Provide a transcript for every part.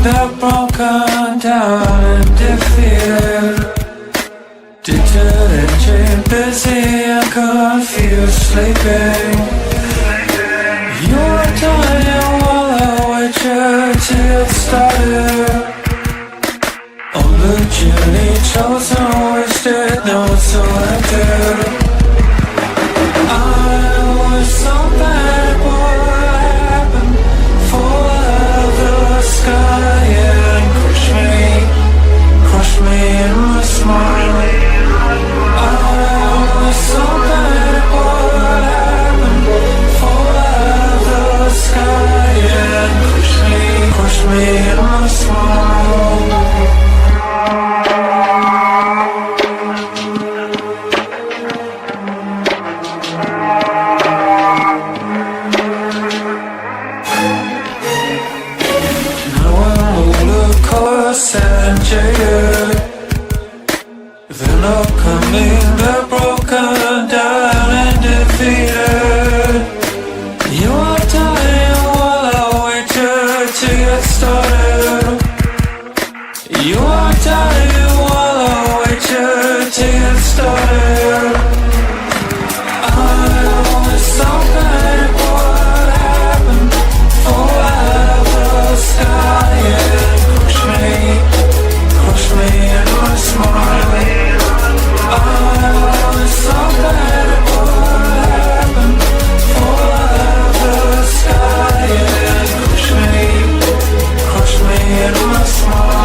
They're broken down and defeated, deterred and chained, busy and confused, sleeping. You're dying while I wait you to get started on the journey chosen, wasted, no selected. I was so bad, what happened? Fall out of the sky and crush me in my smile. I was so bad, what happened? Fall out of the sky and crush me in my smile. And jaded, they're not coming, they're broken down and defeated. You are dying while I wait you to get started. You are dying while I wait you to get started. I was so bad, what happened? Fall out of the sky and crush me in my smile. I was so bad, what happened? Fall out of the sky and crush me in my smile.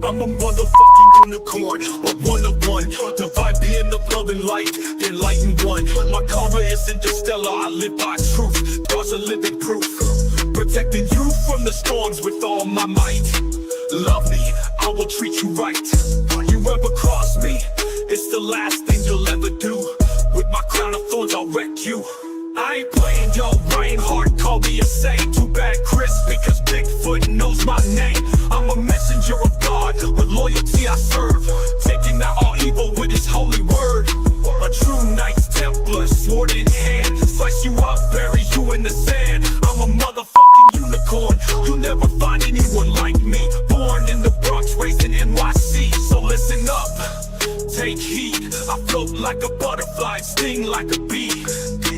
I'm a motherfucking unicorn, a one-of-one. The vibe being the loving light, the enlightened one. My karma is interstellar, I live by truth. God's a living proof, protecting you from the storms with all my might. Love me, I will treat you right. You ever cross me, it's the last thing you'll ever do. With my crown of thorns, I'll wreck you. I ain't playing, yo, Bryan hard, call me a saint. Too bad Chris, because Bigfoot knows my name. I'm a messenger of God, with loyalty I serve, taking out all evil with his holy word. A true Knights Templar, sword in hand, slice you up, bury you in the sand. I'm a motherfucking unicorn, you'll never find anyone like me. Born in the Bronx, raised in NYC, so listen up, take heed. I float like a butterfly, sting like a bee.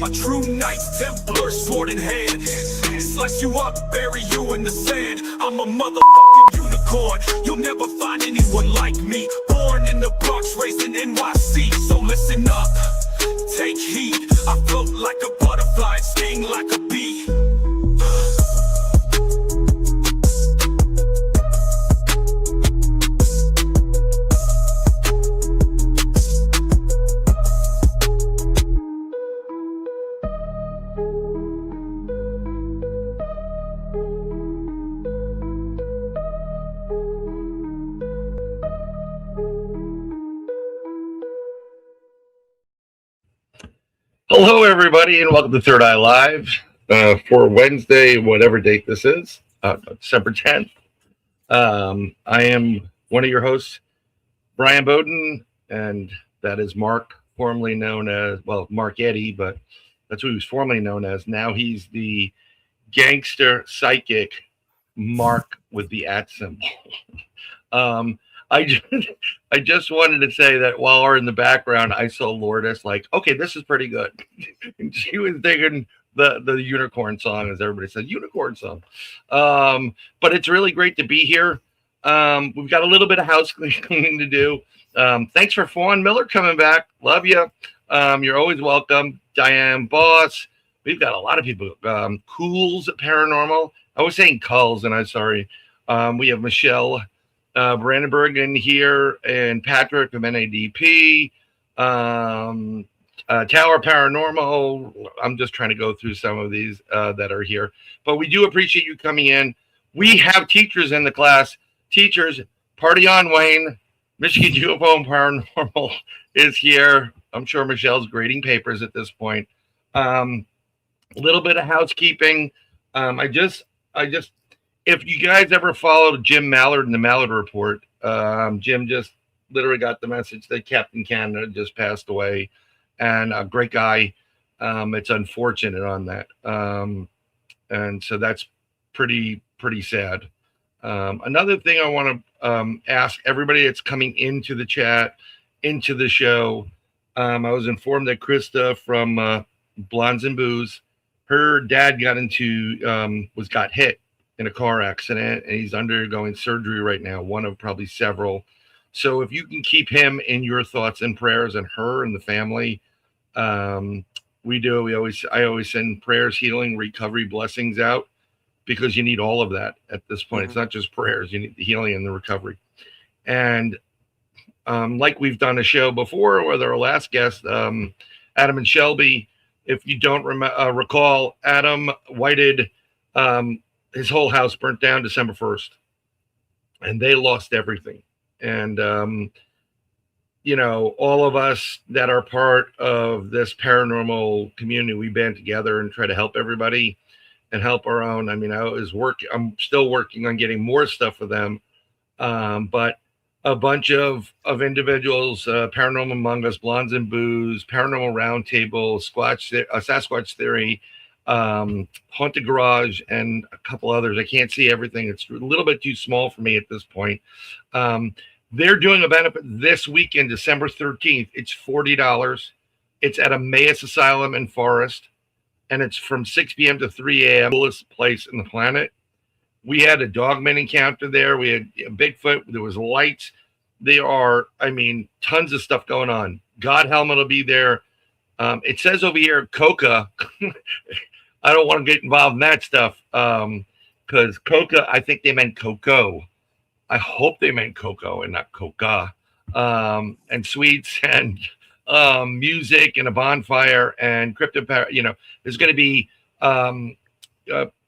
A true Knights Templar, sword in hand, slice you up, bury you in the sand. I'm a motherfucking unicorn, you'll never find anyone like me. Born in the Bronx, raised in NYC, so listen up, take heed. I float like a butterfly, sting like a bee. Hello, everybody, and welcome to Third Eye Live. for Wednesday, whatever date this is, December 10th. I am one of your hosts, Bryan Bowden, and that is Mark, formerly known as, well, Mark Eddy, but that's what he was formerly known as. Now he's the gangster psychic Mark with the at symbol. um, I just, I just wanted to say that while we're in the background, I saw Lourdes like, okay, this is pretty good. And she was digging the unicorn song, as everybody says, unicorn song. But it's really great to be here. We've got a little bit of house cleaning to do. Thanks for Fawn Miller coming back. Love you. You're always welcome. Diane Boss. We've got a lot of people. Cools Paranormal. I was saying Culls, and I'm sorry. We have Michelle Brandenburg in here and Patrick from NADP. Tower Paranormal. I'm just trying to go through some of these that are here. But we do appreciate you coming in. We have teachers in the class. Teachers, party on, Wayne. Michigan UFO and Paranormal is here. I'm sure Michelle's grading papers at this point. A little bit of housekeeping. I just, if you guys ever followed Jim Mallard in the Mallard Report, Jim just literally got the message that Captain Canada just passed away, and a great guy. It's unfortunate on that, and so that's pretty sad. Another thing I want to ask everybody that's coming into the chat, into the show. I was informed that Krista from Blondes and Booze, her dad got hit in a car accident, and he's undergoing surgery right now, one of probably several. So if you can keep him in your thoughts and prayers, and her and the family, I always send prayers, healing, recovery, blessings out, because you need all of that at this point. It's not just prayers, you need the healing and the recovery. And like we've done a show before with our last guest, Adam and Shelby. If you don't recall, Adam whited, his whole house burnt down December 1st, and they lost everything. And, all of us that are part of this paranormal community, we band together and try to help everybody and help our own. I mean, I'm still working on getting more stuff for them. But a bunch of individuals, Paranormal Among Us, Blondes and Booze, Paranormal Roundtable, Sasquatch Theory, Haunted Garage, and a couple others. I can't see everything. It's a little bit too small for me at this point. They're doing a benefit this weekend, December 13th. It's $40. It's at Emmaus Asylum in Forest, and it's from 6 p.m. to 3 a.m. Coolest place in the planet. We had a dogman encounter there. We had a Bigfoot. There was lights. There are, tons of stuff going on. God Helmet will be there. It says over here, Coca. I don't want to get involved in that stuff, because Coca, I think they meant Coco. I hope they meant Coco and not Coca. And sweets and music and a bonfire and crypto. There's going to be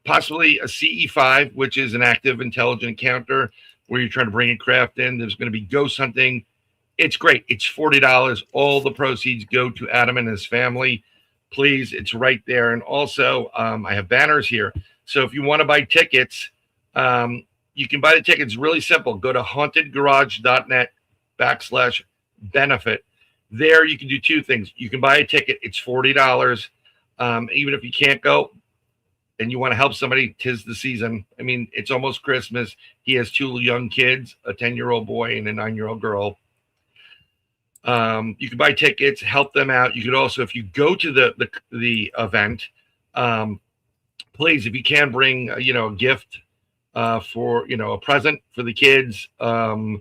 possibly a CE5, which is an active intelligent encounter where you're trying to bring a craft in. There's going to be ghost hunting. It's great. It's $40. All the proceeds go to Adam and his family. Please, it's right there. And also, I have banners here. So if you want to buy tickets, you can buy the tickets really simple. Go to hauntedgarage.net/benefit. There you can do two things. You can buy a ticket. It's $40. Even if you can't go and you want to help somebody, 'tis the season. It's almost Christmas. He has two young kids, a 10-year-old boy and a 9-year-old girl. You can buy tickets, help them out. You could also, if you go to the event, please, if you can, bring a gift for a present for the kids. That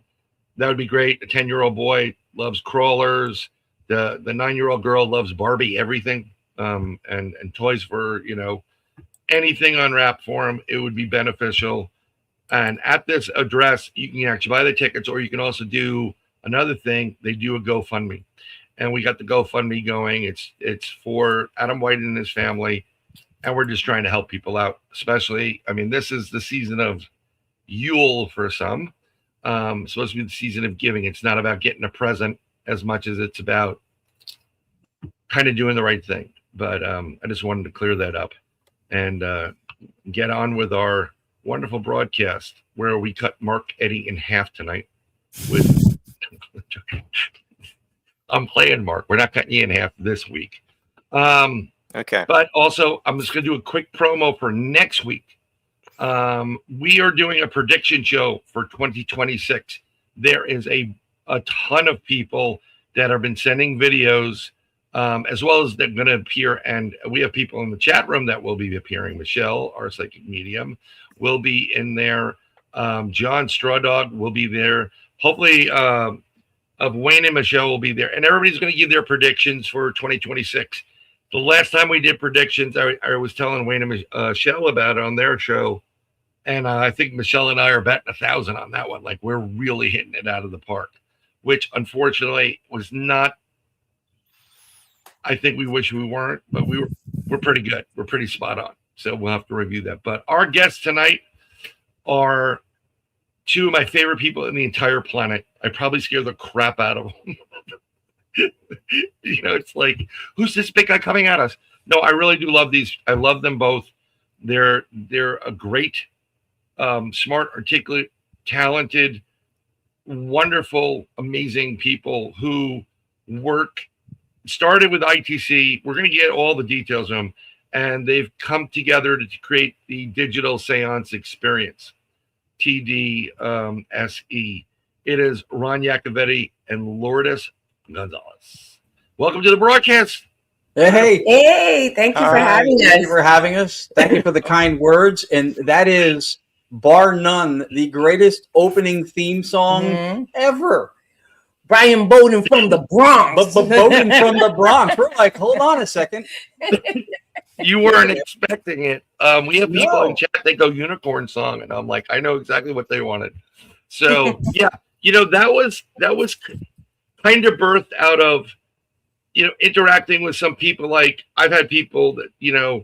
would be great. A 10-year-old boy loves crawlers. The 9-year-old girl loves Barbie everything, and toys for anything unwrapped for him. It would be beneficial. And at this address, you can actually buy the tickets, or you can also do another thing. They do a GoFundMe, and we got the GoFundMe going. It's for Adam White and his family, and we're just trying to help people out. Especially, this is the season of Yule for some. Supposed to be the season of giving. It's not about getting a present as much as it's about kind of doing the right thing. But I just wanted to clear that up. and get on with our wonderful broadcast where we cut Mark Eddy in half tonight with I'm playing Mark. We're not cutting you in half this week. Okay. But also, I'm just going to do a quick promo for next week. We are doing a prediction show for 2026. There is a ton of people that have been sending videos, as well as they're going to appear. And we have people in the chat room that will be appearing. Michelle, our psychic medium, will be in there. John Strawdog will be there. Hopefully, of Wayne and Michelle will be there. And everybody's going to give their predictions for 2026. The last time we did predictions, I was telling Wayne and Michelle about it on their show. And I think Michelle and I are betting 1,000 on that one. Like, we're really hitting it out of the park, which unfortunately was not. I think we wish we weren't, but we're pretty good. We're pretty spot on. So we'll have to review that. But our guests tonight are two of my favorite people in the entire planet. I probably scare the crap out of them. It's like, who's this big guy coming at us? No, I really do love these. I love them both. They're a great, smart, articulate, talented, wonderful, amazing people who started with ITC. We're going to get all the details of them, and they've come together to create the Digital Séance Experience, TDSE. It is Ron Yacovetti and Lourdes Gonzalez. Welcome to the broadcast. Hey, thank you for having us. Thank you for having us. Thank you for the kind words. And that is, bar none, the greatest opening theme song ever. Bryan Bowden from the Bronx. Bowden from the Bronx. We're like, hold on a second. You weren't expecting it. We have people in chat, they go unicorn song, and I'm like, I know exactly what they wanted. So yeah, that was kind of birthed out of interacting with some people. Like, I've had people that you're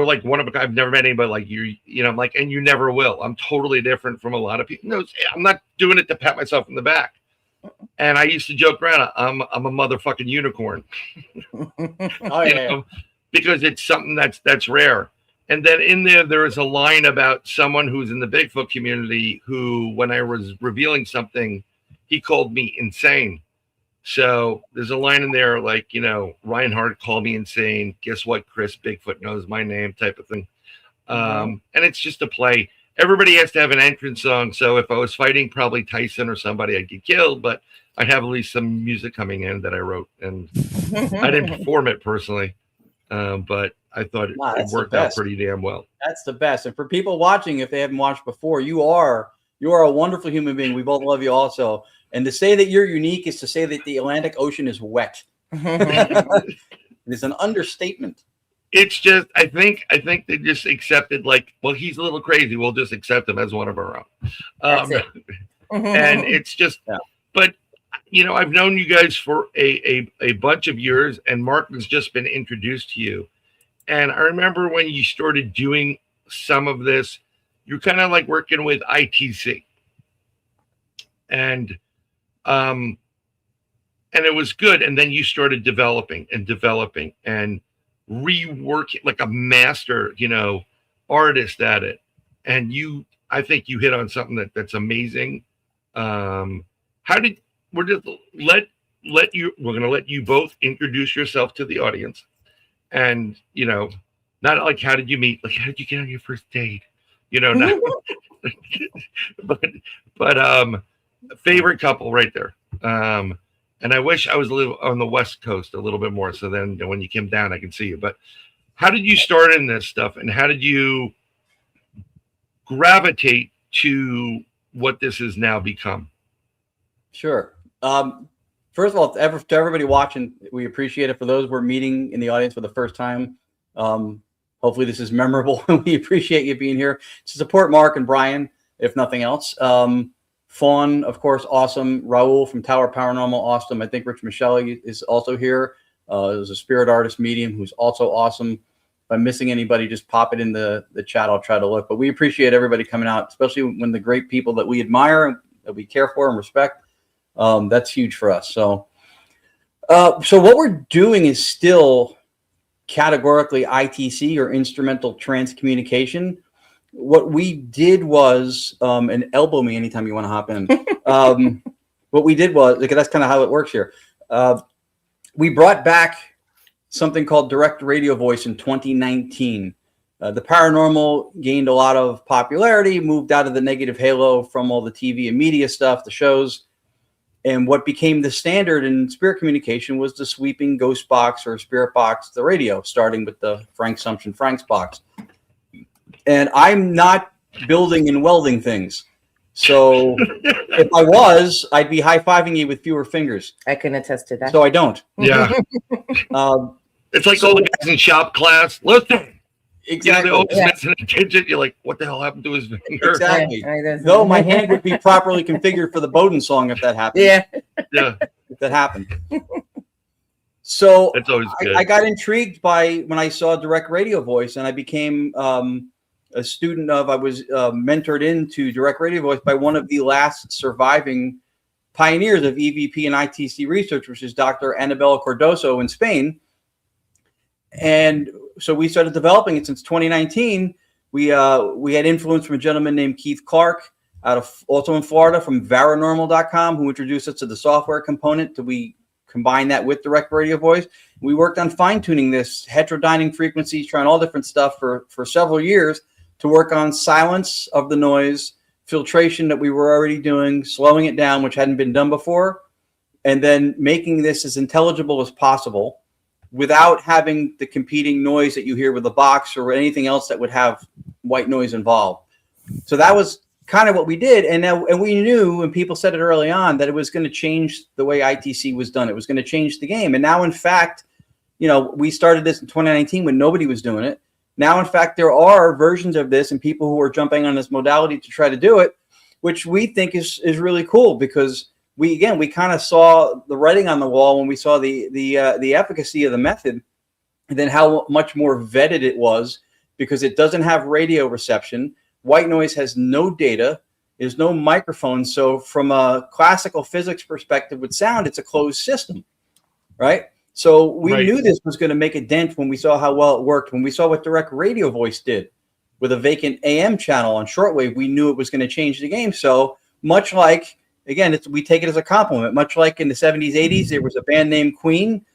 like one of a kind. I've never met anybody like you. I'm like, and you never will. I'm totally different from a lot of people. No, I'm not doing it to pat myself in the back. And I used to joke around, I'm a motherfucking unicorn. Because it's something that's rare. And then in there is a line about someone who's in the Bigfoot community who, when I was revealing something, he called me insane. So there's a line in there like, Reinhardt called me insane. Guess what, Chris? Bigfoot knows my name, type of thing. And it's just a play. Everybody has to have an entrance song. So if I was fighting probably Tyson or somebody, I'd get killed, but I'd have at least some music coming in that I wrote. And I didn't perform it personally, but I thought it worked out pretty damn well. That's the best. And for people watching, if they haven't watched before, you are a wonderful human being. We both love you also. And to say that you're unique is to say that the Atlantic Ocean is wet. It's an understatement. It's just, I think they just accepted, like, well, he's a little crazy. We'll just accept him as one of our own. And it's just, but, I've known you guys for a bunch of years, and Mark has just been introduced to you. And I remember when you started doing some of this, you're kind of like working with ITC. And it was good. And then you started developing and rework it like a master, artist at it. And I think you hit on something that's amazing. We're going to let you both introduce yourself to the audience. And, not like, how did you meet? Like, how did you get on your first date? Not, but favorite couple right there. And I wish I was a little on the West Coast a little bit more. So then when you came down, I can see you. But how did you start in this stuff? And how did you gravitate to what this has now become? Sure. First of all, to everybody watching, we appreciate it. For those we're meeting in the audience for the first time, hopefully this is memorable. We appreciate you being here to support Mark and Bryan, if nothing else. Fawn, of course, awesome. Raul from Tower Paranormal, awesome. I think Rich Michelle is also here. There's a spirit artist medium who's also awesome. If I'm missing anybody, just pop it in the chat. I'll try to look. But we appreciate everybody coming out, especially when the great people that we admire, that we care for and respect, that's huge for us. So what we're doing is still categorically ITC or instrumental trance communication. What we did was, and elbow me anytime you want to hop in. What we did was, that's kind of how it works here. We brought back something called direct radio voice in 2019. The paranormal gained a lot of popularity, moved out of the negative halo from all the TV and media stuff, the shows. And what became the standard in spirit communication was the sweeping ghost box or spirit box, the radio, starting with the Frank Sumption Frank's box. And I'm not building and welding things. So if I was, I'd be high-fiving you with fewer fingers. I can attest to that. So I don't. Yeah. It's like all the guys in shop class. Listen. Exactly. You know, they always missing a digit. You're like, what the hell happened to his finger? Exactly. Though my hand would be properly configured for the Bowden song if that happened. Yeah. If that happened. So that's always good. I got intrigued by when I saw direct radio voice, and I became a student of, I was mentored into direct radio voice by one of the last surviving pioneers of EVP and ITC research, which is Dr. Annabella Cardoso in Spain. And so we started developing it since 2019. We had influence from a gentleman named Keith Clark also in Florida from Varanormal.com, who introduced us to the software component. We combine that with direct radio voice. We worked on fine-tuning this, heterodyning frequencies, trying all different stuff for several years to work on silence of the noise, filtration that we were already doing, slowing it down, which hadn't been done before, and then making this as intelligible as possible without having the competing noise that you hear with the box or anything else that would have white noise involved. So that was kind of what we did. And we knew, and people said it early on, that it was going to change the way ITC was done. It was going to change the game. And now, in fact, we started this in 2019 when nobody was doing it. Now, in fact, there are versions of this and people who are jumping on this modality to try to do it, which we think is really cool, because we kind of saw the writing on the wall when we saw the efficacy of the method, and then how much more vetted it was, because it doesn't have radio reception. White noise has no data. There's no microphone. So from a classical physics perspective with sound, it's a closed system, right? So we knew this was going to make a dent when we saw how well it worked. When we saw what direct radio voice did with a vacant AM channel on shortwave, we knew it was going to change the game. So much like, again, we take it as a compliment. Much like in the 70s, 80s, there was a band named Queen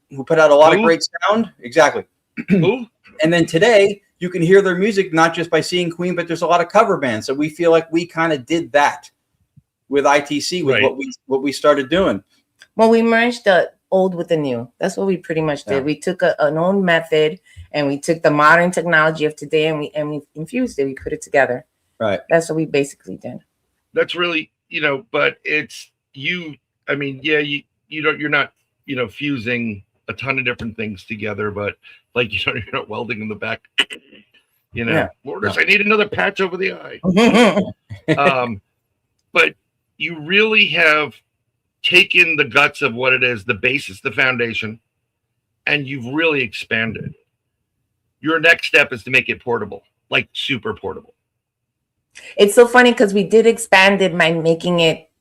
who put out a lot of great sound. Exactly. And then today, you can hear their music not just by seeing Queen, but there's a lot of cover bands. So we feel like we kind of did that with ITC, with what we started doing. Well, we merged the old with the new. That's what we pretty much did. Yeah. We took an old method and we took the modern technology of today and we infused it. We put it together. Right. That's what we basically did. That's really, but it's you. I mean, yeah, you're not, fusing a ton of different things together, but like, you're not welding in the back, Lourdes, I need another patch over the eye. But you really have taken the guts of what it is, the basis, the foundation, and you've really expanded. Your next step is to make it portable, like super portable. It's so funny because we did expand it by making it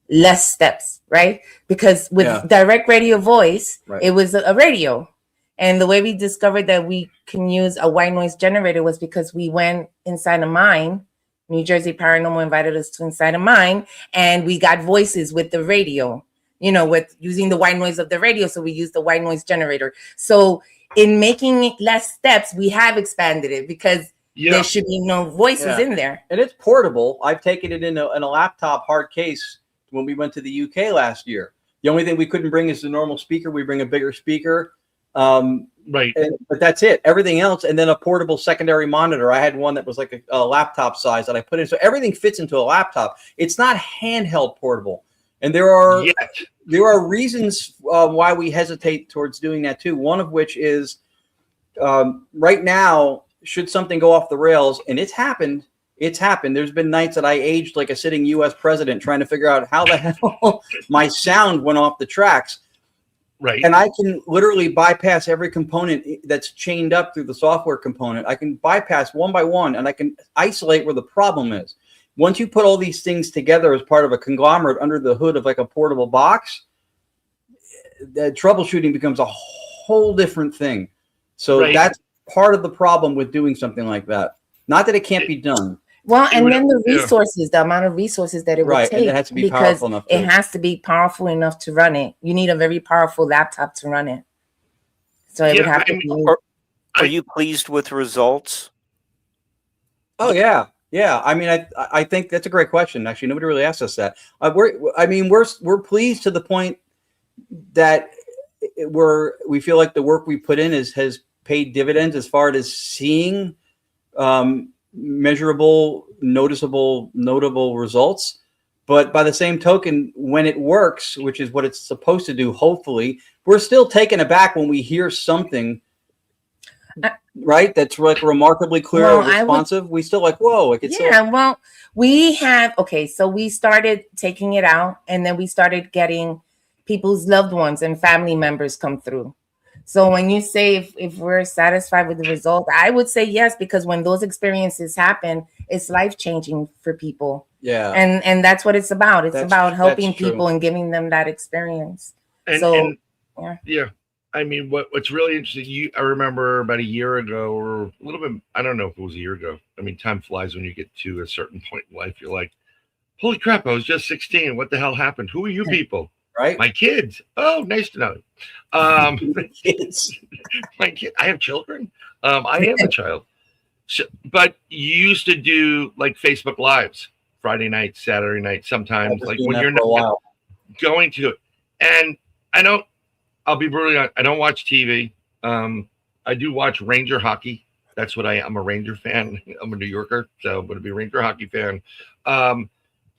less steps, right? Because with direct radio voice, it was a radio. And the way we discovered that we can use a white noise generator was because we went inside a mine. New Jersey Paranormal invited us to inside a mine, and we got voices with the radio, with using the white noise of the radio. So we used the white noise generator. So in making it less steps, we have expanded it because there should be no voices in there. And it's portable. I've taken it in a laptop hard case when we went to the UK last year. The only thing we couldn't bring is the normal speaker. We bring a bigger speaker. But that's it. Everything else, and then a portable secondary monitor. I had one that was like a laptop size that I put in. So everything fits into a laptop. It's not handheld portable. And there are reasons why we hesitate towards doing that too. One of which is right now, should something go off the rails, and it's happened. There's been nights that I aged like a sitting U.S. president trying to figure out how the hell my sound went off the tracks. Right. And I can literally bypass every component that's chained up through the software component. I can bypass one by one, and I can isolate where the problem is. Once you put all these things together as part of a conglomerate under the hood of like a portable box, the troubleshooting becomes a whole different thing. So that's part of the problem with doing something like that. Not that it can't be done. Well, and then the resources, the amount of resources that it would take, and it has to be powerful enough. It has to be powerful enough to run it. You need a very powerful laptop to run it. So it would have to be. Are you pleased with results? Oh yeah, yeah. I mean, I think that's a great question. Actually, nobody really asked us that. We're pleased to the point that we feel like the work we put in has paid dividends as far as seeing measurable, noticeable, notable results. But by the same token, when it works, which is what it's supposed to do, hopefully, we're still taken aback when we hear something, right? That's like remarkably clear or responsive. We still like, whoa. Like it's well, we have, so we started taking it out, and then we started getting people's loved ones and family members come through. So when you say if we're satisfied with the result, I would say yes, because when those experiences happen, it's life-changing for people. Yeah. And that's what it's about. It's about helping people and giving them that experience. Yeah. I mean, what's really interesting, I remember about a year ago or a little bit, I don't know if it was a year ago. I mean, time flies when you get to a certain point in life. You're like, holy crap, I was just 16. What the hell happened? Who are you people? Right. My kids. Oh, nice to know. Kids. My kid. I have children. I am a child. So, but you used to do like Facebook Lives, Friday night, Saturday night, sometimes like when you're not going to it. And I'll be brutally honest, I don't watch TV. I do watch Ranger hockey. That's what I'm a Ranger fan. I'm a New Yorker, so I'm going to be a Ranger hockey fan.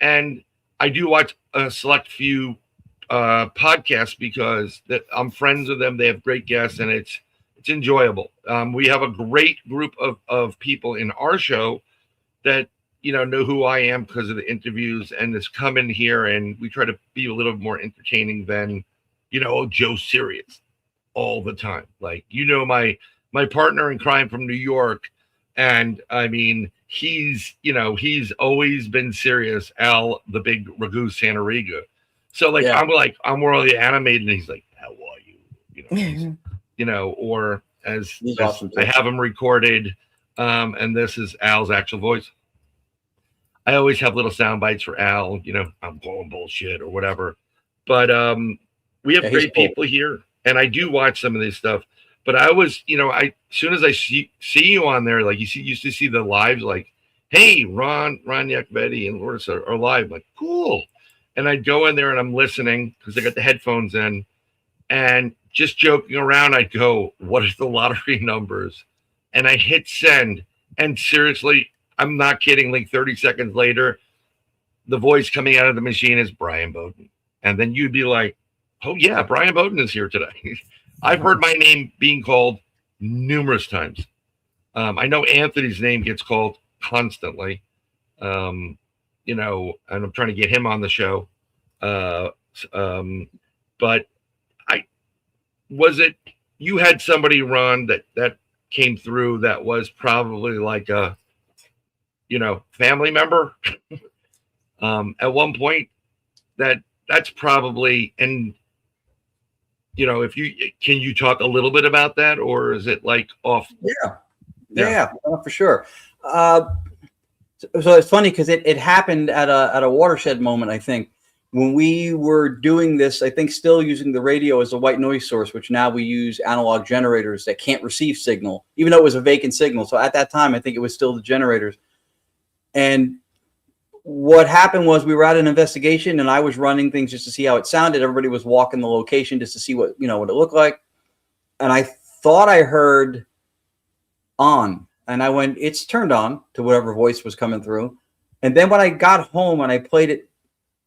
And I do watch a select few podcasts because I'm friends with them. They have great guests, and it's enjoyable. We have a great group of people in our show that know who I am because of the interviews, and just come in here, and we try to be a little more entertaining than Joe Serious all the time. Like my partner in crime from New York, and I mean he's always been serious. Al, the big Raghu Santariga. So I'm really animated, and he's like, "How are you?" Or as awesome, I have him recorded, and this is Al's actual voice. I always have little sound bites for Al. I'm calling bullshit or whatever. But we have great people here, and I do watch some of this stuff. But I was, as soon as I see you on there, like used to see the lives, like, "Hey, Ron Yacovetti and Lourdes are live." Like, cool. And I'd go in there and I'm listening because I got the headphones in, and just joking around, I'd go, "What is the lottery numbers?" And I hit send. And seriously, I'm not kidding. Like 30 seconds later, the voice coming out of the machine is Brian Bowden. And then you'd be like, "Oh yeah, Brian Bowden is here today." I've heard my name being called numerous times. I know Anthony's name gets called constantly. And I'm trying to get him on the show. But you had somebody, Ron, that came through that was probably like a, family member at one point that's probably, and can you talk a little bit about that, or is it like off? Yeah, for sure. So it's funny because it happened at a watershed moment, I think, when we were doing this, I think still using the radio as a white noise source, which now we use analog generators that can't receive signal, even though it was a vacant signal. So at that time, I think it was still the generators. And what happened was we were at an investigation, and I was running things just to see how it sounded. Everybody was walking the location just to see what it looked like. And I thought I heard on. And I went, "It's turned on," to whatever voice was coming through. And then when I got home and I played it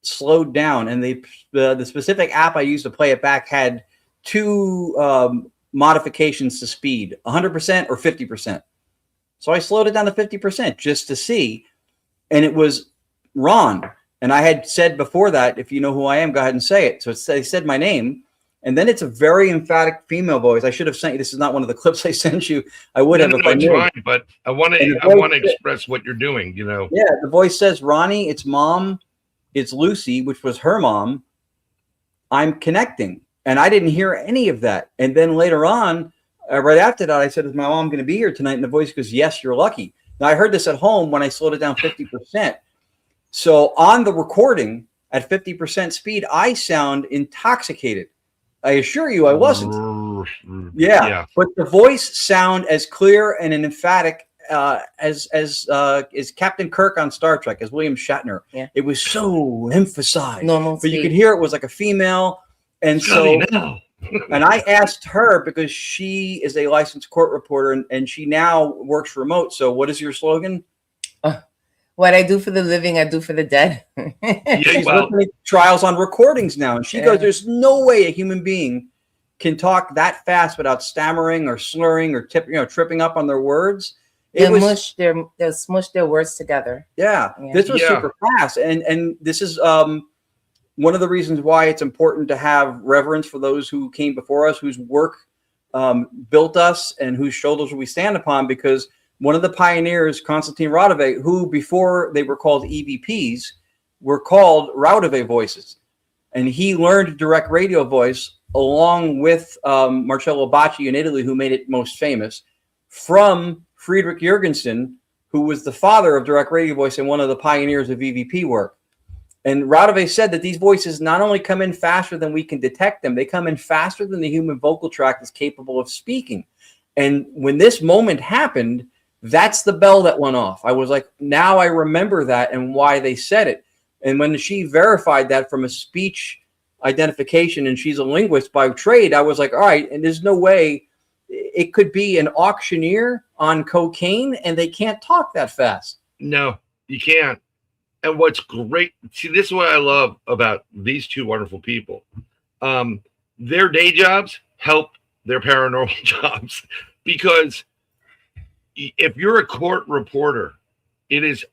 slowed down, and the specific app I used to play it back had two modifications to speed, 100% or 50%. So I slowed it down to 50% just to see. And it was Ron. And I had said before that, "If you know who I am, go ahead and say it." So they said my name. And then it's a very emphatic female voice. I should have sent you. This is not one of the clips I sent you. I would have if I knew. Fine, but I want to express what you're doing. Yeah, the voice says, "Ronnie, it's mom. It's Lucy," which was her mom. "I'm connecting," and I didn't hear any of that. And then later on, right after that, I said, "Is my mom going to be here tonight?" And the voice goes, "Yes, you're lucky." Now, I heard this at home when I slowed it down 50%. So on the recording at 50% speed, I sound intoxicated. I assure you I wasn't. Yeah. But the voice sound as clear and an emphatic as Captain Kirk on Star Trek, as William Shatner. Yeah. It was so emphasized. Normal but speed. you could hear it was like a female. And so, and I asked her because she is a licensed court reporter and she now works remote. So what is your slogan? What I do for the living, I do for the dead. She's looking at trials on recordings now. And she goes, there's no way a human being can talk that fast without stammering or slurring or tripping up on their words. They'll smush their words together. Yeah. This was super fast. And this is one of the reasons why it's important to have reverence for those who came before us, whose work built us and whose shoulders we stand upon, because one of the pioneers, Konstantin Radove, who before they were called EVPs, were called Radove voices. And he learned direct radio voice along with Marcello Bacci in Italy, who made it most famous, from Friedrich Jürgensen, who was the father of direct radio voice and one of the pioneers of EVP work. And Radove said that these voices not only come in faster than we can detect them, they come in faster than the human vocal tract is capable of speaking. And when this moment happened, that's the bell that went off. I was like, now I remember that and why they said it. And when she verified that from a speech identification, and she's a linguist by trade, I was like, all right, and there's no way it could be an auctioneer on cocaine and they can't talk that fast. No, you can't. And what's great, see, this is what I love about these two wonderful people. Their day jobs help their paranormal jobs, because if you're a court reporter, it is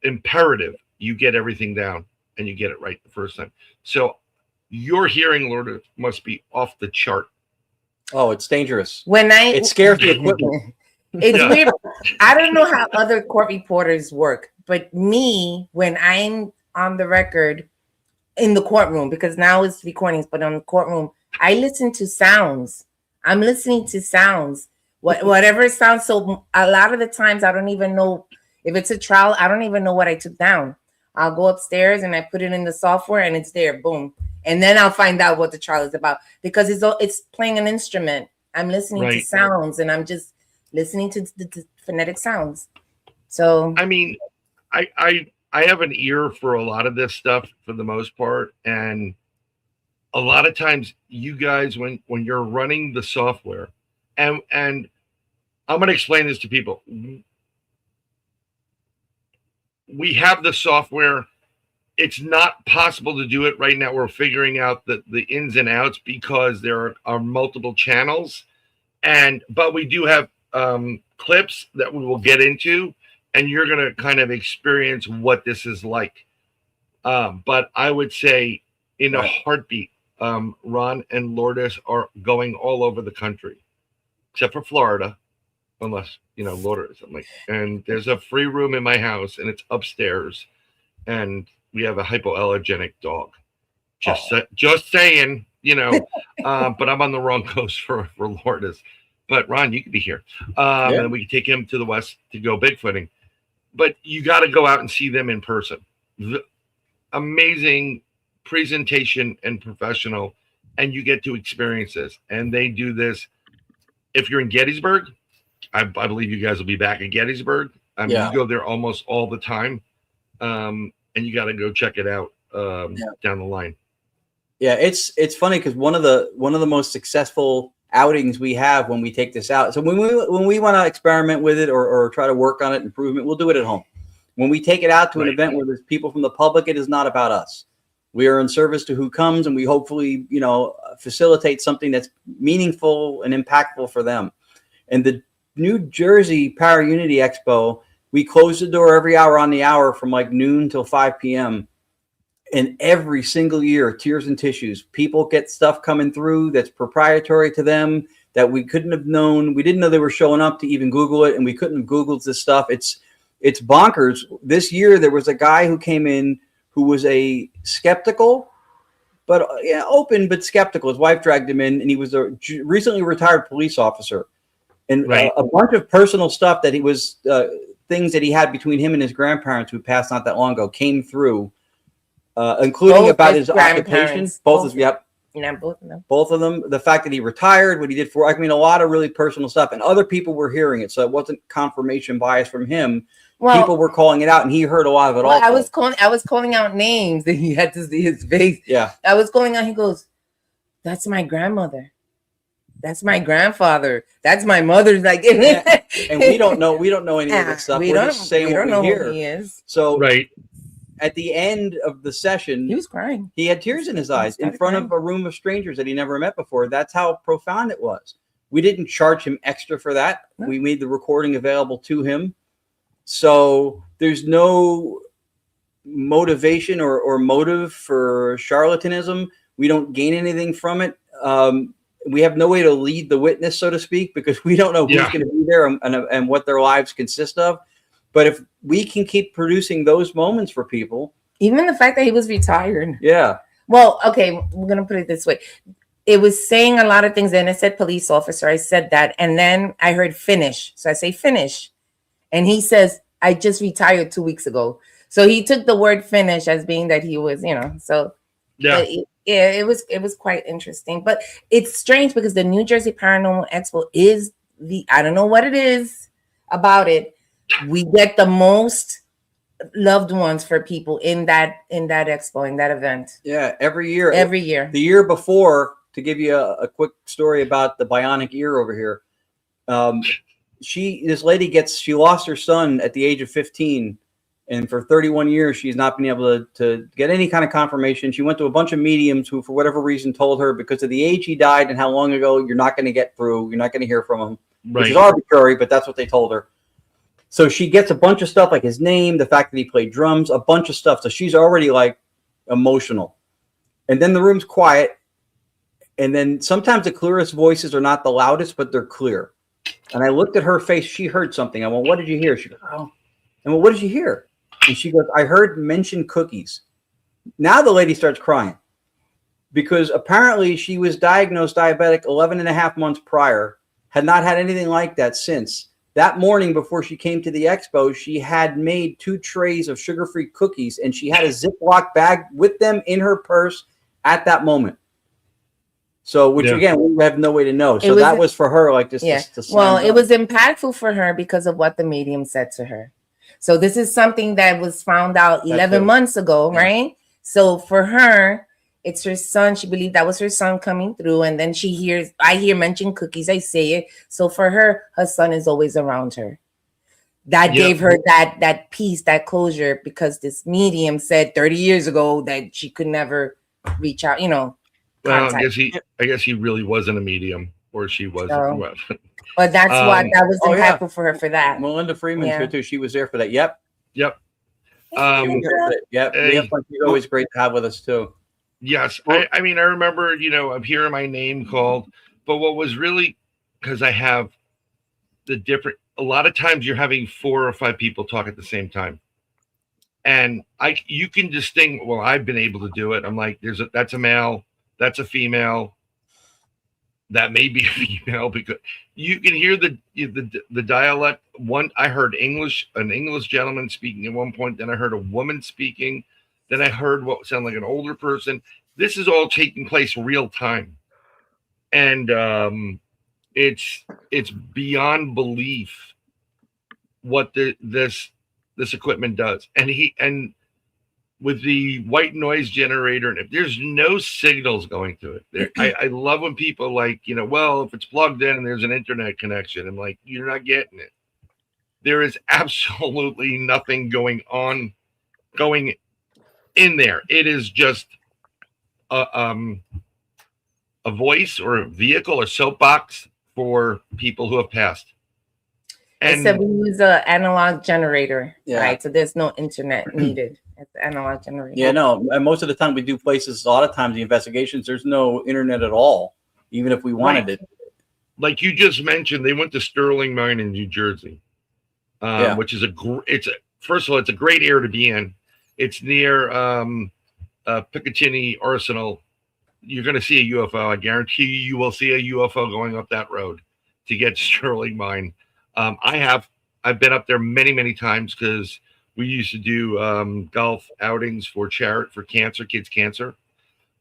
imperative you get everything down and you get it right the first time. So your hearing, Lourdes, must be off the chart. Oh, it's dangerous. It scares the equipment. It's weird. I don't know how other court reporters work, but me, when I'm on the record in the courtroom, because now it's recordings, but on the courtroom, I listen to sounds. I'm listening to sounds. Whatever sounds. So a lot of the times I don't even know if it's a trial. I don't even know what I took down. I'll go upstairs and I put it in the software and it's there. Boom. And then I'll find out what the trial is about, because it's playing an instrument. I'm listening to sounds and I'm just listening to the phonetic sounds. So I mean, I have an ear for a lot of this stuff for the most part. And a lot of times you guys, when you're running the software, and I'm going to explain this to people. We have the software. It's not possible to do it right now. We're figuring out the ins and outs because there are multiple channels. But we do have clips that we will get into, and you're going to kind of experience what this is like. But I would say in a heartbeat, Ron and Lourdes are going all over the country, except for Florida. Unless, Lourdes, and there's a free room in my house and it's upstairs and we have a hypoallergenic dog. Just saying, but I'm on the wrong coast for Lourdes. But Ron, you could be here. And we can take him to the west to go bigfooting. But you got to go out and see them in person. Amazing presentation and professional, and you get to experience this. And they do this. If you're in Gettysburg, I believe you guys will be back in Gettysburg. You go there almost all the time, and you got to go check it out down the line. Yeah, it's funny because one of the most successful outings we have when we take this out. So when we want to experiment with it or try to work on it, improvement, we'll do it at home. When we take it out to an event where there's people from the public, it is not about us. We are in service to who comes, and we hopefully facilitate something that's meaningful and impactful for them. And the New Jersey Para Unity Expo, we close the door every hour on the hour from like noon till 5 p.m. And every single year, Tears and Tissues, people get stuff coming through that's proprietary to them that we couldn't have known. We didn't know they were showing up to even Google it, and we couldn't have Googled this stuff. It's bonkers. This year, there was a guy who came in who was a skeptical but yeah, open but skeptical. His wife dragged him in, and he was a recently retired police officer, and a bunch of personal stuff that he was things that he had between him and his grandparents who passed not that long ago came through, including about his occupation. Both of them. Both of them. The fact that he retired, what he did for, I mean, a lot of really personal stuff, and other people were hearing it, so it wasn't confirmation bias from him. Well, people were calling it out, and he heard a lot of it. Also, I was calling out names that he had to see his face. Yeah, I was calling out. He goes, "That's my grandmother. That's my grandfather. That's my mother's." Like, and we don't know any of that stuff. We're just saying what we hear. Who he is. So at the end of the session, he was crying. He had tears in his eyes in front of a room of strangers that he never met before. That's how profound it was. We didn't charge him extra for that. No. We made the recording available to him. So there's no motivation or motive for charlatanism. We don't gain anything from it. We have no way to lead the witness, so to speak, because we don't know who's going to be there and what their lives consist of. But if we can keep producing those moments for people. Even the fact that he was retired. Yeah. Well, okay, we're going to put it this way. It was saying a lot of things. And it said police officer. I said that. And then I heard finish. So I say finish. And he says, I just retired 2 weeks ago. So he took the word finish as being that he was, so. Yeah. It was quite interesting. But it's strange because the New Jersey Paranormal Expo is I don't know what it is about it. We get the most loved ones for people in that expo, in that event. Yeah, every year. The year before, to give you a quick story about the bionic ear over here. This lady she lost her son at the age of 15, and for 31 years she's not been able to get any kind of confirmation. She went to a bunch of mediums who, for whatever reason, told her because of the age he died and how long ago, you're not going to get through. You're not going to hear from him, which is arbitrary, but that's what they told her. So she gets a bunch of stuff like his name, the fact that he played drums, a bunch of stuff. So she's already like emotional. And then the room's quiet. And then sometimes the clearest voices are not the loudest, but they're clear. And I looked at her face. She heard something. I went, what did you hear? She goes, oh. And well, what did you hear? And she goes, I heard mention cookies. Now the lady starts crying because apparently she was diagnosed diabetic 11 and a half months prior, had not had anything like that since. That morning before she came to the expo, she had made 2 trays of sugar-free cookies, and she had a Ziploc bag with them in her purse at that moment. So, which again, we have no way to know. So that was for her, like just. Well, it was impactful for her because of what the medium said to her. So this is something that was found out 11 months ago, right? So for her, it's her son. She believed that was her son coming through. And then I hear mention cookies. I say it. So for her son is always around her. That gave her that peace, that closure, because this medium said 30 years ago that she could never reach out, Well, I guess he really wasn't a medium, or she wasn't. But that's what that was impactful for her for that. Melinda Freeman's here too. She was there for that. Yep. She's always great to have with us too. Yes. I mean, I remember, of hearing my name called, but what was really, because I have a lot of times you're having 4 or 5 people talk at the same time. And you can distinguish, well, I've been able to do it. I'm like, that's a male, that's a female, that may be a female, because you can hear the dialect. I heard an English gentleman speaking at one point, then I heard a woman speaking. Then I heard what sounded like an older person. This is all taking place real time. And it's beyond belief what this equipment does. And with the white noise generator, and if there's no signals going to it, I love when people well, if it's plugged in and there's an internet connection, I'm like, you're not getting it. There is absolutely nothing going in there. It is just a voice or a vehicle or soapbox for people who have passed. And so we use an analog generator, right? So there's no internet needed. It's an analog generator. Yeah, no. And most of the time we do places, a lot of times the investigations, there's no internet at all, even if we wanted it. Like you just mentioned, they went to Sterling Mine in New Jersey, which is first of all, it's a great area to be in. It's near Picatinny Arsenal, you're going to see a UFO. I guarantee you will see a UFO going up that road to get Sterling Mine. I've been up there many, many times because we used to do golf outings for charity for kids cancer,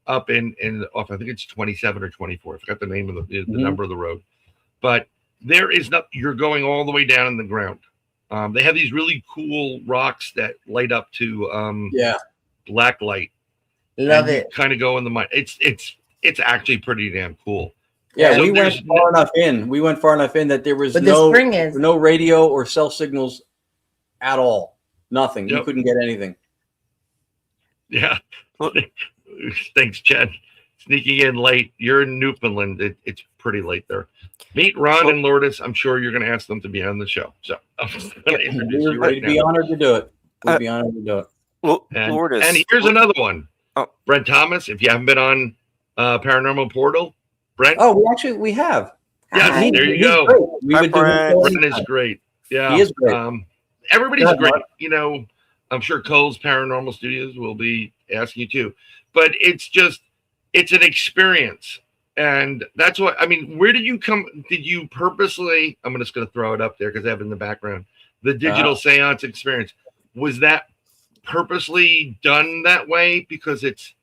up in off. I think it's 27 or 24. I forgot the name of the number of the road, but there is not. You're going all the way down in the ground. They have these really cool rocks that light up to black light. Love it. Kind of go in the mine. It's actually pretty damn cool. Yeah, so we went far enough in. We went far enough in that there was no radio or cell signals at all. Nothing. Yep. You couldn't get anything. Yeah. Thanks, Chad. Sneaking in late. You're in Newfoundland. It's pretty late there. Meet Ron and Lourdes. I'm sure you're going to ask them to be on the show. So I'm going to introduce you right now. We'd be honored to do it. We'd be honored to do it. Lourdes. And here's another one. Oh. Brent Thomas. If you haven't been on Paranormal Portal, Brent. Oh, we have. Yes, there you go. Brent is great. Yeah, he is great. Everybody's great. You know, I'm sure Cole's Paranormal Studios will be asking you too. But it's an experience, and that's what I mean. Where did you come? Did you purposely? I'm just going to throw it up there because I have it in the background. The Digital Séance Experience, was that purposely done that way because it's,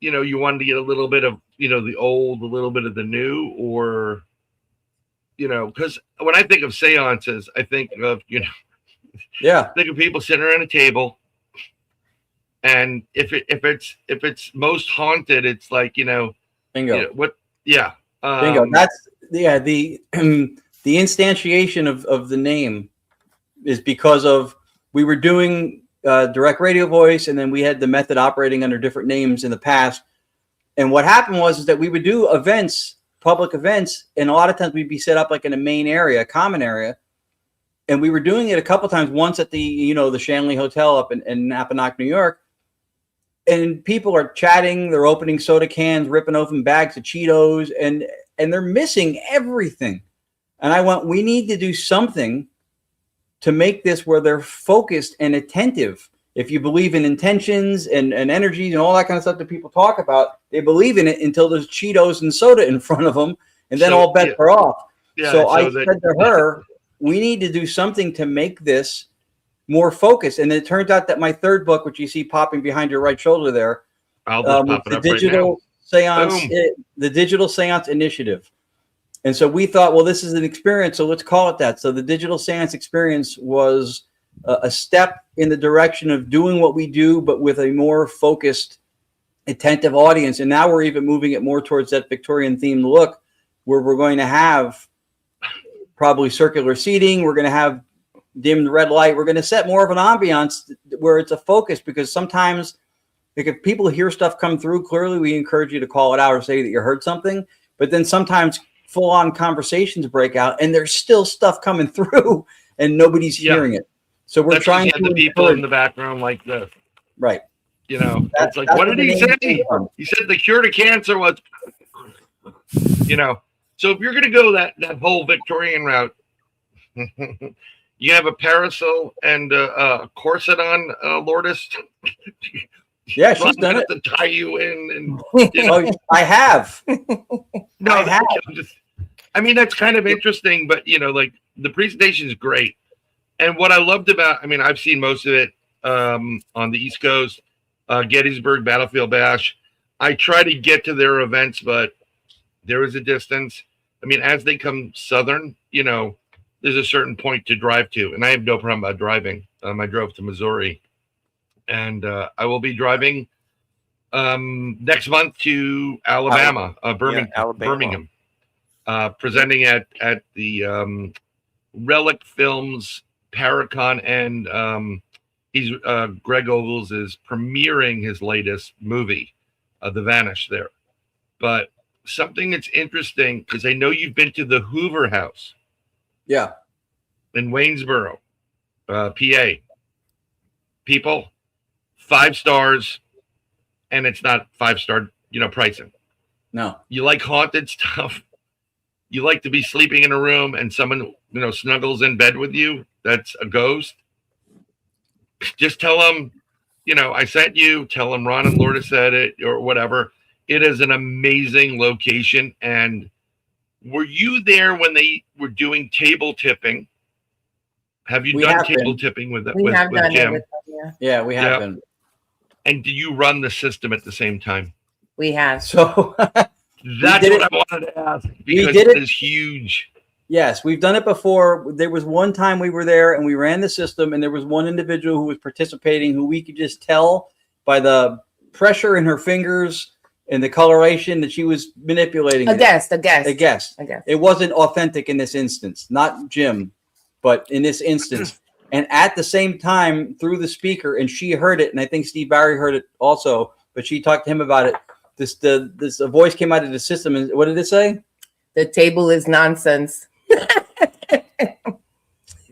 you know, you wanted to get a little bit of, you know, the old, a little bit of the new, or, you know, because when I think of seances, I think of, you know, think of people sitting around a table, and if it's most haunted, it's like, you know, bingo. You know, bingo. That's the instantiation of the name is because of we were doing direct radio voice, and then we had the method operating under different names in the past. And what happened was that we would do events, public events, and a lot of times we'd be set up like in a main area, a common area. And we were doing it a couple times, once at the, you know, the Shanley Hotel up in Napanoch, New York. And people are chatting, they're opening soda cans, ripping open bags of Cheetos, and they're missing everything. And I went, we need to do something to make this where they're focused and attentive. If you believe in intentions and energies and all that kind of stuff that people talk about, they believe in it until there's Cheetos and soda in front of them, and then all bets are off. Yeah, so I said to her, we need to do something to make this more focused. And it turns out that my third book, which you see popping behind your right shoulder there, the Digital Séance, the Digital Séance Initiative. And so we thought, well, this is an experience, so let's call it that. So the Digital Séance Experience was a step in the direction of doing what we do, but with a more focused, attentive audience. And now we're even moving it more towards that Victorian themed look, where we're going to have probably circular seating. We're going to have dimmed red light. We're going to set more of an ambiance where it's a focus, because sometimes, like, if people hear stuff come through, clearly we encourage you to call it out or say that you heard something. But then sometimes full-on conversations break out, and there's still stuff coming through, and nobody's hearing it. So we're trying to the people in the background like this, right? You know, it's like, what did he say? He said the cure to cancer was, you know. So if you're going to go that whole Victorian route, you have a parasol and a corset on, Lourdes. Yeah, she's done it to tie you in. And, you know. I have. No, I have. I mean, that's kind of interesting, but, you know, like, the presentation is great. And what I loved about, I mean, I've seen most of it on the East Coast, Gettysburg, Battlefield Bash. I try to get to their events, but there is a distance. I mean, as they come southern, you know, there's a certain point to drive to. And I have no problem about driving. I drove to Missouri. And I will be driving next month to Alabama, Birmingham, presenting at the Relic Films Paracon, and he's Greg Ogles is premiering his latest movie, The Vanish, there. But something that's interesting, because I know you've been to the Hoover House, in Waynesboro, PA. People, 5 stars, and it's not 5-star, you know, pricing. No. You like haunted stuff. You like to be sleeping in a room and someone, you know, snuggles in bed with you. That's a ghost. Just tell them, you know, I sent you. Tell them Ron and Lourdes said it, or whatever. It is an amazing location. And were you there when they were doing table tipping? Have you done table tipping with We have done it Jim? with them, Yeah, we have been. And do you run the system at the same time? We have. So that's what I wanted to ask, because it is huge. Yes, we've done it before. There was one time we were there and we ran the system, and there was one individual who was participating who we could just tell by the pressure in her fingers and the coloration that she was manipulating. A guest. It wasn't authentic in this instance, not Jim, but in this instance. And at the same time, through the speaker, and she heard it, and I think Steve Barry heard it also, but she talked to him about it. A voice came out of the system, and what did it say? The table is nonsense.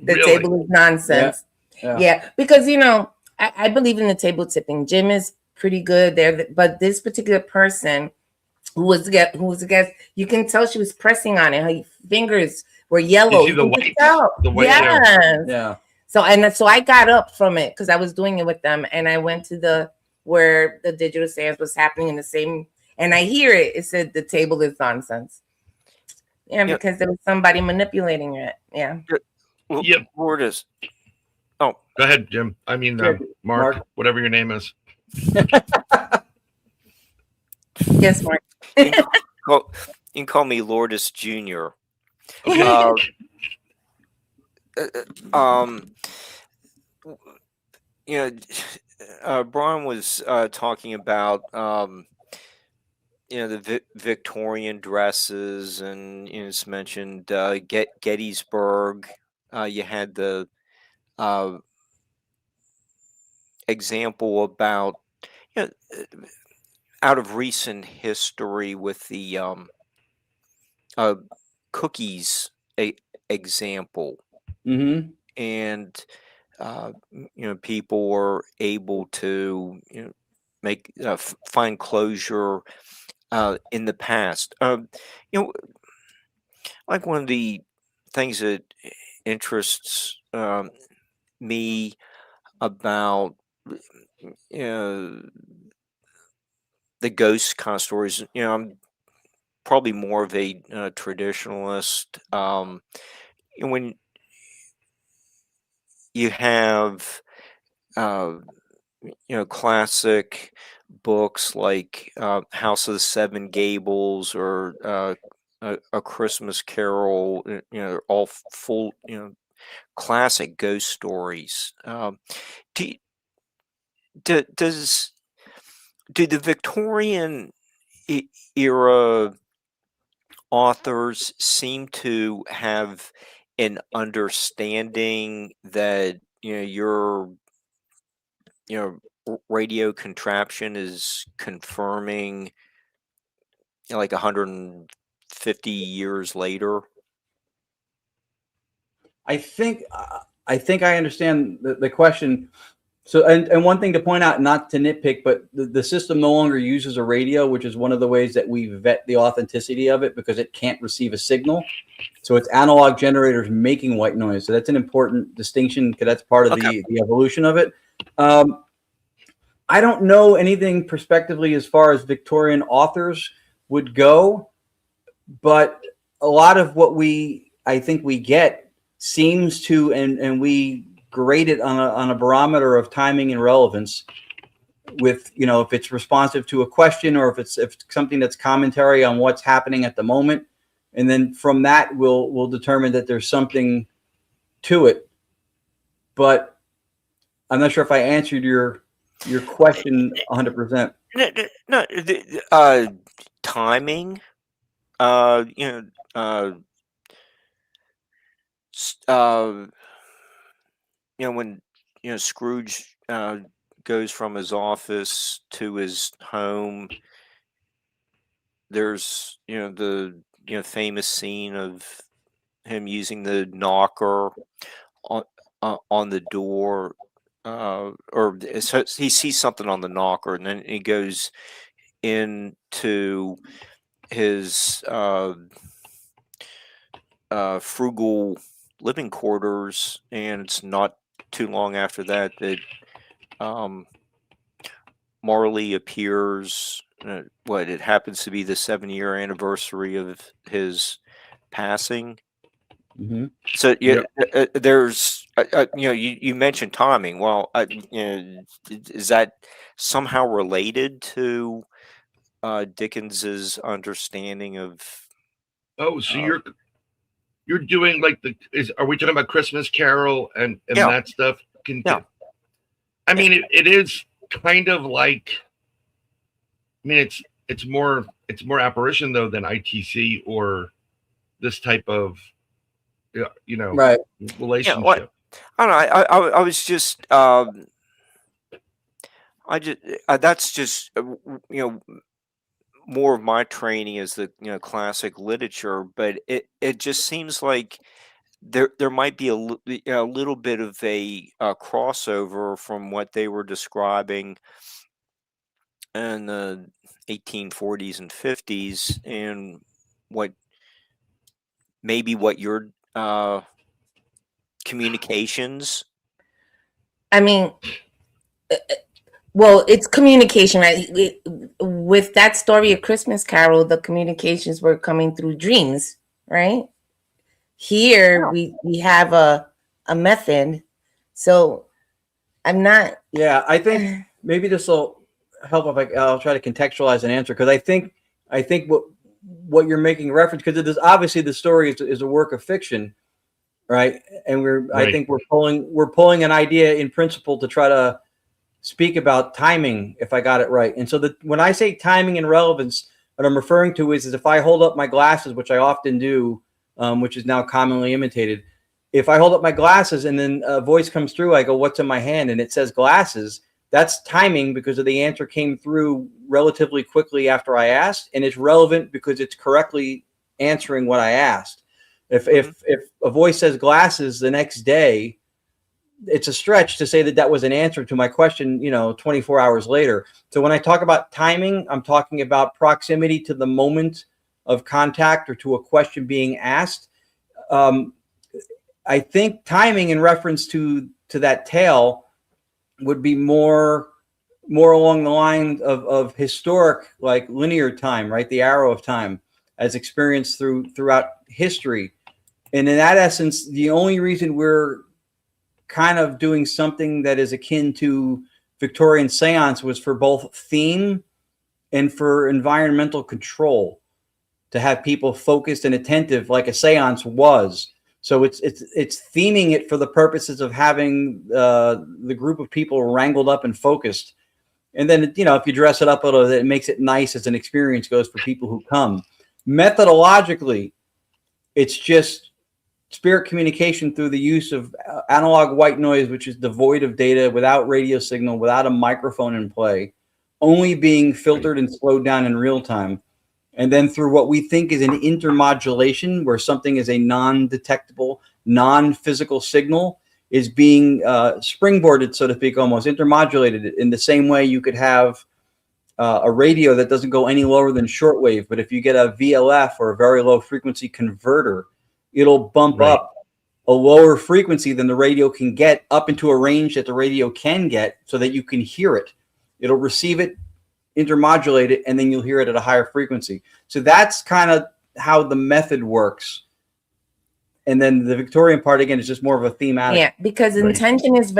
Table is nonsense. Yeah. Because I believe in the table tipping. Jim is pretty good there, but this particular person who was a guest, you can tell she was pressing on it. Her fingers were yellow. You see the white yes. Yeah. So I got up from it because I was doing it with them, and I went to where the digital seance was happening in the same, and I hear it. It said the table is nonsense. Yeah, because there was somebody manipulating it. Yeah. Well, Lourdes. Oh, go ahead, Jim. I mean, Mark, whatever your name is. Yes, Mark. You can call me Lourdes Jr. Okay. Bryan was talking about the Victorian dresses, and it's mentioned Gettysburg. You had the example about out of recent history with the cookies example. Mm-hmm. And people were able to make find closure in the past. Like one of the things that interests me about the ghost kind of stories. I'm probably more of a traditionalist. When you have classic books like House of the Seven Gables or A Christmas Carol, all full, classic ghost stories. Do the Victorian era authors seem to have an understanding that your radio contraption is confirming like 150 years later? I think I understand the question. So, and one thing to point out, not to nitpick, but the system no longer uses a radio, which is one of the ways that we vet the authenticity of it, because it can't receive a signal. So it's analog generators making white noise. So that's an important distinction, because that's part of the evolution of it. I don't know anything prospectively as far as Victorian authors would go, but a lot of what I think we get seems to, and we grade it on a barometer of timing and relevance with, if it's responsive to a question, or if it's something that's commentary on what's happening at the moment. And then from that, we'll determine that there's something to it. But I'm not sure if I answered your question 100%. No, timing, when Scrooge goes from his office to his home, there's the famous scene of him using the knocker on the door, or so he sees something on the knocker, and then he goes into his frugal living quarters, and it's not too long after that Marley appears what, it happens to be the 7-year anniversary of his passing. Mm-hmm. So there's you mentioned timing. Well, is that somehow related to Dickens's understanding of? Oh, so you're doing like are we talking about Christmas Carol and that stuff? Yeah. I mean, it is kind of like, I mean, it's more apparition though than ITC or this type of, Right. relationship. Yeah, I don't know. I was just that's just more of my training is the classic literature, but it just seems like there might be a little bit of a crossover from what they were describing in the 1840s and 50s and what your communications. I mean, well, it's communication, right? With that story of Christmas Carol, the communications were coming through dreams, right? Here we have a method. So I'm not. Yeah, I think maybe this will help if I'll try to contextualize an answer, because I think what you're making reference, because it is obviously the story is a work of fiction, right? And I think we're pulling an idea in principle to try to speak about timing, if I got it right. And so when I say timing and relevance, what I'm referring to is if I hold up my glasses, which I often do, which is now commonly imitated. If I hold up my glasses and then a voice comes through, I go, "What's in my hand?" And it says glasses. That's timing because of the answer came through relatively quickly after I asked, and it's relevant because it's correctly answering what I asked. If a voice says glasses the next day, it's a stretch to say that was an answer to my question, 24 hours later. So when I talk about timing, I'm talking about proximity to the moment of contact or to a question being asked. I think timing in reference to that tale would be more along the line of historic, like linear time, right? The arrow of time as experienced throughout history. And in that essence, the only reason we're kind of doing something that is akin to Victorian seance was for both theme and for environmental control, to have people focused and attentive like a seance was. So it's theming it for the purposes of having the group of people wrangled up and focused. And then, if you dress it up a little, it makes it nice as an experience goes for people who come. Methodologically, it's just spirit communication through the use of analog white noise, which is devoid of data, without radio signal, without a microphone in play, only being filtered and slowed down in real time. And then through what we think is an intermodulation, where something is a non-detectable, non-physical signal, is being springboarded, so to speak, almost intermodulated. In the same way you could have a radio that doesn't go any lower than shortwave, but if you get a VLF or a very low frequency converter, it'll bump up a lower frequency than the radio can get up into a range that the radio can get so that you can hear it. It'll receive it, intermodulate it, and then you'll hear it at a higher frequency. So that's kind of how the method works. And then the Victorian part, again, is just more of a thematic. Yeah, because intention is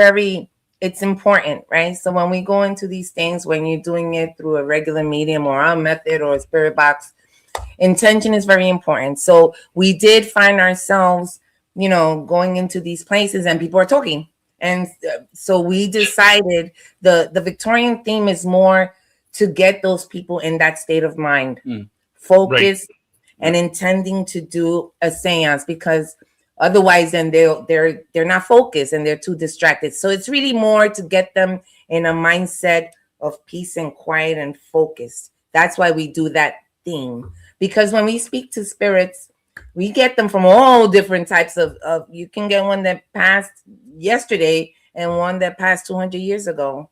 it's important, right? So when we go into these things, when you're doing it through a regular medium or a method or a spirit box, intention is very important. So we did find ourselves, going into these places and people are talking. And so we decided the Victorian theme is more to get those people in that state of mind, focused and intending to do a seance, because otherwise then they're not focused and they're too distracted. So it's really more to get them in a mindset of peace and quiet and focus. That's why we do that theme. Because when we speak to spirits, we get them from all different types of you can get one that passed yesterday and one that passed 200 years ago.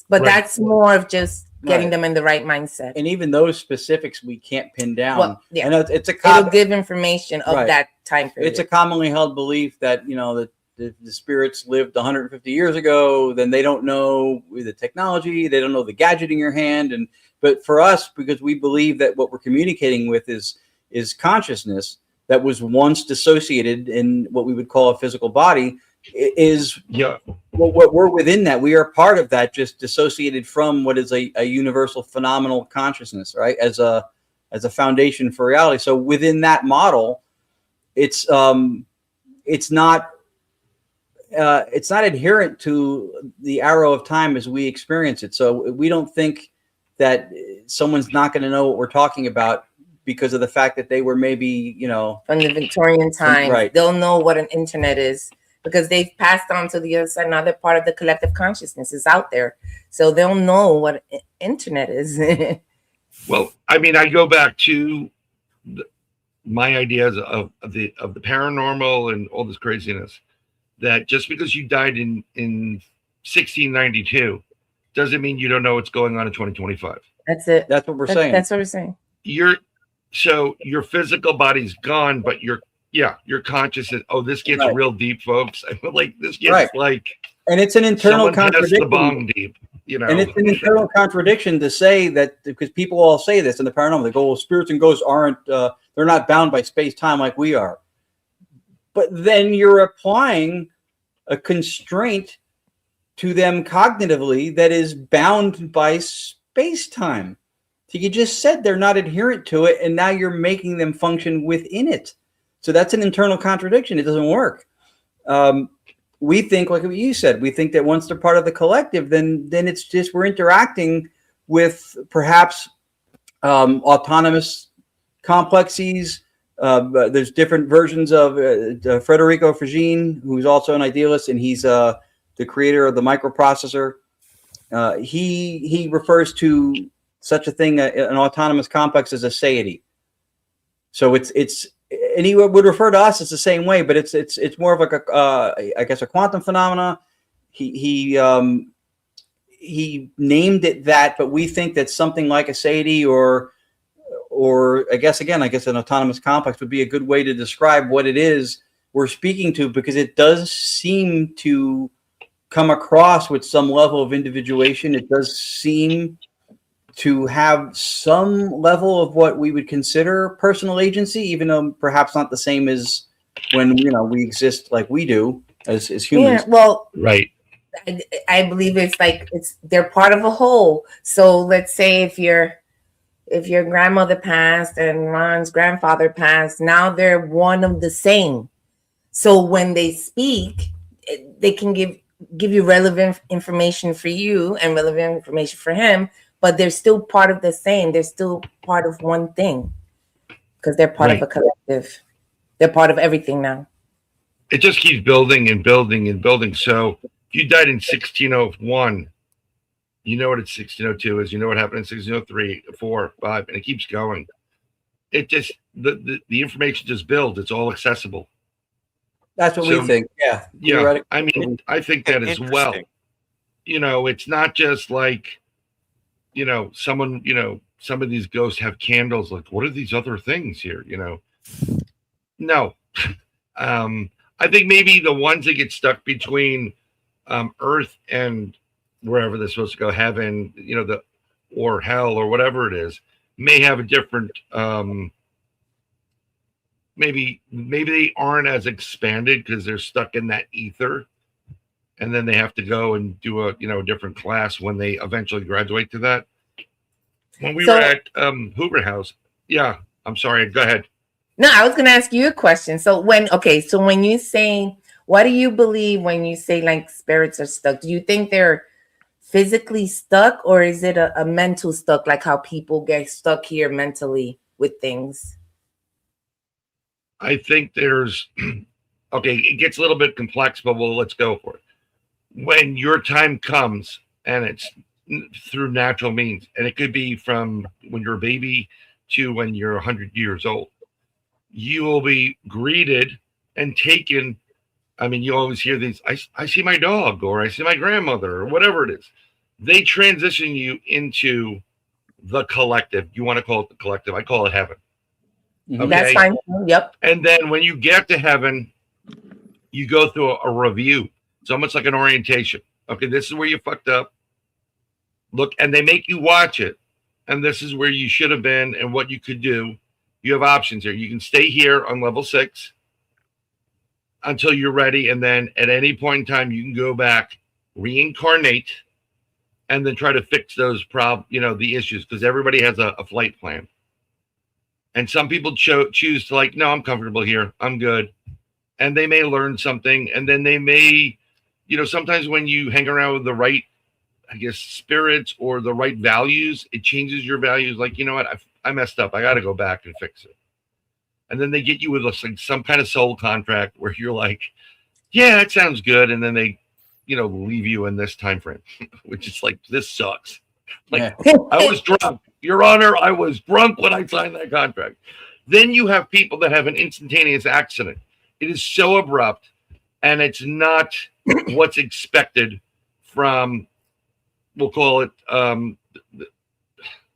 But that's more of just getting them in the right mindset. And even those specifics we can't pin down. Well, yeah. I know it'll give information of that time period. It's a commonly held belief that, that the spirits lived 150 years ago, then they don't know the technology, they don't know the gadget in your hand. But for us, because we believe that what we're communicating with is consciousness that was once dissociated in what we would call a physical body, is what we're within that. We are part of that, just dissociated from what is a universal phenomenal consciousness, right? As a foundation for reality. So within that model, it's not adherent to the arrow of time as we experience it. So we don't think that someone's not going to know what we're talking about because of the fact that they were maybe, from the Victorian times. Right. They'll know what an internet is because they've passed on to the other side. Now they're part of the collective consciousnness is out there. So they'll know what internet is. Well, I mean, I go back to my ideas of the paranormal and all this craziness, that just because you died in 1692 doesn't mean you don't know what's going on in 2025. That's it. That's what we're saying. That's what we're saying. So your physical body's gone, but your conscious is, this gets real deep, folks. I feel like this gets and it's an internal contradiction. The bong deep, And it's an internal contradiction to say that, because people all say this in the paranormal. They go, well, spirits and ghosts aren't, they're not bound by space-time like we are. But then you're applying a constraint to them cognitively that is bound by space-time. So you just said they're not adherent to it, and now you're making them function within it. So that's an internal contradiction. It doesn't work. We think, like what you said, we think that once they're part of the collective, then it's just we're interacting with perhaps autonomous complexes. There's different versions of Federico Frigine, who's also an idealist, and he's the creator of the microprocessor. He refers to such a thing, an autonomous complex, as a satiety. So it's and he would refer to us as the same way, but it's more of like I guess a quantum phenomena. He named it that, but we think that something like a satiety or I guess an autonomous complex would be a good way to describe what it is we're speaking to, because it does seem to come across with some level of individuation. It does seem to have some level of what we would consider personal agency, even though perhaps not the same as when we exist like we do as humans. Yeah, well, right. I believe they're part of a whole. So let's say if your grandmother passed and Ron's grandfather passed, now they're one of the same. So when they speak, they can give you relevant information for you and relevant information for him. But they're still part of the same. They're still part of one thing because they're part of a collective. They're part of everything now. It just keeps building and building and building. So if you died in 1601, you know what 1602 is. You know what happened in 1603, 4, 5, and it keeps going. It just the information just builds. It's all accessible. That's what we think. Yeah. Yeah. I mean, I think that as well. It's not just like, someone, some of these ghosts have candles. Like, what are these other things here? No. I think maybe the ones that get stuck between Earth and wherever they're supposed to go, heaven, or hell or whatever it is, may have a different. Maybe they aren't as expanded because they're stuck in that ether, and then they have to go and do a different class when they eventually graduate to that. When we were at Hoover House, I'm sorry, go ahead. No, I was going to ask you a question. So when you say, what do you believe when you say like spirits are stuck? Do you think they're physically stuck, or is it a mental stuck, like how people get stuck here mentally with things? I think there's, it gets a little bit complex, but let's go for it. When your time comes, and it's through natural means, and it could be from when you're a baby to when you're 100 years old, you will be greeted and taken. I mean, you always hear these, I see my dog, or I see my grandmother, or whatever it is. They transition you into the collective. You want to call it the collective. I call it heaven. Okay? That's fine. Yep. And then when you get to heaven, you go through a review. It's almost like an orientation. Okay, this is where you fucked up. Look, and they make you watch it. And this is where you should have been and what you could do. You have options here. You can stay here on level 6 until you're ready. And then at any point in time, you can go back, reincarnate, and then try to fix those the issues, because everybody has a flight plan. And some people choose to like, no, I'm comfortable here. I'm good. And they may learn something. And then they may, sometimes when you hang around with the right, I guess, spirits or the right values, it changes your values. Like, you know what? I messed up. I got to go back and fix it. And then they get you with like some kind of soul contract where you're like, yeah, that sounds good. And then they, leave you in this time frame, which is like, this sucks. Like, I was drunk. Your Honor, I was drunk when I signed that contract. Then you have people that have an instantaneous accident. It is so abrupt, and it's not what's expected from, we'll call it the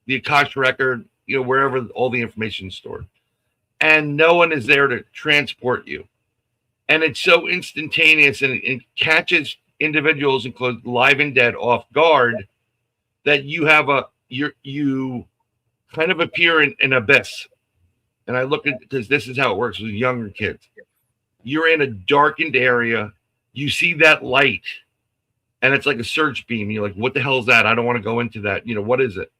Akash record, wherever all the information is stored. And no one is there to transport you. And it's so instantaneous, and it catches individuals, including live and dead, off guard, that you have you kind of appear in an abyss. And I look at, because this is how it works with younger kids. You're in a darkened area. You see that light, and it's like a search beam. You're like, what the hell is that? I don't want to go into that. What is it?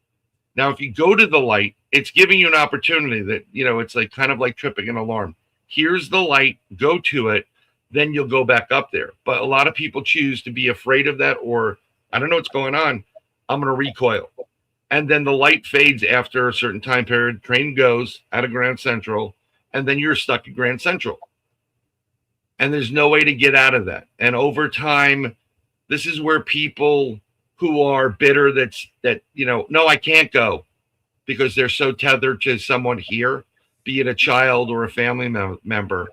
Now, if you go to the light, it's giving you an opportunity that, it's like kind of like tripping an alarm. Here's the light, go to it, then you'll go back up there. But a lot of people choose to be afraid of that, or I don't know what's going on. I'm going to recoil. And then the light fades after a certain time period. Train goes out of Grand Central, and then you're stuck at Grand Central. And there's no way to get out of that. And over time, this is where people who are bitter no, I can't go, because they're so tethered to someone here, be it a child or a family member,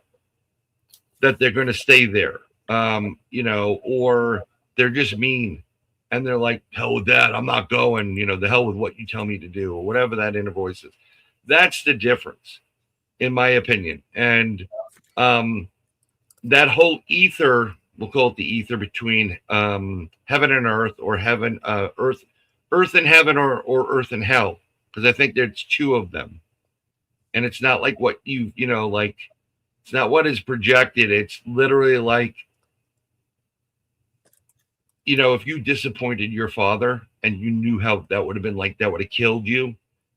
that they're going to stay there, or they're just mean. And they're like, hell with that. I'm not going, the hell with what you tell me to do, or whatever that inner voice is. That's the difference, in my opinion. And that whole ether, we'll call it the ether between heaven and earth, or heaven, earth and heaven, or earth and hell. Because I think there's two of them. And it's not like what it's not what is projected. It's literally like, if you disappointed your father and you knew how that would have been like, that would have killed you,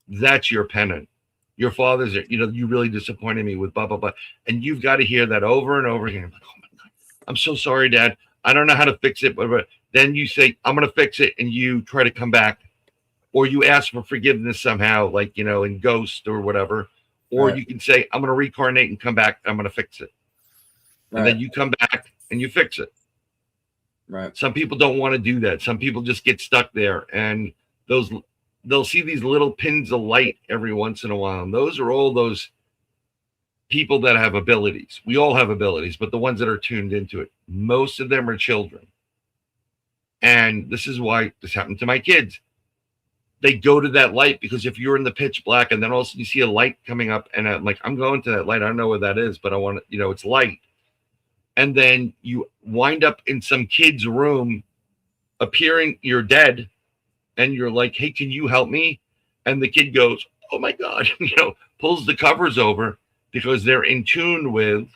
that's your penance. Your father's, you really disappointed me with blah, blah, blah. And you've got to hear that over and over again. Like, oh my God, I'm so sorry, Dad. I don't know how to fix it. But then you say, I'm going to fix it. And you try to come back, or you ask for forgiveness somehow, like, in Ghost or whatever. Or you can say, I'm going to reincarnate and come back. I'm going to fix it. And then you come back and you fix it. Right. Some people don't want to do that. Some people just get stuck there, and they'll see these little pins of light every once in a while. And those are all those people that have abilities. We all have abilities, but the ones that are tuned into it, most of them are children. And this is why this happened to my kids. They go to that light, because if you're in the pitch black and then all of a sudden you see a light coming up, and I'm like, I'm going to that light. I don't know what that is, but I want to, it's light. And then you wind up in some kid's room, appearing, you're dead, and you're like, hey, can you help me? And the kid goes, oh my God, pulls the covers over, because they're in tune with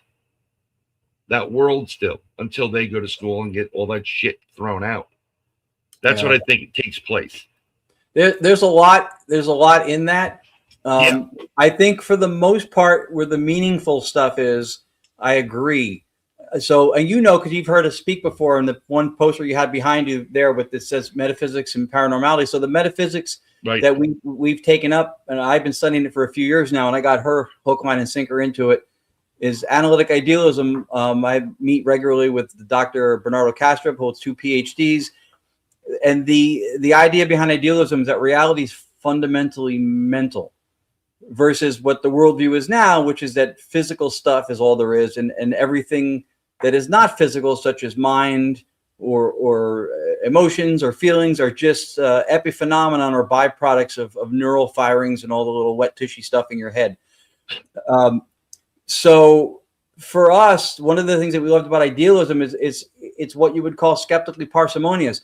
that world still, until they go to school and get all that shit thrown out. That's what I think takes place. There's a lot in that. I think for the most part, where the meaningful stuff is, I agree. So, and because you've heard us speak before, in the one poster you had behind you there with this says metaphysics and paranormality. So the metaphysics that we've taken up, and I've been studying it for a few years now, and I got her hook, line, and sinker into it, is analytic idealism. I meet regularly with Dr. Bernardo Kastrup, who holds 2 PhDs. And the idea behind idealism is that reality is fundamentally mental, versus what the worldview is now, which is that physical stuff is all there is, and everything that is not physical, such as mind or emotions or feelings, are just epiphenomenon or byproducts of neural firings and all the little wet tushy stuff in your head. So for us, one of the things that we loved about idealism is it's what you would call skeptically parsimonious.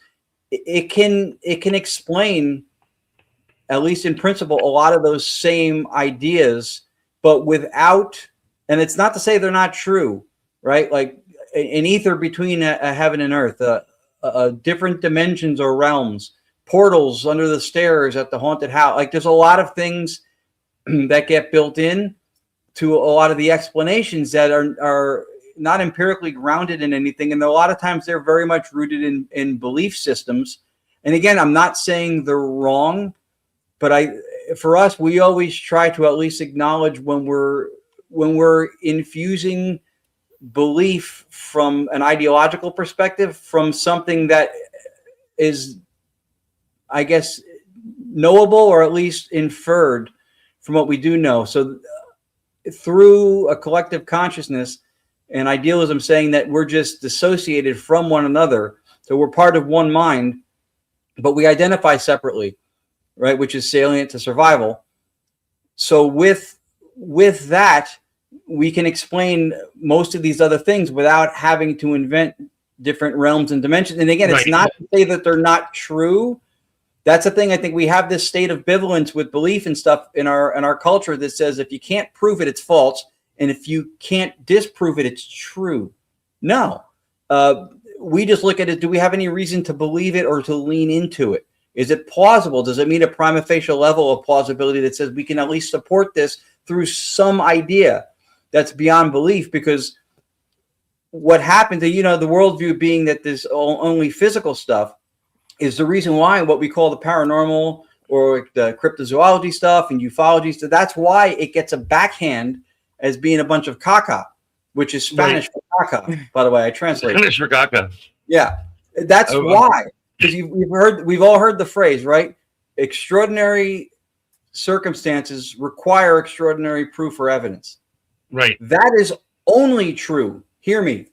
It can explain, at least in principle, a lot of those same ideas, but without, and it's not to say they're not true, right? Like an ether between a heaven and earth, different dimensions or realms, portals under the stairs at the haunted house. Like there's a lot of things that get built in to a lot of the explanations that are not empirically grounded in anything. And a lot of times they're very much rooted in belief systems. And again, I'm not saying they're wrong, but for us, we always try to at least acknowledge when we're infusing belief from an ideological perspective, from something that is, I guess, knowable or at least inferred from what we do know. So through a collective consciousness and idealism saying that we're just dissociated from one another, so we're part of one mind, but we identify separately, right, which is salient to survival. So with that, we can explain most of these other things without having to invent different realms and dimensions. And again, it's not to say that they're not true. That's the thing. I think we have this state of ambivalence with belief and stuff in our culture that says if you can't prove it, it's false. And if you can't disprove it, it's true. No. We just look at it. Do we have any reason to believe it or to lean into it? Is it plausible? Does it meet a prima facie level of plausibility that says we can at least support this through some idea that's beyond belief? Because what happened to, the worldview being that there's only physical stuff is the reason why what we call the paranormal or the cryptozoology stuff and ufology stuff, that's why it gets a backhand as being a bunch of caca, which is Spanish for caca, by the way, I translate. Spanish for caca. Yeah, that's why. Because we've all heard the phrase, right? Extraordinary circumstances require extraordinary proof or evidence. Right. That is only true. Hear me.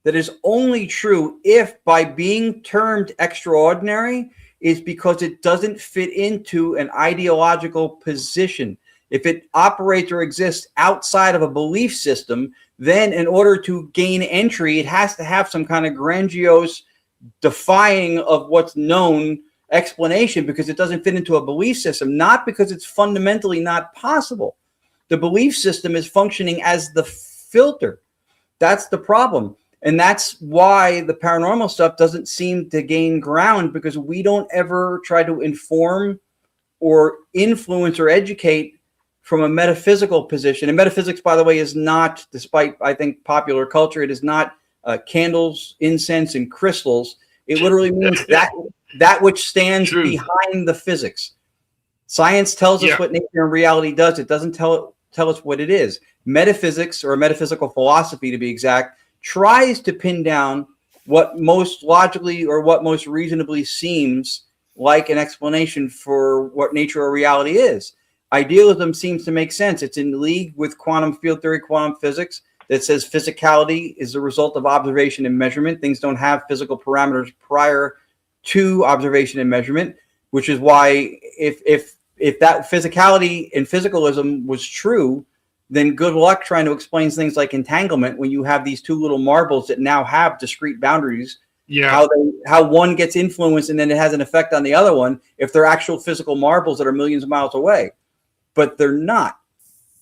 That is only true if by being termed extraordinary is because it doesn't fit into an ideological position. If it operates or exists outside of a belief system, then in order to gain entry, it has to have some kind of grandiose defying of what's known explanation because it doesn't fit into a belief system, not because it's fundamentally not possible. The belief system is functioning as the filter. That's the problem. And that's why the paranormal stuff doesn't seem to gain ground, because we don't ever try to inform or influence or educate from a metaphysical position. And metaphysics, by the way, is not, despite, I think, popular culture, it is not candles, incense, and crystals. It literally means that which stands behind the physics. Science tells us what nature and reality does. It doesn't tell us what it is. Metaphysics, or metaphysical philosophy to be exact, tries to pin down what most logically or what most reasonably seems like an explanation for what nature or reality is. Idealism seems to make sense. It's in league with quantum field theory, quantum physics, that says physicality is the result of observation and measurement. Things don't have physical parameters prior to observation and measurement, which is why if that physicality and physicalism was true, then good luck trying to explain things like entanglement when you have these two little marbles that now have discrete boundaries. Yeah. How one gets influenced and then it has an effect on the other one if they're actual physical marbles that are millions of miles away. But they're not,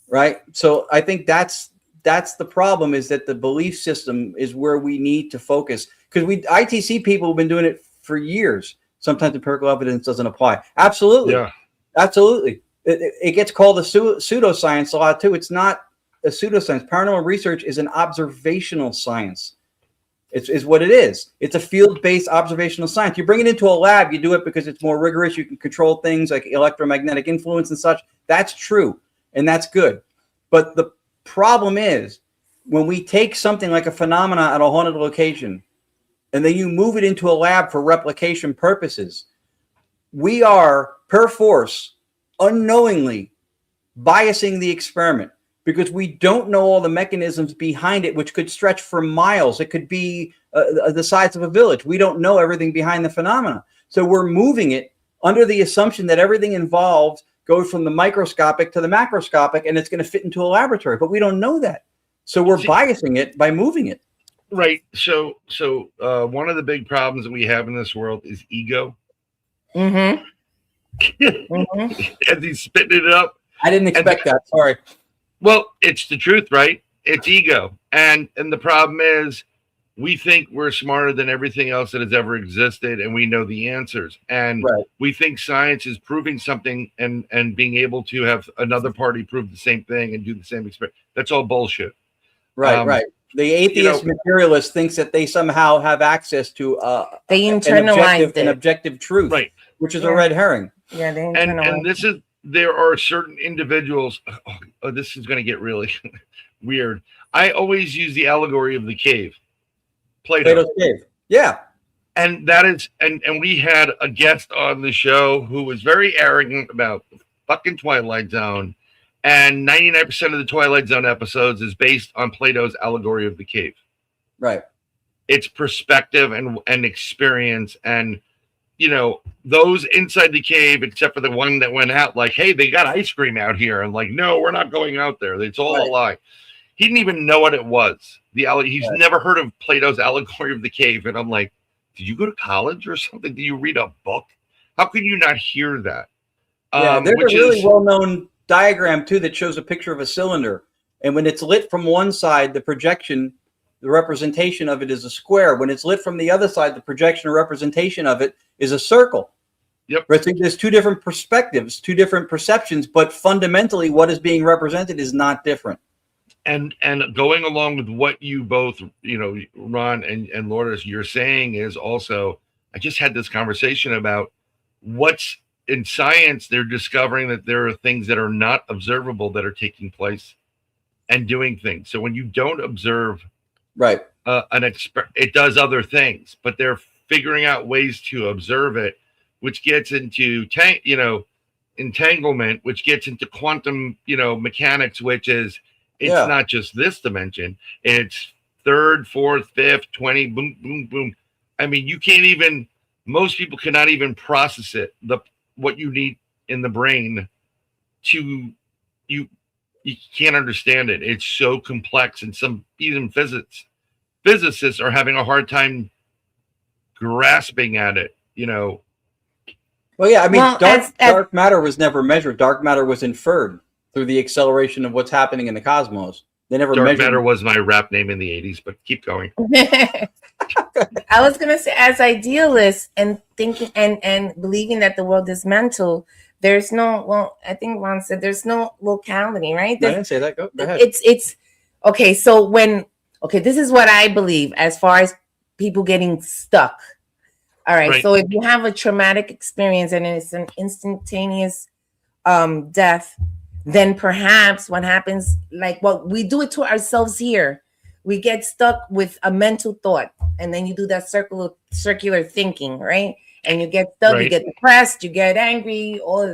right? So I think that's the problem, is that the belief system is where we need to focus, because ITC people have been doing it for years. Sometimes empirical evidence doesn't apply. Absolutely. Yeah. Absolutely. It gets called a pseudoscience a lot too. It's not a pseudoscience. Paranormal research is an observational science. It's what it is. It's a field-based observational science. You bring it into a lab, you do it because it's more rigorous. You can control things like electromagnetic influence and such. That's true, and that's good. But the problem is when we take something like a phenomena at a haunted location and then you move it into a lab for replication purposes, we are, per force, unknowingly biasing the experiment, because we don't know all the mechanisms behind it, which could stretch for miles. It could be the size of a village. We don't know everything behind the phenomena. So we're moving it under the assumption that everything involved goes from the microscopic to the macroscopic, and it's going to fit into a laboratory. But we don't know that. So we're biasing it by moving it. Right. So one of the big problems that we have in this world is ego. Mm-hmm. As he's spitting it up. I didn't expect that. Sorry. Well, it's the truth, right? It's ego. And the problem is we think we're smarter than everything else that has ever existed, and we know the answers. And we think science is proving something and being able to have another party prove the same thing and do the same experiment. That's all bullshit. Right. The atheist materialist thinks that they somehow have access to they internalized an objective truth, right? Which is a red herring. Yeah, they and this is, there are certain individuals. Oh, this is going to get really weird. I always use the allegory of the cave, Plato's cave. Yeah, and that is, and we had a guest on the show who was very arrogant about the fucking Twilight Zone. And 99% of the Twilight Zone episodes is based on Plato's allegory of the cave. Right. It's perspective and experience. And, those inside the cave, except for the one that went out, like, hey, they got ice cream out here. And like, no, we're not going out there. It's all a lie. He didn't even know what it was. He's never heard of Plato's allegory of the cave. And I'm like, did you go to college or something? Did you read a book? How can you not hear that? Yeah, there's a really well-known diagram too that shows a picture of a cylinder, and when it's lit from one side, the projection, the representation of it is a square. When it's lit from the other side, the projection or representation of it is a circle. Yep. Right? So there's two different perspectives, two different perceptions, but fundamentally what is being represented is not different. And going along with what you both, Ron and Lourdes, you're saying is also, I just had this conversation about what's in science. They're discovering that there are things that are not observable that are taking place and doing things. So when you don't observe it does other things, but they're figuring out ways to observe it, which gets into entanglement, which gets into quantum mechanics, which is it's not just this dimension, it's third, fourth, fifth, 20, boom, boom, boom. I mean, you can't even, most people cannot even process it. What you need in the brain to you can't understand it. It's so complex, and some even physicists are having a hard time grasping at it. Well, yeah, I mean, dark matter was never measured. Dark matter was inferred through the acceleration of what's happening in the cosmos. They never Dark measured. matter was my rap name in the 80s, but keep going. I was gonna say, as idealists and thinking and believing that the world is mental, there's no, well, I think Ron said there's no locality, right? I didn't say that. Go ahead. It's okay. So this is what I believe as far as people getting stuck. All right. So if you have a traumatic experience and it's an instantaneous death, then perhaps what happens, like what we do it to ourselves here, we get stuck with a mental thought, and then you do that circular thinking, right? And you get stuck, you get depressed, you get angry, all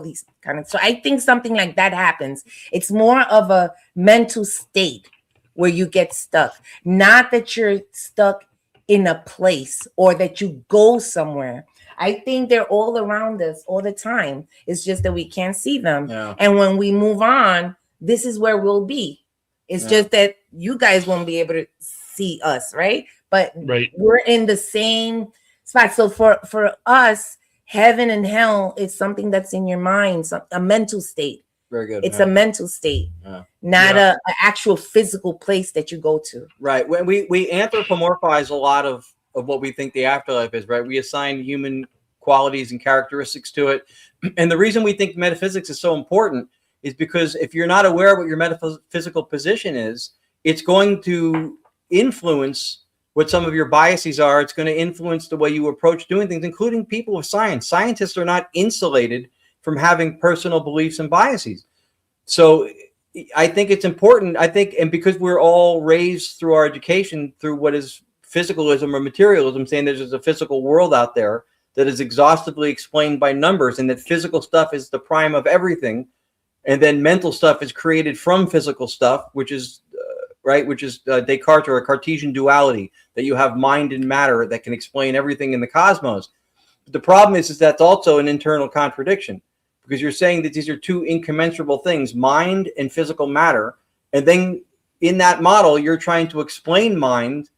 these kind of. So I think something like that happens. It's more of a mental state where you get stuck, not that you're stuck in a place or that you go somewhere. I think they're all around us all the time. It's just that we can't see them. Yeah. And when we move on, this is where we'll be. It's just that you guys won't be able to see us, right? But we're in the same spot. So for us, heaven and hell is something that's in your mind, a mental state. Very good. It's a mental state, not an actual physical place that you go to. Right. When we anthropomorphize a lot of what we think the afterlife is, right? We assign human qualities and characteristics to it. And the reason we think metaphysics is so important is because if you're not aware of what your metaphysical position is, it's going to influence what some of your biases are. It's going to influence the way you approach doing things, including people of science. Scientists are not insulated from having personal beliefs and biases. So I think it's important. I think, and because we're all raised through our education through what is physicalism or materialism, saying there's a physical world out there that is exhaustively explained by numbers, and that physical stuff is the prime of everything, and then mental stuff is created from physical stuff, which is Descartes, or a Cartesian duality, that you have mind and matter that can explain everything in the cosmos. But the problem is that's also an internal contradiction, because you're saying that these are two incommensurable things, mind and physical matter, and then in that model, you're trying to explain mind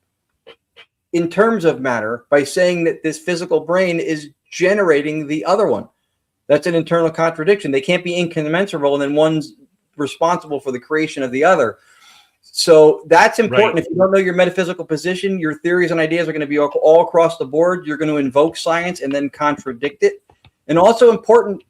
in terms of matter by saying that this physical brain is generating the other one. That's an internal contradiction. They can't be incommensurable, and then one's responsible for the creation of the other. So that's important. Right. If you don't know your metaphysical position, your theories and ideas are going to be all across the board. You're going to invoke science and then contradict it. And also important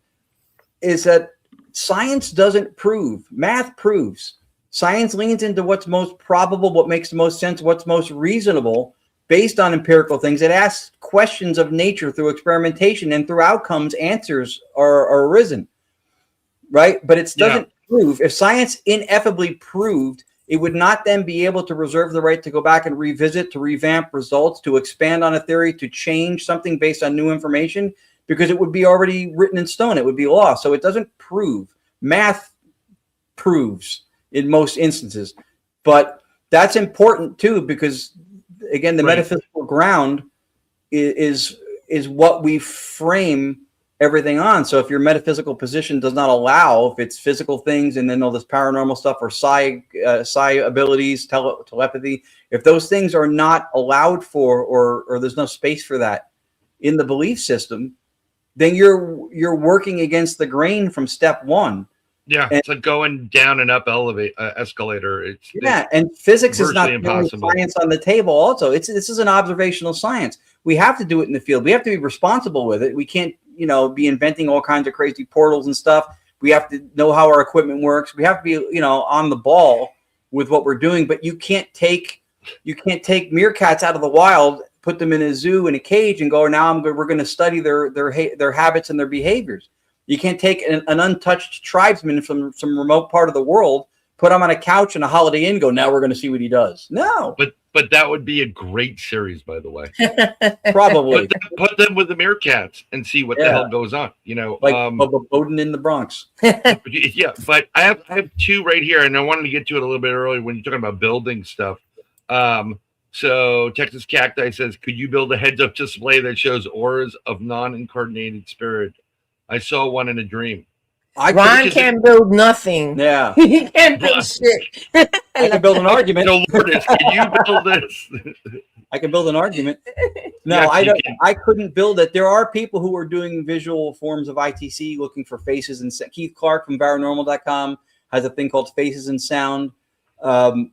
is that science doesn't prove, math proves. Science leans into what's most probable, what makes the most sense, what's most reasonable based on empirical things. It asks questions of nature through experimentation, and through outcomes, answers are arisen, right? But it doesn't prove. If science ineffably proved, it would not then be able to reserve the right to go back and revisit, to revamp results, to expand on a theory, to change something based on new information, because it would be already written in stone. It would be law. So it doesn't prove. Math proves in most instances. But that's important too, because again, the metaphysical ground is what we frame everything on. So if your metaphysical position does not allow, if it's physical things and then all this paranormal stuff or psi abilities, telepathy, if those things are not allowed for, or there's no space for that in the belief system, then you're working against the grain from step one. Yeah, it's like going down and up escalator. It's and physics is not impossible. Science on the table. Also, this is an observational science. We have to do it in the field. We have to be responsible with it. We can't, be inventing all kinds of crazy portals and stuff. We have to know how our equipment works. We have to be, on the ball with what we're doing. But you can't take meerkats out of the wild, put them in a zoo in a cage, and go, now we're going to study their habits and their behaviors. You can't take an untouched tribesman from some remote part of the world, put him on a couch in a Holiday Inn, go, now we're going to see what he does. No. But that would be a great series, by the way. Probably. Put them with the meerkats and see what the hell goes on. Like Bowden in the Bronx. Yeah, but I have two right here, and I wanted to get to it a little bit earlier when you're talking about building stuff. So Texas Cacti says, could you build a heads-up display that shows auras of non-incarnated spirit? I saw one in a dream. Ron can't build nothing. Yeah. He can't build shit. I can build an argument. So Lourdes, can you build this? I can build an argument. No, yes, I couldn't build it. There are people who are doing visual forms of ITC looking for faces. And Keith Clark from paranormal.com has a thing called Faces and Sound. I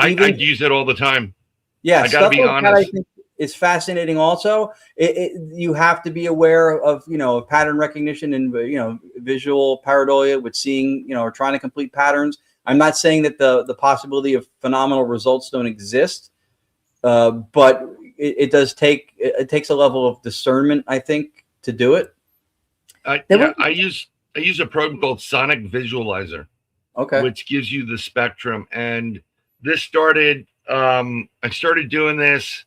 use it all the time. Yeah, I gotta be honest. I think is fascinating. Also, you have to be aware of pattern recognition and visual pareidolia with seeing or trying to complete patterns. I'm not saying that the possibility of phenomenal results don't exist, but it takes a level of discernment, I think, to do it. I use a program called Sonic Visualizer, which gives you the spectrum. And this started. I started doing this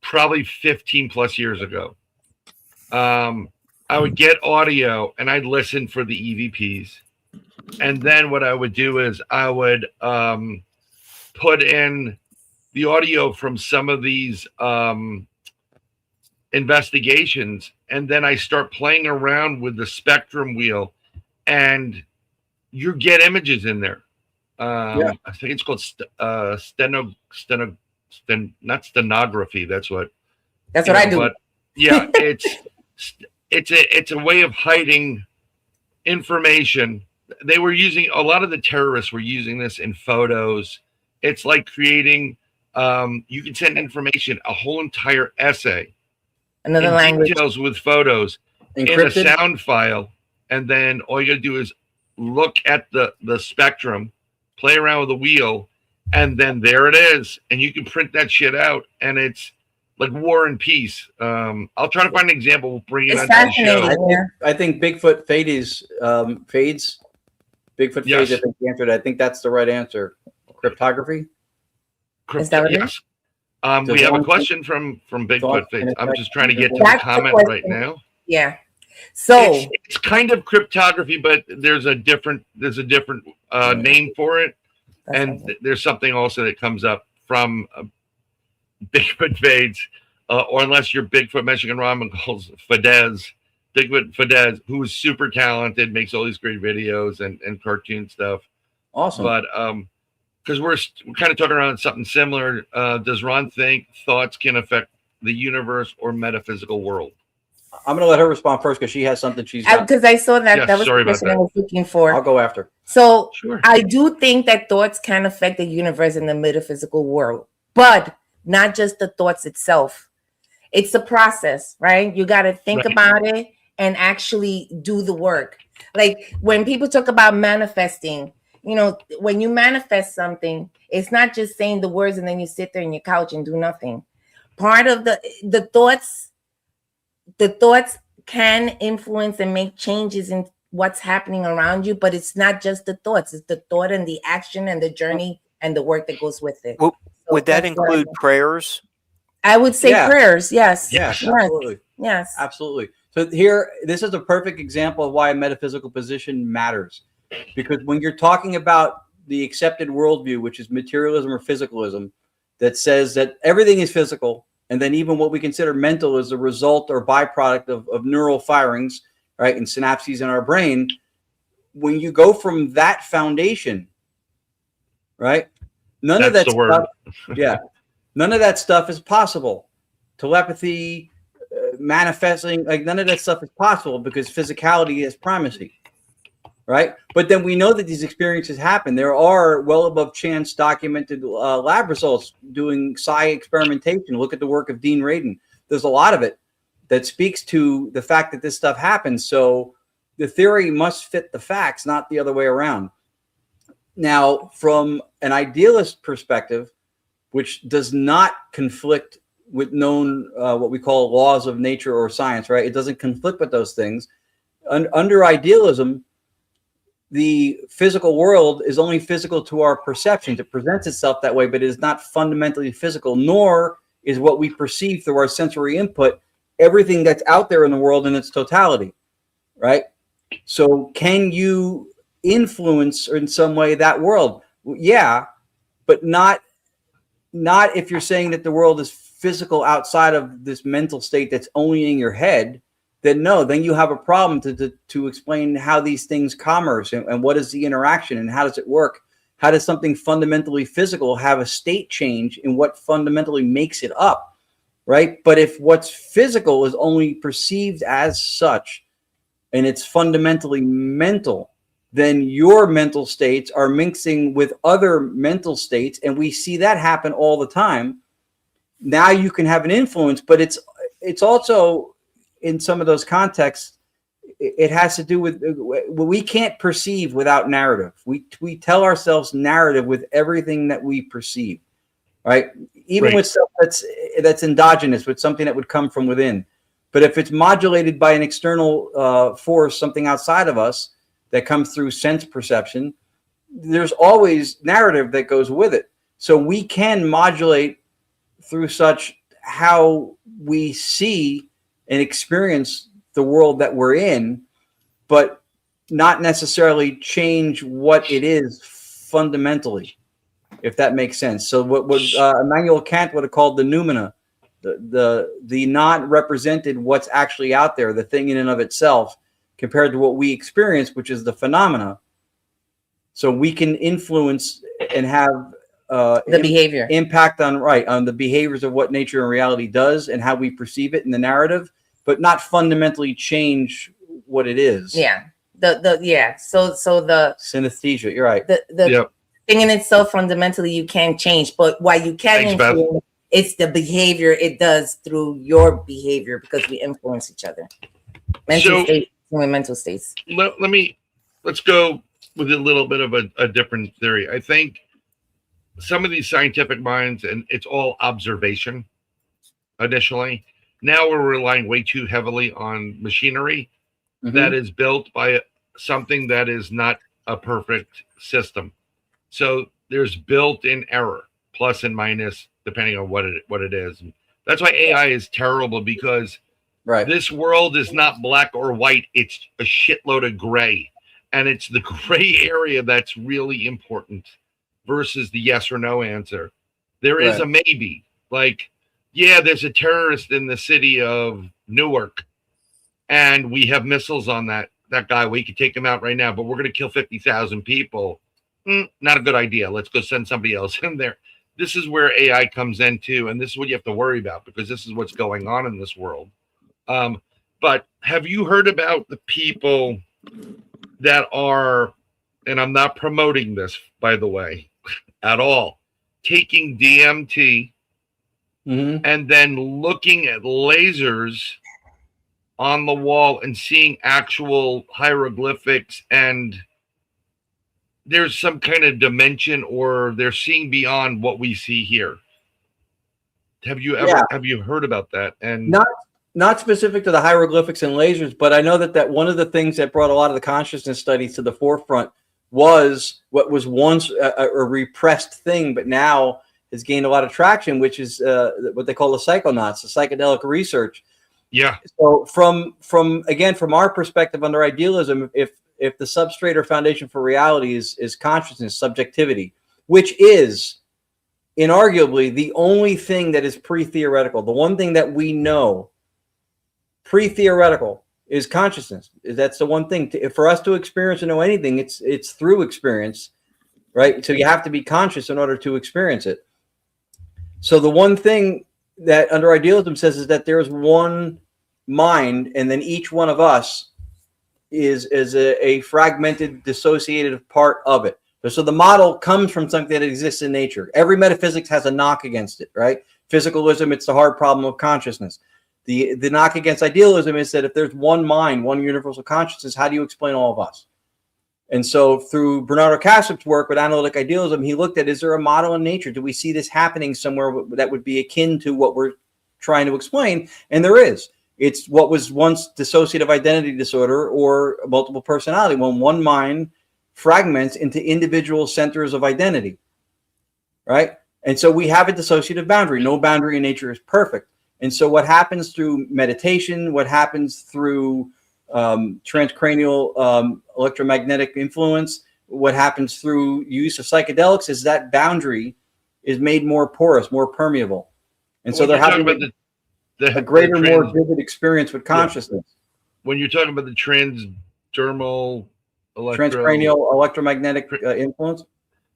probably 15 plus years ago. I would get audio and I'd listen for the EVPs. And then what I would do is I would put in the audio from some of these investigations. And then I start playing around with the spectrum wheel, and you get images in there. I think it's called not stenography. That's what I do. But yeah, it's a way of hiding information. They were using, a lot of the terrorists were using this in photos. It's like creating, you can send information, a whole entire essay, another language, details with photos encrypted in a sound file, and then all you gotta do is look at the spectrum, play around with the wheel, and then there it is, and you can print that shit out, and it's like War and Peace. I'll try to find an example. We'll bring it on the show. I think Bigfoot fades. Bigfoot fades. I think answered. I think that's the right answer. Cryptography. Is that what it is? We have a question from Bigfoot fades. I'm just trying to get to the comment right now. Yeah. So it's kind of cryptography, but there's a different name for it. And there's something also that comes up from Bigfoot fades, or unless you're Bigfoot Michigan Ramen calls Fidesz, Bigfoot Fidesz, who is super talented, makes all these great videos and cartoon stuff. Awesome. But because we're kind of talking around something similar. Does Ron think thoughts can affect the universe or metaphysical world? I'm going to let her respond first because she has something she's got. Because I saw that Yes, that was sorry the about question I that. was looking for. I'll go after. So Sure. I do think that thoughts can affect the universe and the metaphysical world, but not just the thoughts itself. It's a process, right? You got to think Right. about it and actually do the work. Like when people talk about manifesting, you know, when you manifest something, it's not just saying the words and then you sit there on your couch and do nothing. Part of the thoughts can influence and make changes in what's happening around you, but it's not just the thoughts, it's the thought and the action and the journey and the work that goes with it. Well, So would that that's what I include think. prayers? I would say Yeah. prayers, yes. Yes. Absolutely. Yes. Absolutely. So here, this is a perfect example of why a metaphysical position matters. Because when you're talking about the accepted worldview, which is materialism or physicalism, that says that everything is physical, and then even what we consider mental is a result or byproduct of neural firings, right, and synapses in our brain. When you go from that foundation, right, none of That's that the word. stuff, yeah, none of that stuff is possible. Telepathy, manifesting, like none of that stuff is possible because physicality has primacy, right? But then we know that these experiences happen. There are well above chance documented lab results doing psi experimentation. Look at the work of Dean Radin. There's a lot of it that speaks to the fact that this stuff happens. So the theory must fit the facts, not the other way around. Now, from an idealist perspective, which does not conflict with known what we call laws of nature or science, right? It doesn't conflict with those things. Under idealism, the physical world is only physical to our perceptions. It presents itself that way, but it is not fundamentally physical, nor is what we perceive through our sensory input everything that's out there in the world in its totality, right? So can you influence in some way that world? Yeah, but not if you're saying that the world is physical outside of this mental state that's only in your head. Then no, then you have a problem to explain how these things commerce and what is the interaction and how does it work? How does something fundamentally physical have a state change in what fundamentally makes it up, right? But if what's physical is only perceived as such and it's fundamentally mental, then your mental states are mixing with other mental states, and we see that happen all the time. Now you can have an influence, but it's also, in some of those contexts, it has to do with we can't perceive without narrative. We tell ourselves narrative with everything that we perceive, right? Even Right. with stuff that's endogenous, with something that would come from within. But if it's modulated by an external force, something outside of us that comes through sense perception, there's always narrative that goes with it. So we can modulate through such how we see and experience the world that we're in, but not necessarily change what it is fundamentally, if that makes sense. So what Immanuel Kant would have called the noumena, the not represented what's actually out there, the thing in and of itself, compared to what we experience, which is the phenomena. So we can influence and have The behavior. impact on the behaviors of what nature and reality does and how we perceive it in the narrative, but not fundamentally change what it is. Yeah. So the Synesthesia, you're right. the Yep. thing in itself fundamentally you can't change, but what you can Thanks, Beth. influence, it's the behavior it does through your behavior because we influence each other. Mental states. Let's go with a little bit of a different theory. I think some of these scientific minds, and it's all observation initially. Now we're relying way too heavily on machinery that is built by something that is not a perfect system. So there's built-in error, plus and minus, depending on what it is. That's why AI is terrible, because this world is not black or white. It's a shitload of gray. And it's the gray area that's really important versus the yes or no answer. There is a maybe. Like, yeah, there's a terrorist in the city of Newark, and we have missiles on that guy. We could take him out right now, but we're going to kill 50,000 people. not a good idea. Let's go send somebody else in there. This is where AI comes into, and this is what you have to worry about, because this is what's going on in this world. But have you heard about the people that are, and I'm not promoting this, by the way, at all, taking DMT and then looking at lasers on the wall and seeing actual hieroglyphics, and there's some kind of dimension, or they're seeing beyond what we see here? Have you heard about that? And not specific to the hieroglyphics and lasers, but I know that one of the things that brought a lot of the consciousness studies to the forefront was what was once a repressed thing, but now has gained a lot of traction, which is what they call the psychonauts, the psychedelic research. Yeah. So from our perspective under idealism, if the substrate or foundation for reality is consciousness, subjectivity, which is inarguably the only thing that is pre-theoretical, the one thing that we know pre-theoretical is consciousness. That's the one thing. For us to experience and know anything, it's through experience, right? So you have to be conscious in order to experience it. So the one thing that under idealism says is that there's one mind, and then each one of us is a fragmented, dissociated part of it. So the model comes from something that exists in nature. Every metaphysics has a knock against it, right? Physicalism, it's the hard problem of consciousness. The knock against idealism is that if there's one mind, one universal consciousness, how do you explain all of us? And so through Bernardo Kastrup's work with analytic idealism, he looked at, is there a model in nature? Do we see this happening somewhere that would be akin to what we're trying to explain? And there is. It's what was once dissociative identity disorder or multiple personality, when one mind fragments into individual centers of identity, right? And so we have a dissociative boundary. No boundary in nature is perfect. And so what happens through meditation, what happens through transcranial electromagnetic influence, what happens through use of psychedelics is that boundary is made more porous, more permeable. And so they're having a greater, more vivid experience with consciousness. When you're talking about the transcranial electromagnetic influence,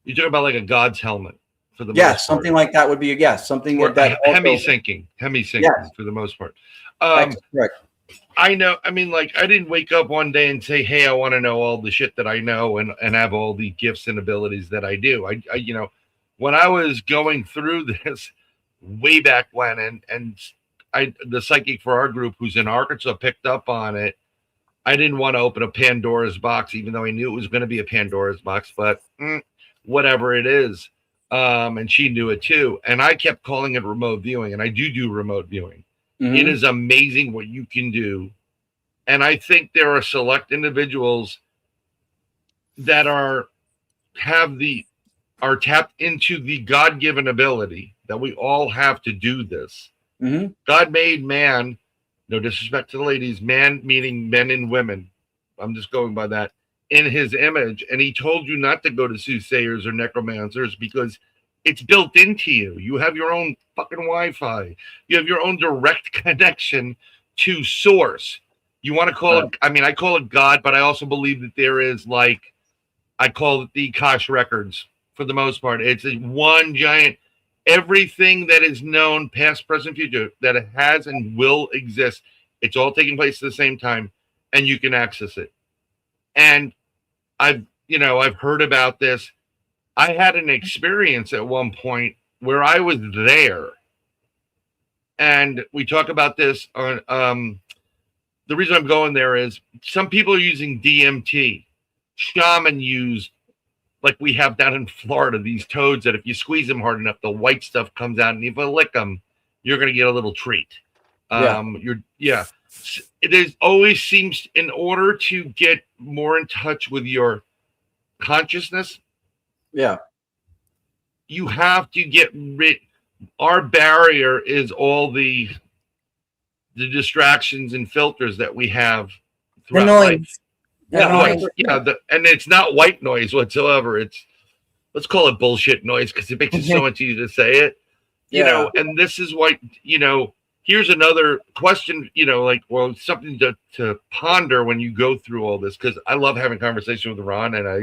you're talking about like a God's helmet. For the yes, something like that would be something that hemi-syncing yes. For the most part. Correct. I know. I mean, like, I didn't wake up one day and say, "Hey, I want to know all the shit that I know and have all the gifts and abilities that I do." I you know, when I was going through this way back when, and the psychic for our group, who's in Arkansas, picked up on it. I didn't want to open a Pandora's box, even though I knew it was going to be a Pandora's box. But whatever it is. And she knew it too. And I kept calling it remote viewing, and I do remote viewing. It is amazing what you can do. And I think there are select individuals that are tapped into the God-given ability that we all have to do this. God made man, no disrespect to the ladies, man meaning men and women. I'm just going by that. In his image, and he told you not to go to soothsayers or necromancers because it's built into you. You have your own fucking Wi-Fi. You have your own direct connection to source. You want to call it, I mean, I call it God, but I also believe that there is, like, I call it the Akash records for the most part. It's one giant, everything that is known, past, present, future, that it has and will exist. It's all taking place at the same time, and you can access it. And I've heard about this. I had an experience at one point where I was there, and we talk about this on, the reason I'm going there is some people are using DMT. Shaman use, like we have down in Florida, these toads that if you squeeze them hard enough, the white stuff comes out, and if you lick them, you're going to get a little treat. It always seems, in order to get more in touch with your consciousness, you have to get rid. Our barrier is all the distractions and filters that we have throughout life. And it's not white noise whatsoever. It's, let's call it bullshit noise, because it makes it so much easier to say it. You know, and this is why, here's another question, something to ponder when you go through all this, because I love having conversation with Ron, and I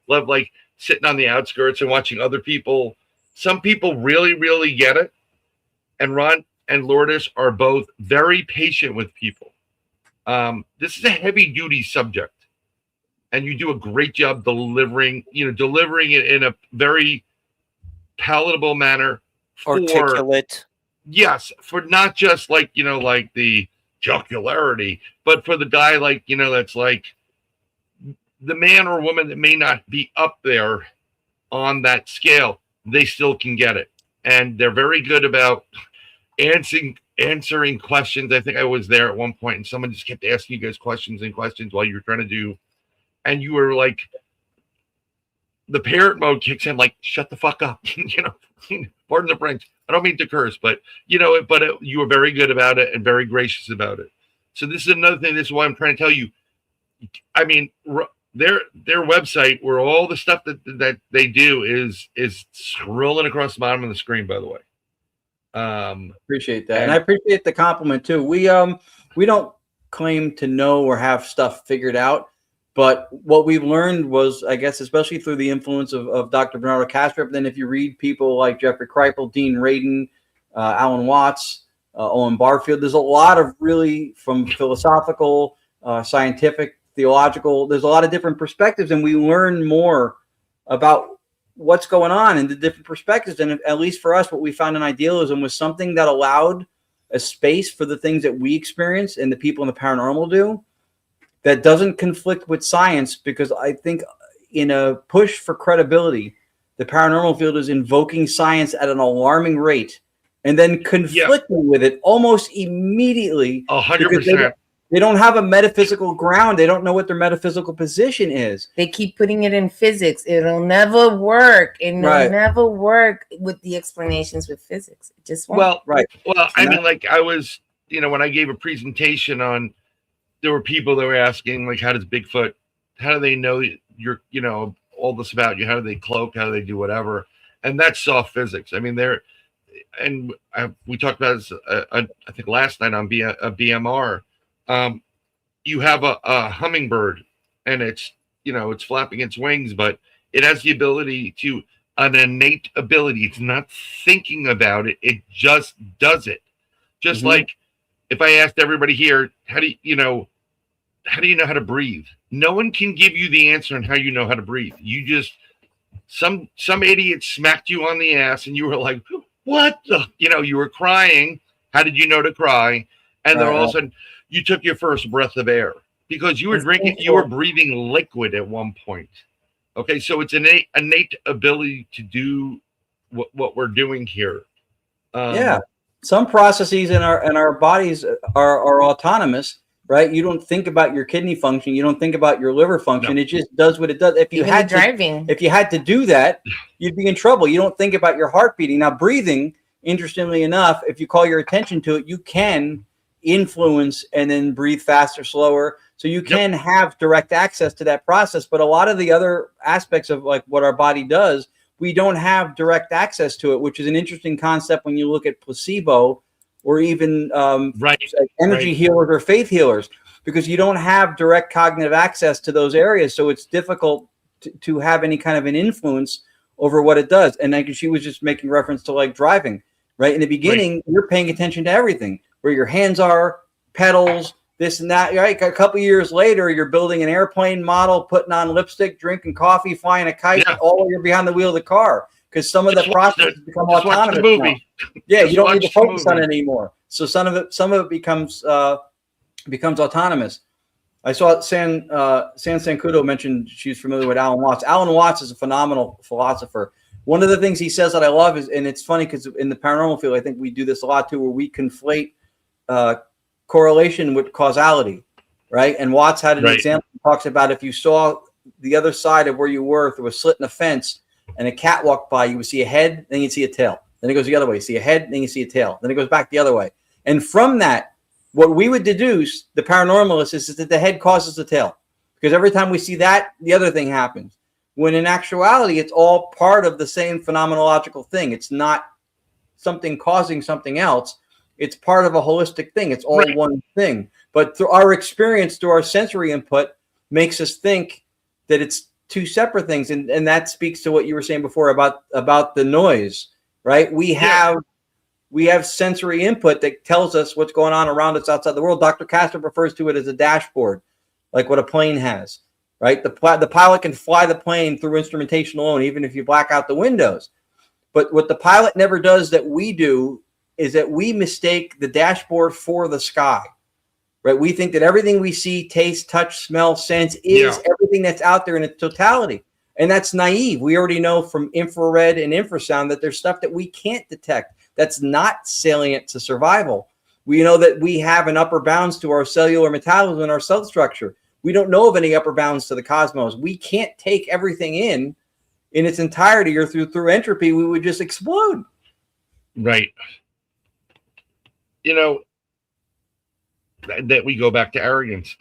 love, like, sitting on the outskirts and watching other people. Some people really, really get it. And Ron and Lourdes are both very patient with people. This is a heavy duty subject, and you do a great job delivering it in a very palatable manner. Articulate. Yes, for not just like the jocularity, but for the guy that's like the man or woman that may not be up there on that scale, they still can get it. And they're very good about answering questions. I think I was there at one point and someone just kept asking you guys questions while you were trying to do, and you were like, the parent mode kicks in, like, shut the fuck up. Pardon the French. I don't mean to curse, but you were very good about it and very gracious about it. So this is another thing. This is why I'm trying to tell you. I mean, their website, where all the stuff that they do is scrolling across the bottom of the screen, by the way. Appreciate that. And I appreciate the compliment too. We don't claim to know or have stuff figured out, but what we've learned was, I guess, especially through the influence of Dr. Bernardo Kastrup, then if you read people like Jeffrey Kripal, Dean Radin, Alan Watts, Owen Barfield, there's a lot of really, from philosophical, scientific, theological, there's a lot of different perspectives, and we learn more about what's going on in the different perspectives. And at least for us, what we found in Idealism was something that allowed a space for the things that we experience and the people in the paranormal do, that doesn't conflict with science. Because I think in a push for credibility, the paranormal field is invoking science at an alarming rate and then conflicting with it almost immediately. 100%. They don't have a metaphysical ground. They don't know what their metaphysical position is. They keep putting it in physics. It'll never work. It'll never work with the explanations with physics. It just won't. Well, I mean, like I was, when I gave a presentation on, there were people that were asking, like, how does Bigfoot, how do they know you're, all this about you? How do they cloak? How do they do whatever? And that's soft physics. I mean, we talked about this, I think last night on BMR. You have a hummingbird, and it's it's flapping its wings, but it has the ability to, an innate ability. It's not thinking about it. It just does it. Just like if I asked everybody here, how do you know how to breathe? No one can give you the answer on how you know how to breathe. You just, some idiot smacked you on the ass and you were like, what the, you were crying. How did you know to cry? And then all of a sudden you took your first breath of air because you were you were breathing liquid at one point. Okay. So it's an innate ability to do what we're doing here. Some processes in our bodies are autonomous, right? You don't think about your kidney function. You don't think about your liver function. No. It just does what it does. If you had to do that, you'd be in trouble. You don't think about your heart beating. Now, breathing, interestingly enough, if you call your attention to it, you can influence and then breathe faster, slower. So you can have direct access to that process. But a lot of the other aspects of like what our body does, we don't have direct access to it, which is an interesting concept when you look at placebo or even energy healers or faith healers, because you don't have direct cognitive access to those areas. So it's difficult to have any kind of an influence over what it does. And like she was just making reference to like driving, right? In the beginning, you're paying attention to everything, where your hands are, pedals, this and that, right? A couple of years later, you're building an airplane model, putting on lipstick, drinking coffee, flying a kite, all while you're behind the wheel of the car, because some of the processes become autonomous now. Yeah, you don't need to focus on it anymore. So some of it becomes autonomous. I saw San Sancudo mentioned she's familiar with Alan Watts. Alan Watts is a phenomenal philosopher. One of the things he says that I love is, and it's funny because in the paranormal field, I think we do this a lot too, where we conflate correlation with causality, right? And Watts had an example. He talks about if you saw the other side of where you were through a slit in a fence and a cat walked by, you would see a head, then you'd see a tail. Then it goes the other way. You see a head, then you see a tail. Then it goes back the other way. And from that, what we would deduce, the paranormalist, is that the head causes the tail. Because every time we see that, the other thing happens. When in actuality, it's all part of the same phenomenological thing. It's not something causing something else. It's part of a holistic thing. It's all one thing. But through our experience, through our sensory input, makes us think that it's two separate things, and that speaks to what you were saying before about the noise, right? We have sensory input that tells us what's going on around us outside the world. Dr. Kastrup refers to it as a dashboard, like what a plane has, right? The pilot can fly the plane through instrumentation alone, even if you black out the windows. But what the pilot never does that we do is that we mistake the dashboard for the sky, right? We think that everything we see, taste, touch, smell, sense is everything that's out there in its totality. And that's naive. We already know from infrared and infrasound that there's stuff that we can't detect that's not salient to survival. We know that we have an upper bounds to our cellular metabolism and our cell structure. We don't know of any upper bounds to the cosmos. We can't take everything in its entirety, or through entropy, we would just explode. Right. You know, that we go back to arrogance.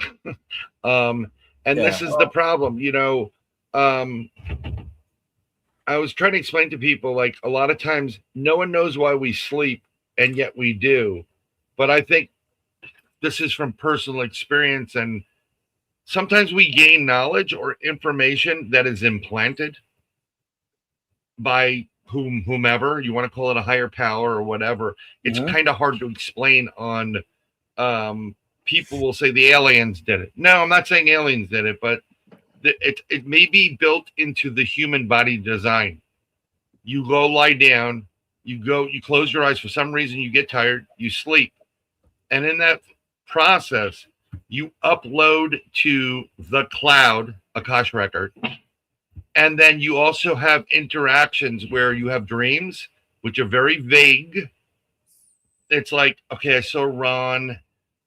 This is the problem, you know. I was trying to explain to people, like, a lot of times no one knows why we sleep, and yet we do. But I think this is from personal experience, and sometimes we gain knowledge or information that is implanted by whomever you want to call it, a higher power or whatever. It's kind of hard to explain on. People will say the aliens did it. No, I'm not saying aliens did it, but it may be built into the human body design. You go lie down, you close your eyes. For some reason, you get tired, you sleep. And in that process, you upload to the cloud, Akash record. And then you also have interactions where you have dreams, which are very vague. It's like, okay, I saw Ron,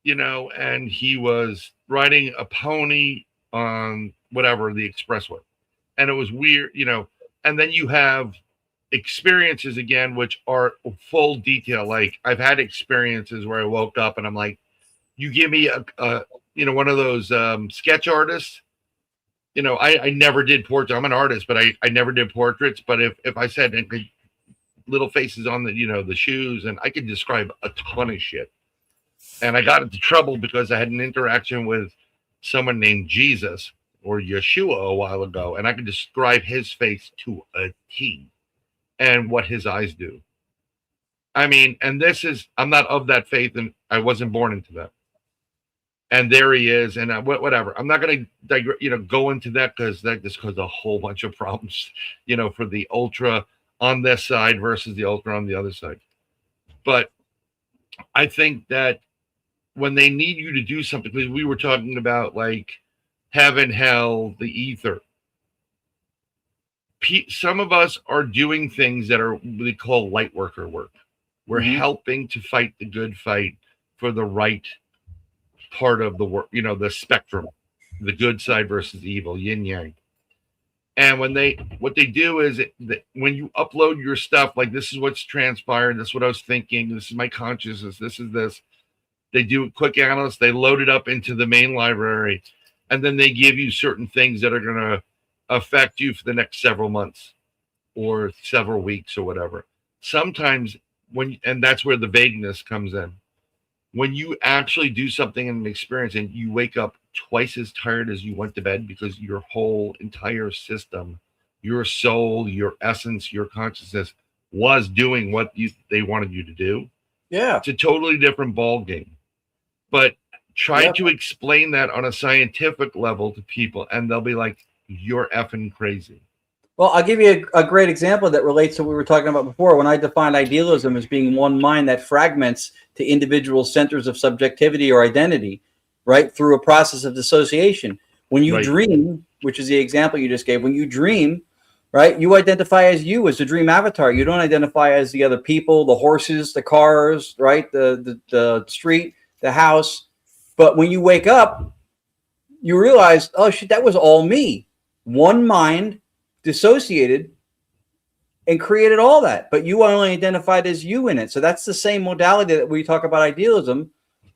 you know, and he was riding a pony on whatever, the expressway. And it was weird, you know. And then you have experiences again, which are full detail. Like, I've had experiences where I woke up and I'm like, you give me a you know, one of those sketch artists. You know, I never did portraits. I'm an artist, but I never did portraits. But if I said little faces on the, you know, the shoes, and I could describe a ton of shit. And I got into trouble because I had an interaction with someone named Jesus or Yeshua a while ago, and I could describe his face to a T and what his eyes do. I mean, and this is, I'm not of that faith, and I wasn't born into that. And there he is, and whatever. I'm not going to, go into that because that just causes a whole bunch of problems, you know, for the ultra on this side versus the ultra on the other side. But I think that when they need you to do something, because we were talking about like heaven, hell, the ether. Some of us are doing things that are what we call light worker work. We're helping to fight the good fight for the right part of the work, you know, the spectrum, the good side versus the evil, yin yang. And what they do is when you upload your stuff, like, this is what's transpired, this is what I was thinking, this is my consciousness, this is this. They do a quick analysis, they load it up into the main library, and then they give you certain things that are going to affect you for the next several months or several weeks or whatever. Sometimes and that's where the vagueness comes in. When you actually do something in an experience and you wake up twice as tired as you went to bed because your whole entire system, your soul, your essence, your consciousness was doing what they wanted you to do. Yeah. It's a totally different ball game. But try to explain that on a scientific level to people, and they'll be like, you're effing crazy. Well, I'll give you a great example that relates to what we were talking about before. When I defined idealism as being one mind that fragments to individual centers of subjectivity or identity, right, through a process of dissociation. When you dream, which is the example you just gave, when you dream, right, you identify as you, as the dream avatar. You don't identify as the other people, the horses, the cars, right, the street, the house. But when you wake up, you realize, oh shit, that was all me. One mind dissociated and created all that, but you only identified as you in it. So that's the same modality that we talk about idealism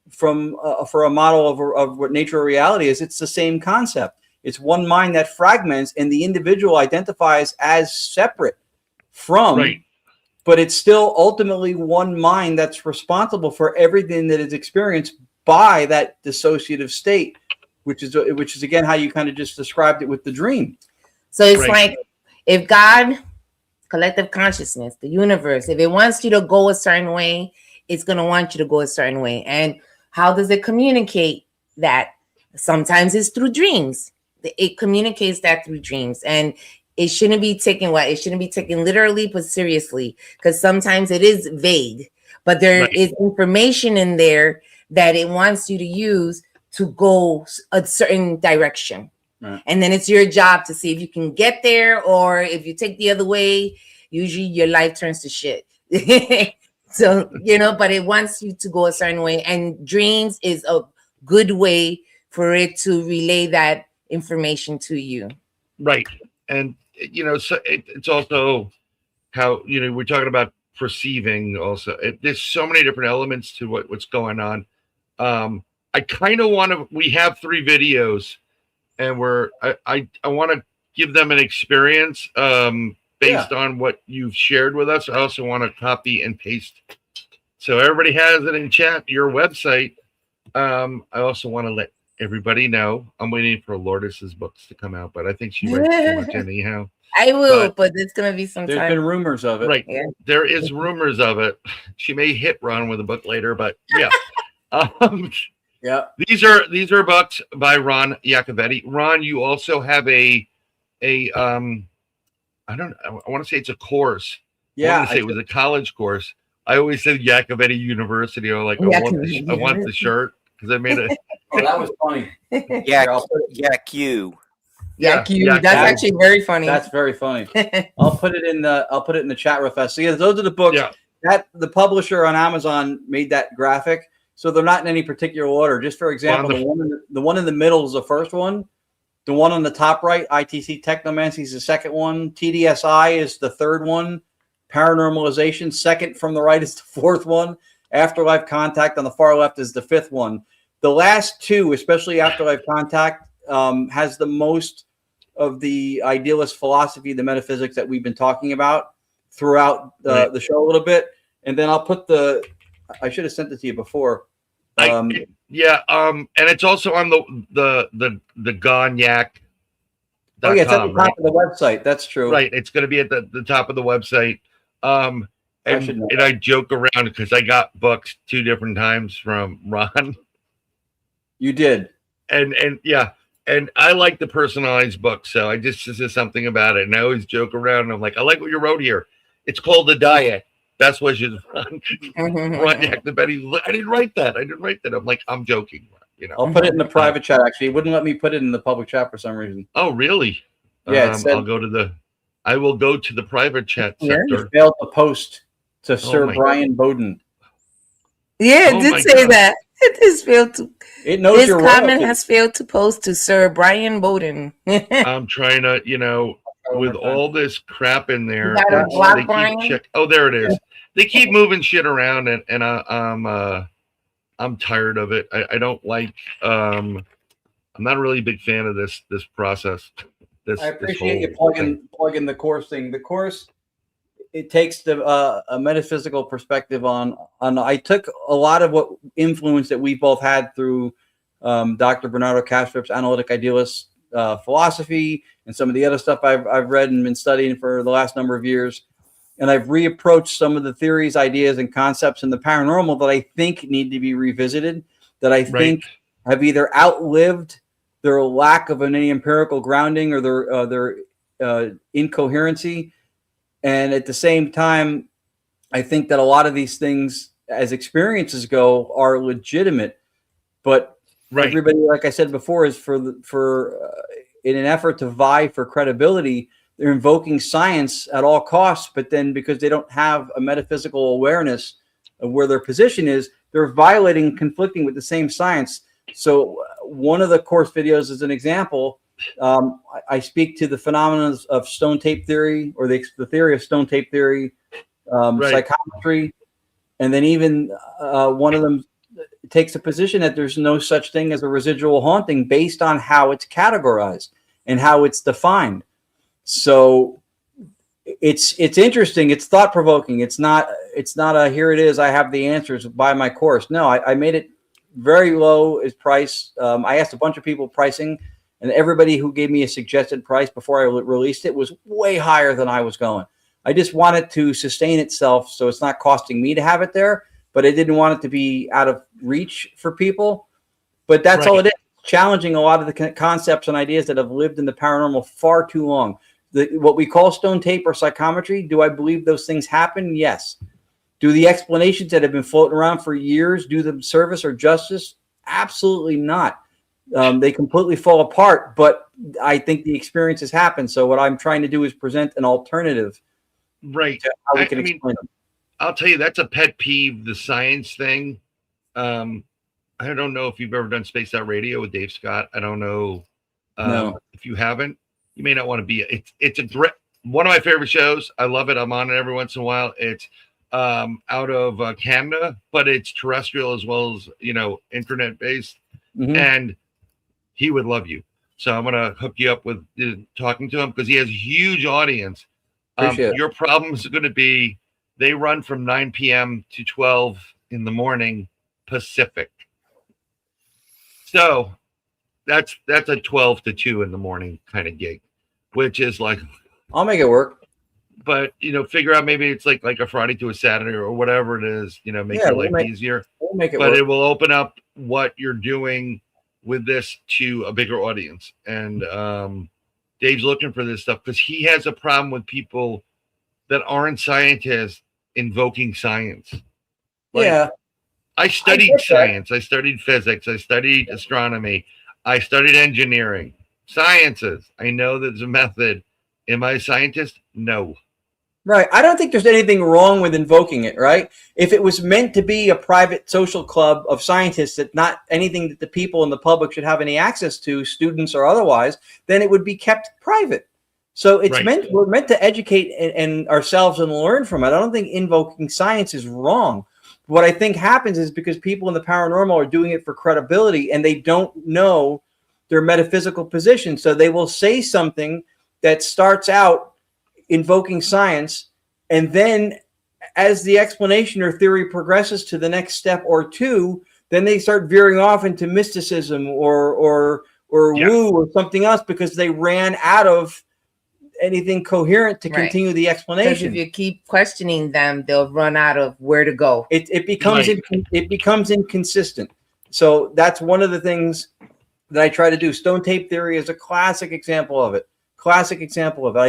from for a model of what nature or reality is. It's the same concept. It's one mind that fragments, and the individual identifies as separate from, but it's still ultimately one mind that's responsible for everything that is experienced by that dissociative state, which is again how you kind of just described it with the dream. So it's Right. like if God, collective consciousness, the universe, if it wants you to go a certain way, it's going to want you to go a certain way. And how does it communicate that? Sometimes it's through dreams. It communicates that through dreams. And it shouldn't be taken it shouldn't be taken literally, but seriously, because sometimes it is vague, but there Right. is information in there that it wants you to use to go a certain direction. Right. And then it's your job to see if you can get there, or if you take the other way, usually your life turns to shit. So, but it wants you to go a certain way. And dreams is a good way for it to relay that information to you. Right. And, so it's also how, we're talking about perceiving also. There's so many different elements to what's going on. I kind of we have 3 videos, and I want to give them an experience based on what you've shared with us. I also want to copy and paste, so everybody has it in chat, your website. I also want to let everybody know I'm waiting for Lourdes's books to come out, but I think she writes too much anyhow. I will, but it's gonna be some There's time. been rumors of it. Right. Yeah. There is rumors of it. She may hit Ron with a book later, but yeah. Yeah. These are books by Ron Yacovetti. Ron, you also have I want to say it's a course. Yeah. I want to say it was a college course. I always said Yacovetti University. I'm like, I want the shirt because I made it. Oh, that was funny. Yak you. That's actually very funny. That's very funny. I'll put it in the chat real fast. So yeah, those are the books that the publisher on Amazon made that graphic. So they're not in any particular order. Just for example, the one in the middle is the first one. The one on the top right, ITC Technomancy, is the second one. TDSI is the third one. Paranormalization, second from the right, is the fourth one. Afterlife Contact on the far left is the fifth one. The last 2, especially Afterlife Contact, has the most of the idealist philosophy, the metaphysics that we've been talking about throughout the show a little bit. And then I'll put I should have sent it to you before. And it's also on the Gonyak. Oh yeah, it's at the top of the website. That's true. Right, it's going to be at the top of the website. And I joke around because I got books 2 different times from Ron. You did, and I like the personalized books, so this is something about it. And I always joke around. I'm like, I like what you wrote here. It's called The Diet. Best wishes, Ron. Ron Yacovetti. I didn't write that. I'm like, I'm joking. I'll put it in the private chat. Actually, it wouldn't let me put it in the public chat for some reason. Oh, really? Yeah. I will go to the private chat sector. You failed to post to Sir Bryan Bowden. Yeah, it did say that. It has failed to. It knows this your comment royalty. has failed to post to Sir Bryan Bowden. I'm trying to, with all this crap in there. Oh, there it is. They keep moving shit around, and I'm tired of it. I don't like. I'm not really a big fan of this process. I appreciate you plugging the course thing. The course, it takes a metaphysical perspective on. I took a lot of what influence that we both had through Dr. Bernardo Kastrup's Analytic Idealist philosophy and some of the other stuff I've read and been studying for the last number of years. And I've reapproached some of the theories, ideas, and concepts in the paranormal that I think need to be revisited, that I think have either outlived their lack of any empirical grounding or their incoherency. And at the same time, I think that a lot of these things, as experiences go, are legitimate. But everybody, like I said before, is in an effort to vie for credibility, they're invoking science at all costs, but then because they don't have a metaphysical awareness of where their position is, they're conflicting with the same science. So one of the course videos is an example. I speak to the phenomena of stone tape theory, or the theory of stone tape theory, psychometry, and then even one of them takes a position that there's no such thing as a residual haunting based on how it's categorized and how it's defined. So it's interesting. It's thought provoking. It's not a here it is, I have the answers, buy my course. No, I made it very low as price. I asked a bunch of people pricing, and everybody who gave me a suggested price before I released it was way higher than I was going. I just want it to sustain itself so it's not costing me to have it there, but I didn't want it to be out of reach for people. But that's all it is. Challenging a lot of the concepts and ideas that have lived in the paranormal far too long. What we call stone tape or psychometry, do I believe those things happen? Yes. Do the explanations that have been floating around for years do them service or justice? Absolutely not. They completely fall apart, but I think the experiences happen. So what I'm trying to do is present an alternative. Right. To how we can explain them. I'll tell you, that's a pet peeve, the science thing. I don't know if you've ever done Spaced Out Radio with Dave Scott. I don't know if you haven't. You may not want to be. It's one of my favorite shows. I love it. I'm on it every once in a while. It's out of Canada, but it's terrestrial as well as internet based, and he would love you. So I'm gonna hook you up with talking to him because he has a huge audience. Your problem is going to be they run from 9 p.m. to 12 in the morning Pacific. So that's a 12 to 2 in the morning kind of gig, which is like, I'll make it work. But figure out maybe it's like a Friday to a Saturday or whatever it is, make your life easier. We'll make it but work. It will open up what you're doing with this to a bigger audience. And Dave's looking for this stuff because he has a problem with people that aren't scientists invoking science. I studied science. I studied physics. I studied astronomy. I studied engineering. Sciences. I know there's a method. Am I a scientist? No. Right. I don't think there's anything wrong with invoking it, right? If it was meant to be a private social club of scientists, that not anything that the people in the public should have any access to, students or otherwise, then it would be kept private. So it's we're meant to educate and ourselves and learn from it. I don't think invoking science is wrong. What I think happens is because people in the paranormal are doing it for credibility and they don't know their metaphysical position. So they will say something that starts out invoking science, and then as the explanation or theory progresses to the next step or two, then they start veering off into mysticism or woo or something else because they ran out of anything coherent to continue the explanation. Because if you keep questioning them, they'll run out of where to go. It becomes inconsistent. So that's one of the things that I try to do. Stone tape theory is a classic example of it. I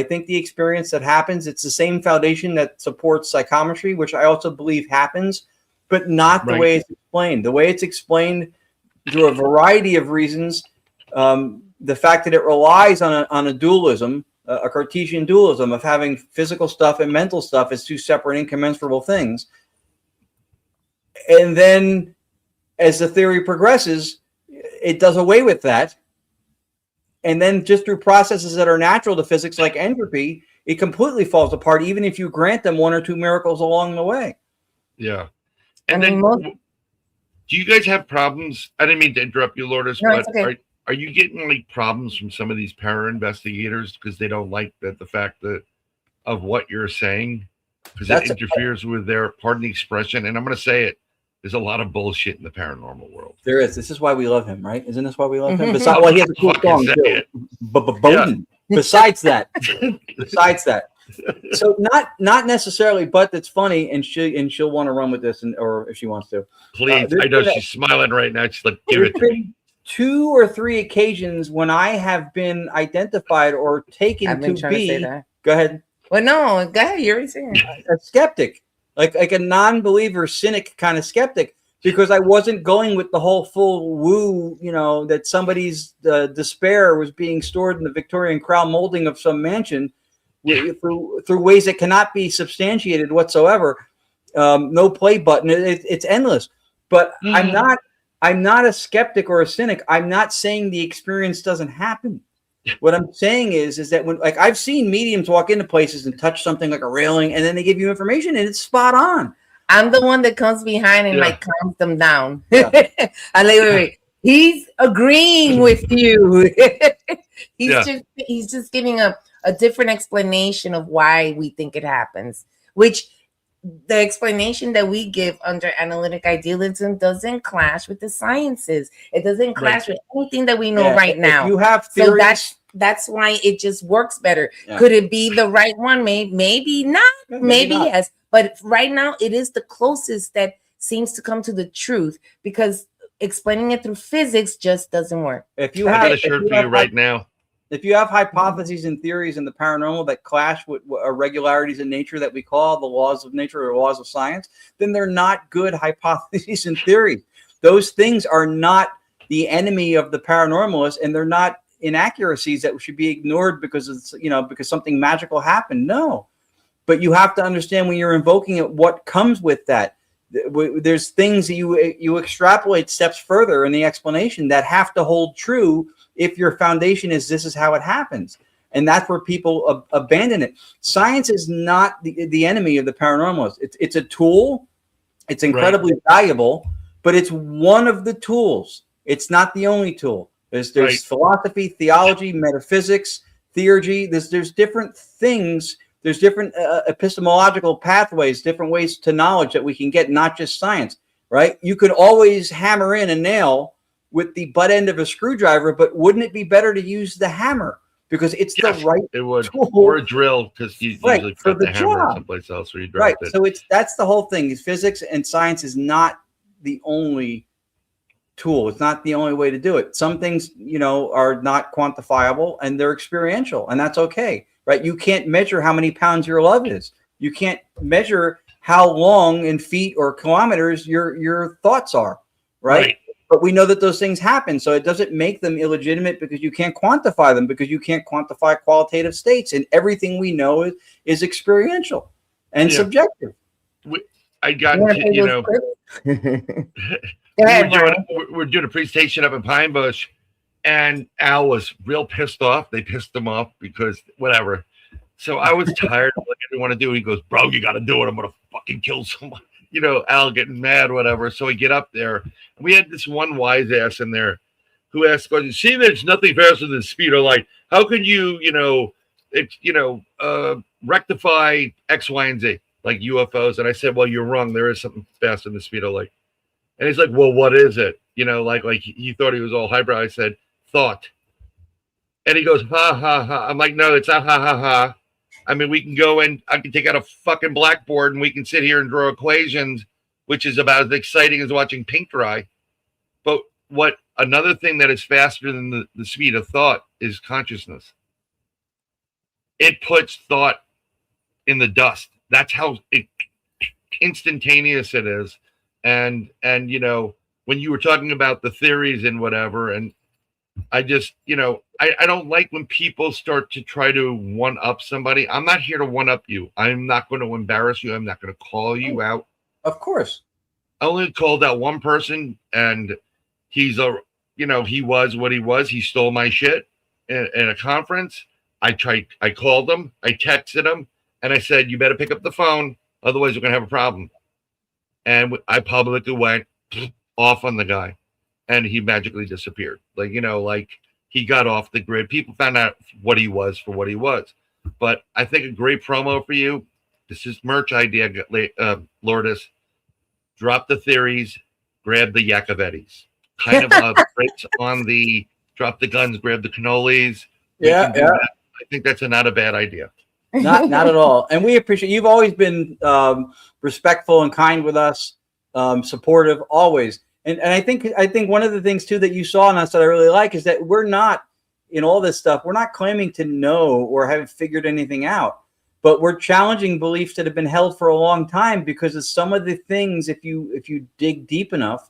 think the experience that happens, it's the same foundation that supports psychometry, which I also believe happens, but not the way it's explained. The way it's explained through a variety of reasons, the fact that it relies on a dualism, a Cartesian dualism of having physical stuff and mental stuff as two separate incommensurable things. And then as the theory progresses, it does away with that. And then just through processes that are natural to physics, like entropy, it completely falls apart, even if you grant them one or two miracles along the way. Yeah. And then do you guys have problems? I didn't mean to interrupt you, Lourdes, but are you getting like problems from some of these para investigators because they don't like the fact that of what you're saying because it interferes with their, pardon the expression, and I'm going to say it, there's a lot of bullshit in the paranormal world. There is. This is why we love him, right? Isn't this why we love him? Besides, well, he has a cool song too. Bowden. Besides that, so not necessarily, but that's funny, and she'll want to run with this, or if she wants to. Please, I know she's smiling right now. She's like, give it to me. 2 or 3 occasions when I have been identified or taken to be. Go ahead. Well, no, go ahead. You're saying a skeptic, like a non-believer, cynic kind of skeptic, because I wasn't going with the whole full woo, that somebody's despair was being stored in the Victorian crown molding of some mansion through ways that cannot be substantiated whatsoever. No play button. It's endless. But I'm not a skeptic or a cynic. I'm not saying the experience doesn't happen. What I'm saying is that when, like, I've seen mediums walk into places and touch something like a railing, and then they give you information, and it's spot on. I'm the one that comes behind and calms them down. Wait. He's agreeing with you. He's just giving a different explanation of why we think it happens, which the explanation that we give under analytic idealism doesn't clash with the sciences. It doesn't clash with anything that we know right now. You have theories, so that's why it just works better. Yeah. Could it be the right one? Maybe not. Maybe not. Yes. But right now, it is the closest that seems to come to the truth, because explaining it through physics just doesn't work. If you have, I got a shirt for you right now. If you have hypotheses and theories in the paranormal that clash with irregularities in nature that we call the laws of nature or laws of science, then they're not good hypotheses and theories. Those things are not the enemy of the paranormalists, and they're not inaccuracies that should be ignored because it's, because something magical happened. No, but you have to understand when you're invoking it, what comes with that. There's things that you extrapolate steps further in the explanation that have to hold true if your foundation is this is how it happens. And that's where people abandon it. Science is not the enemy of the paranormalists. It's a tool. It's incredibly valuable, but it's one of the tools. It's not the only tool. There's philosophy, theology, metaphysics, theurgy. There's different things. There's different epistemological pathways, different ways to knowledge that we can get, not just science, right? You could always hammer in a nail with the butt end of a screwdriver, but wouldn't it be better to use the hammer? Because it's the right tool. Or a drill, because you usually put the hammer someplace else where you drop it. So that's the whole thing. Is physics and science is not the only tool. It's not the only way to do it. Some things, are not quantifiable and they're experiential, and that's okay, right? You can't measure how many pounds your love is. You can't measure how long in feet or kilometers your thoughts are, right? But we know that those things happen. So it doesn't make them illegitimate because you can't quantify them, because you can't quantify qualitative states. And everything we know is experiential and subjective. I got, we're doing a presentation up in Pine Bush, and Al was real pissed off. They pissed him off because whatever. So I was tired of what I didn't want to do. He goes, bro, you got to do it. I'm going to fucking kill someone. Al getting mad, whatever. So we get up there. And we had this one wise ass in there who asked, "You see, there's nothing faster than the speed of light. How can you, rectify X, Y, and Z, like UFOs?" And I said, "Well, you're wrong. There is something faster than the speed of light." And he's like, "Well, what is it?" Like he thought he was all highbrow. I said, "Thought." And he goes, "Ha, ha, ha." I'm like, "No, it's not ha, ha, ha. I mean, we can go and I can take out a fucking blackboard and we can sit here and draw equations, which is about as exciting as watching paint dry. But another thing that is faster than the speed of thought is consciousness. It puts thought in the dust. That's how instantaneous it is. And when you were talking about the theories and whatever, and I just, I don't like when people start to try to one-up somebody. I'm not here to one-up you. I'm not going to embarrass you. I'm not going to call you out. Of course. I only called out one person, and he was what he was. He stole my shit in a conference. I called him, I texted him, and I said, "You better pick up the phone, otherwise we're going to have a problem." And I publicly went off on the guy. And he magically disappeared. Like he got off the grid. People found out what he was for what he was. But I think a great promo for you. This is merch idea, Lourdes. Drop the theories, grab the Yacovettis. Kind of breaks on the drop the guns, grab the cannolis. Yeah. I think that's not a bad idea. Not at all. And we appreciate you've always been respectful and kind with us, supportive always. And I think one of the things too that you saw in us that I really like is that we're not in all this stuff. We're not claiming to know or haven't figured anything out, but we're challenging beliefs that have been held for a long time because of some of the things, if you dig deep enough,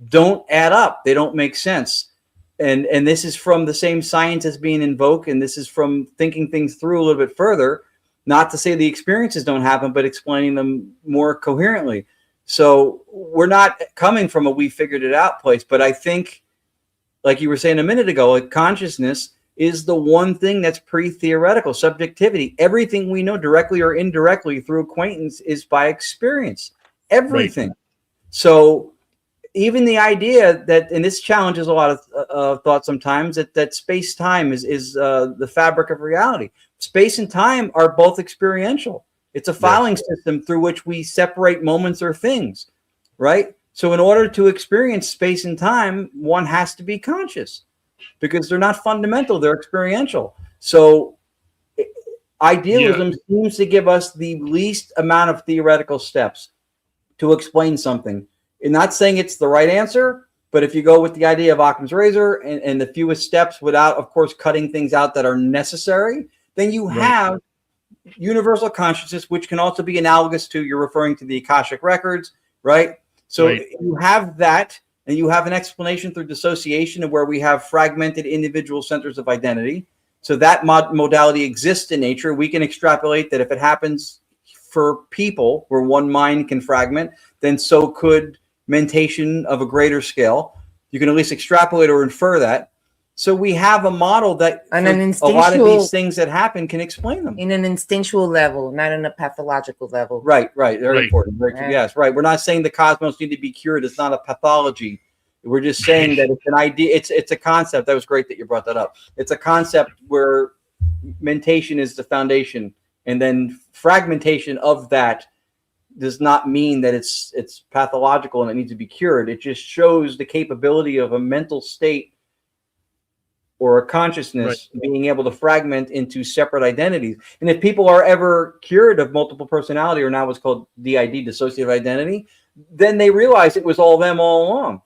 don't add up. They don't make sense. And this is from the same science as being invoked, and this is from thinking things through a little bit further. Not to say the experiences don't happen, but explaining them more coherently. So we're not coming from a we figured it out place, but I think, like you were saying a minute ago, like consciousness is the one thing that's pre-theoretical. Subjectivity, everything we know directly or indirectly through acquaintance is by experience. Everything. Right. So even the idea that, and this challenges a lot of thought sometimes, that space-time is the fabric of reality. Space and time are both experiential. It's a filing system through which we separate moments or things, right? So in order to experience space and time, one has to be conscious because they're not fundamental, they're experiential. So idealism seems to give us the least amount of theoretical steps to explain something. And not saying it's the right answer, but if you go with the idea of Occam's razor and the fewest steps without, of course, cutting things out that are necessary, then you have universal consciousness, which can also be analogous to, you're referring to the Akashic records, right? So you have that, and you have an explanation through dissociation of where we have fragmented individual centers of identity. So that modality exists in nature. We can extrapolate that if it happens for people where one mind can fragment, then so could mentation of a greater scale. You can at least extrapolate or infer that. So we have a model that on a lot of these things that happen can explain them. In an instinctual level, not in a pathological level. Right. Very important. Yes, right. We're not saying the cosmos need to be cured. It's not a pathology. We're just saying that it's an idea. It's a concept. That was great that you brought that up. It's a concept where mentation is the foundation, and then fragmentation of that does not mean that it's pathological and it needs to be cured. It just shows the capability of a mental state or a consciousness being able to fragment into separate identities. And if people are ever cured of multiple personality, or now what's called DID, dissociative identity, then they realize it was all them all along.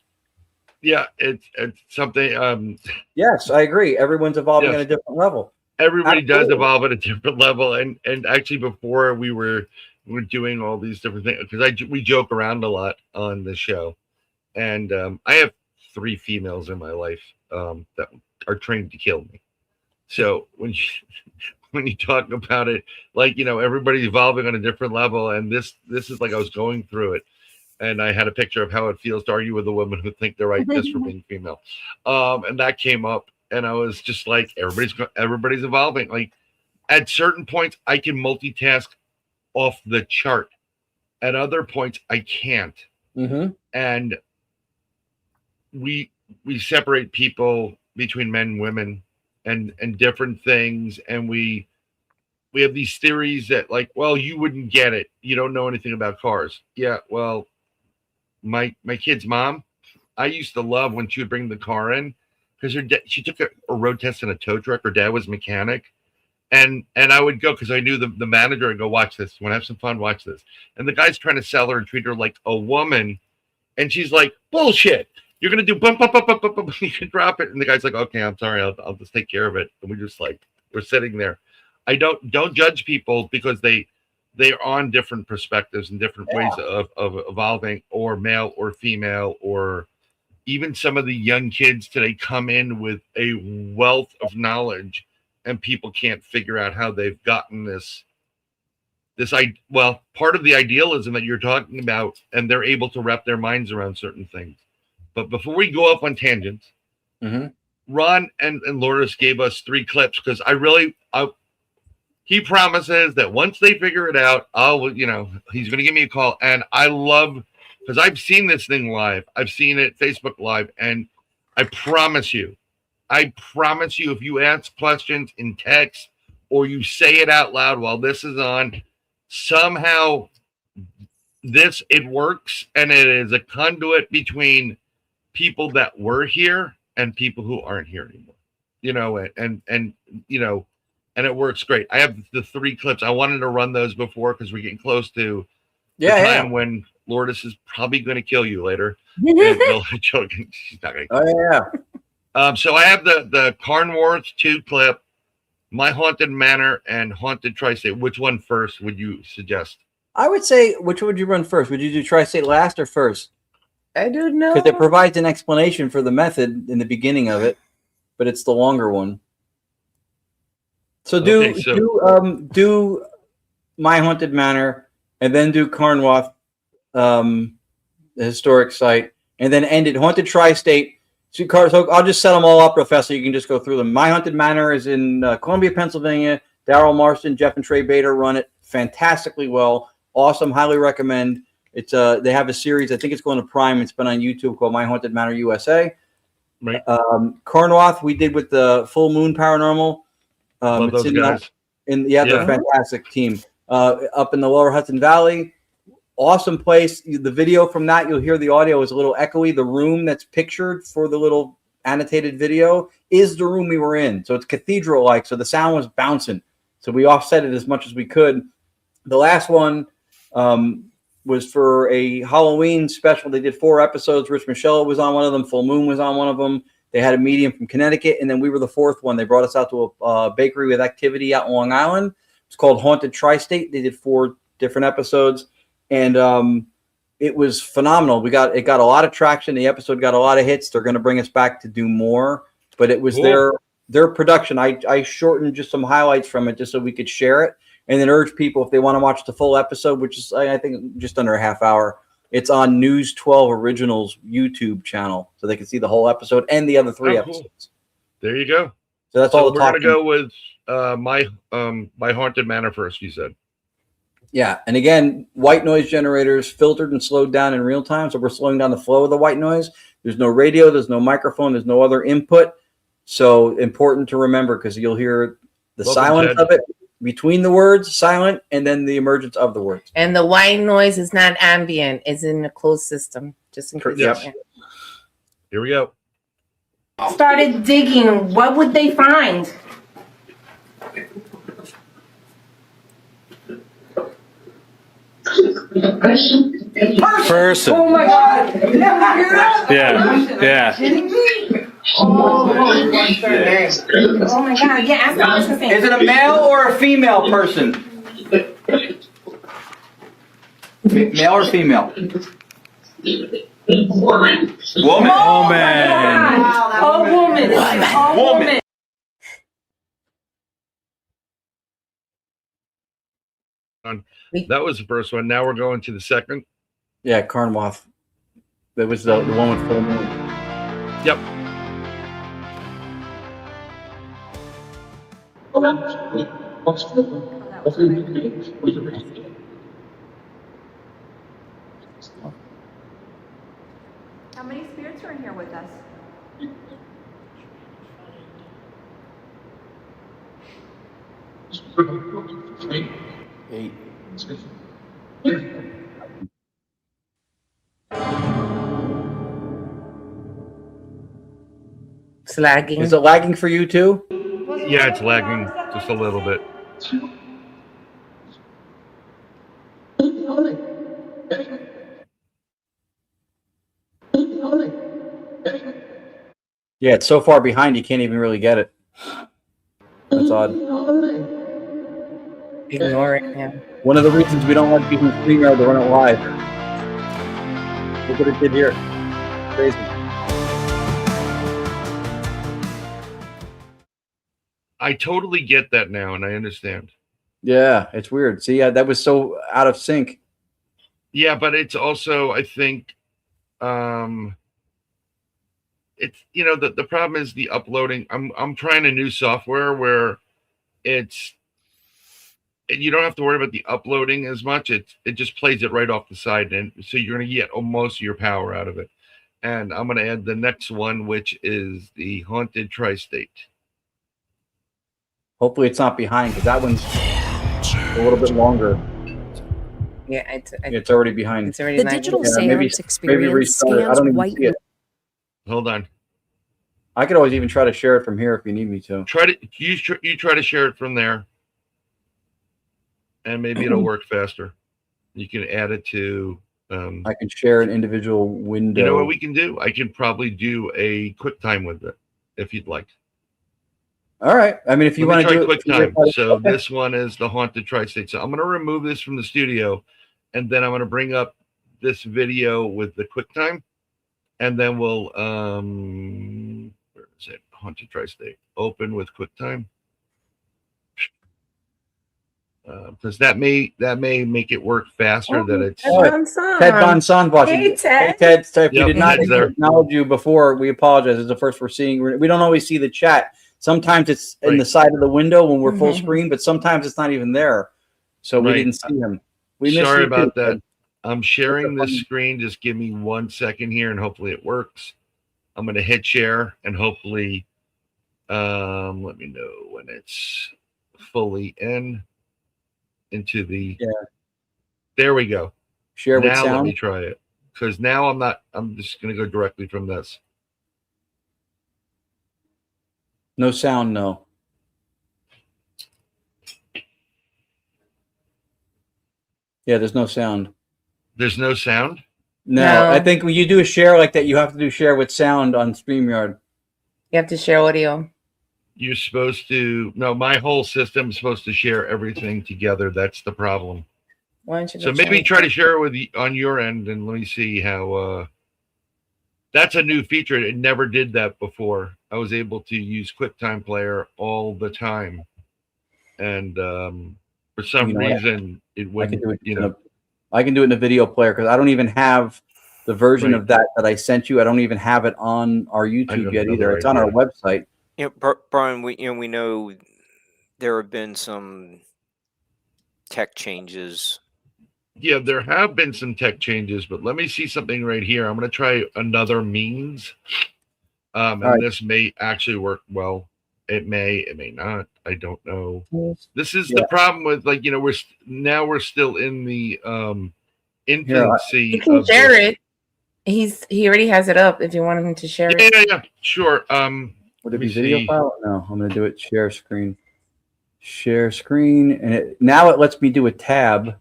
Yeah, it's something. Yes, I agree. Everyone's evolving at a different level. Everybody does evolve at a different level, and actually before we were doing all these different things, because we joke around a lot on the show, and I have 3 females in my life that are trained to kill me. So when you talk about it, like, you know, everybody's evolving on a different level, and this is like I was going through it, and I had a picture of how it feels to argue with a woman who think they're right just for being female, and that came up, and I was just like, everybody's evolving. Like at certain points, I can multitask off the chart. At other points, I can't. And we separate people between men and women and different things, and we have these theories that, like, well, you wouldn't get it, you don't know anything about cars. Yeah, well, my kid's mom, I used to love when she would bring the car in, because she took a road test in a tow truck. Her dad was a mechanic, and I would go because I knew the manager. I'd go, watch this, want to have some fun, watch this. And the guy's trying to sell her and treat her like a woman, and she's like, bullshit, you're gonna do bump, you can drop it. And the guy's like, okay, I'm sorry, I'll just take care of it. And we're sitting there. I don't judge people because they're on different perspectives and different ways of evolving, or male or female, or even some of the young kids today come in with a wealth of knowledge, and people can't figure out how they've gotten this part of the idealism that you're talking about, and they're able to wrap their minds around certain things. But before we go off on tangents, Ron and Lourdes gave us 3 clips, because he promises that once they figure it out, he's going to give me a call. And I love, because I've seen this thing live. I've seen it Facebook Live. And I promise you, if you ask questions in text or you say it out loud while this is on, somehow it works. And it is a conduit between people that were here and people who aren't here anymore, and it works great. I have the 3 clips. I wanted to run those before because we're getting close to the time when Lourdes is probably going to kill you later. Joking. She's not going to kill you. So I have the Carnworth 2 clip, My Haunted Manor, and Haunted Tri-State. Which one first would you suggest? I would say, which would you run first? Would you do Tri-State last or first? I don't know. Because it provides an explanation for the method in the beginning of it, but it's the longer one. So do My Haunted Manor, and then do Carnworth, the historic site, and then end it Haunted Tri-State. So I'll just set them all up real fast so you can just go through them. My Haunted Manor is in Columbia, Pennsylvania. Daryl Marston, Jeff and Trey Bader run it fantastically well. Awesome, highly recommend. It's they have a series. I think it's going to Prime. It's been on YouTube called My Haunted Manor USA. Right. Carnworth we did with the Full Moon Paranormal. Love those guys. They're a fantastic team. up in the Lower Hudson Valley. Awesome place. The video from that, you'll hear the audio is a little echoey. The room that's pictured for the little annotated video is the room we were in. So it's cathedral-like. So the sound was bouncing. So we offset it as much as we could. The last one was for a Halloween special. They did 4 episodes. Rich Michelle was on one of them. Full Moon was on one of them. They had a medium from Connecticut, and then we were the 4th one. They brought us out to a bakery with activity out in Long Island. It's called Haunted Tri-State. They did 4 different episodes, and it was phenomenal. It got a lot of traction. The episode got a lot of hits. They're going to bring us back to do more, but it was their production. I shortened just some highlights from it just so we could share it, and then urge people, if they want to watch the full episode, which is I think just under a half hour, it's on News 12 Originals YouTube channel, so they can see the whole episode and the other 3 episodes. Cool. There you go. So that's all the talking. We're going to go with my Haunted Manor first, you said. Yeah, and again, white noise generators filtered and slowed down in real time, so we're slowing down the flow of the white noise. There's no radio, there's no microphone, there's no other input. So important to remember, because you'll hear the silence of it between the words, silent, and then the emergence of the words. And the white noise is not ambient; it's in a closed system. Just in case. Yes. Here we go. Started digging. What would they find? Person. Oh my God! Yeah. Oh my God! Yeah, ask the person. Is it a male or a female person? Male or female? Woman. Woman. That was the first one. Now we're going to the second. Yeah, Carnwath. That was the one with Full Moon. Yep. How many spirits are in here with us? Eight. It's lagging. Is it lagging for you too? Yeah, it's lagging just a little bit. Yeah, it's so far behind you can't even really get it. That's odd. Ignore it. Yeah. One of the reasons we don't let people stream to run it live. Look what it did here. Crazy. I totally get that now, and I understand. Yeah, it's weird. See, that was so out of sync. Yeah, but it's also, I think, it's, you know, the problem is the uploading. I'm trying a new software where you don't have to worry about the uploading as much. It just plays it right off the side, and so you're going to get most of your power out of it. And I'm going to add the next one, which is the Haunted Tri-State. Hopefully it's not behind, because that one's a little bit longer. Yeah, it's already behind. It's already the Digital Séance maybe Experience restart it. I don't even white. see it. Hold on. I could always even try to share it from here if you need me to. You try to share it from there, and maybe it'll work faster. You can add it to. I can share an individual window. You know what we can do? I can probably do a QuickTime with it, if you'd like. All right. I mean, if you want to do QuickTime. So this one is the Haunted Tri-State. So I'm going to remove this from the studio, and then I'm going to bring up this video with the QuickTime, and then we'll where is it? Haunted Tri-State. Open with QuickTime. Because that may make it work faster than it's. Ted Von Son watching. Hey, Ted. Hey, Ted. So if we did not Ted's there. acknowledge you before, we apologize. It's the first we're seeing. We don't always see the chat. Sometimes it's in the side of the window when we're full screen, but sometimes it's not even there. So we didn't see him. Sorry about that. I'm sharing this screen. Just give me 1 second here, and hopefully it works. I'm going to hit share, and hopefully, let me know when it's fully in. into the. Yeah. There we go. Share with now sound. Let me try it, because now I'm just going to go directly from this. No sound, no. Yeah, there's no sound. There's no sound? No, I think when you do a share like that, you have to do share with sound on StreamYard. You have to share audio. You're supposed to. No, my whole system is supposed to share everything together. That's the problem. Why don't you So maybe try to share it with on your end, and let me see how. That's a new feature. It never did that before. I was able to use QuickTime Player all the time, and for some reason it wouldn't. I can do it in a video player because I don't even have the version of that I sent you. I don't even have it on our YouTube yet either. It's on our website. Brian, we know there have been some tech changes. Yeah, there have been some tech changes, but let me see something right here. I'm going to try another means, and this may actually work well. It may not. I don't know. This is the problem with, like, we're still in the infancy. You can share it. He already has it up. If you want him to share it. Yeah, sure. Would it be video file? No, I'm going to do it. Share screen. Share screen, and now it lets me do a tab.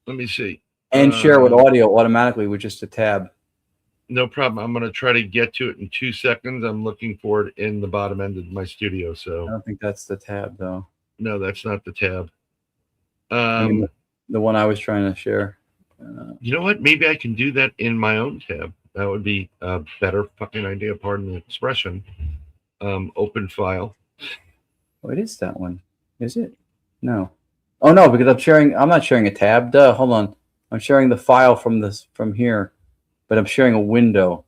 Let me see. And share with audio automatically with just a tab. No problem. I'm going to try to get to it in 2 seconds. I'm looking for it in the bottom end of my studio. So I don't think that's the tab, though. No, that's not the tab. The one I was trying to share. You know what? Maybe I can do that in my own tab. That would be a better fucking idea. Pardon the expression. Open file. Oh, it is that one. Is it? No. Oh no, because I'm not sharing a tab. Duh. Hold on. I'm sharing the file from here, but I'm sharing a window.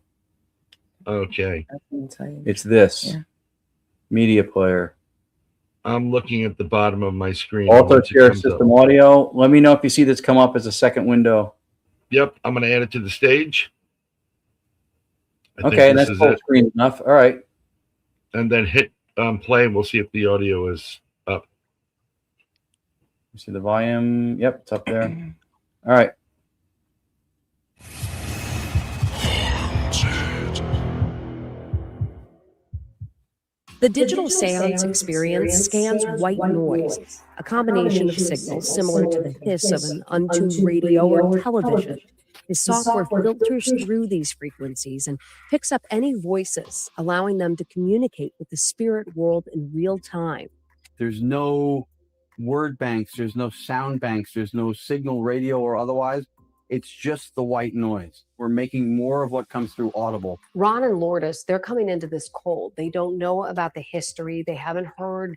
Okay. It's this media player. I'm looking at the bottom of my screen. Also share system audio. Let me know if you see this come up as a second window. Yep, I'm going to add it to the stage. Okay, that's full screen enough. All right. And then hit play, and we'll see if the audio is up. You see the volume? Yep, it's up there. All right. The Digital Séance Experience scans white noise, a combination of signals similar to the hiss of an untuned radio or television. His software filters through these frequencies and picks up any voices, allowing them to communicate with the spirit world in real time. There's no word banks, there's no sound banks, there's no signal radio or otherwise. It's just the white noise. We're making more of what comes through audible. Ron and Lourdes, they're coming into this cold. They don't know about the history. They haven't heard,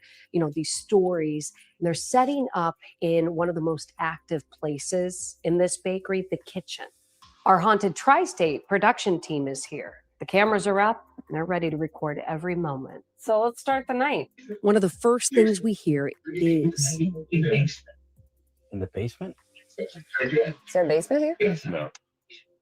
these stories. And they're setting up in one of the most active places in this bakery, the kitchen. Our Haunted Tri-State production team is here. The cameras are up and they're ready to record every moment. So let's start the night. One of the first things we hear is... In the basement? Is there a basement here? No.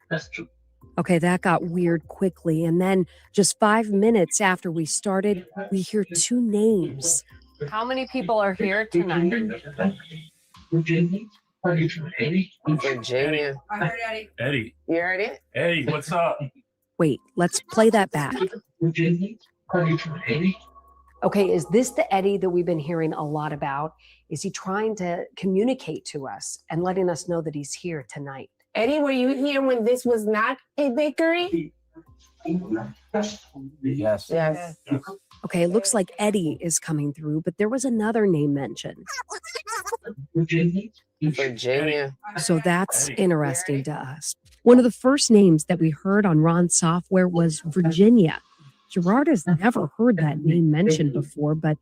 That's true. Okay, that got weird quickly. And then just 5 minutes after we started, we hear two names. How many people are here tonight? Virginia. Virginia. I heard Eddie. Eddie. You heard it? Eddie, what's up? Wait, let's play that back. Virginia. Eddie. Okay, is this the Eddie that we've been hearing a lot about? Is he trying to communicate to us and letting us know that he's here tonight? Eddie, were you here when this was not a bakery? Yes. Yes. Okay, it looks like Eddie is coming through, but there was another name mentioned. Virginia. So that's interesting to us. One of the first names that we heard on Ron's software was Virginia. Gerard has never heard that name mentioned before, but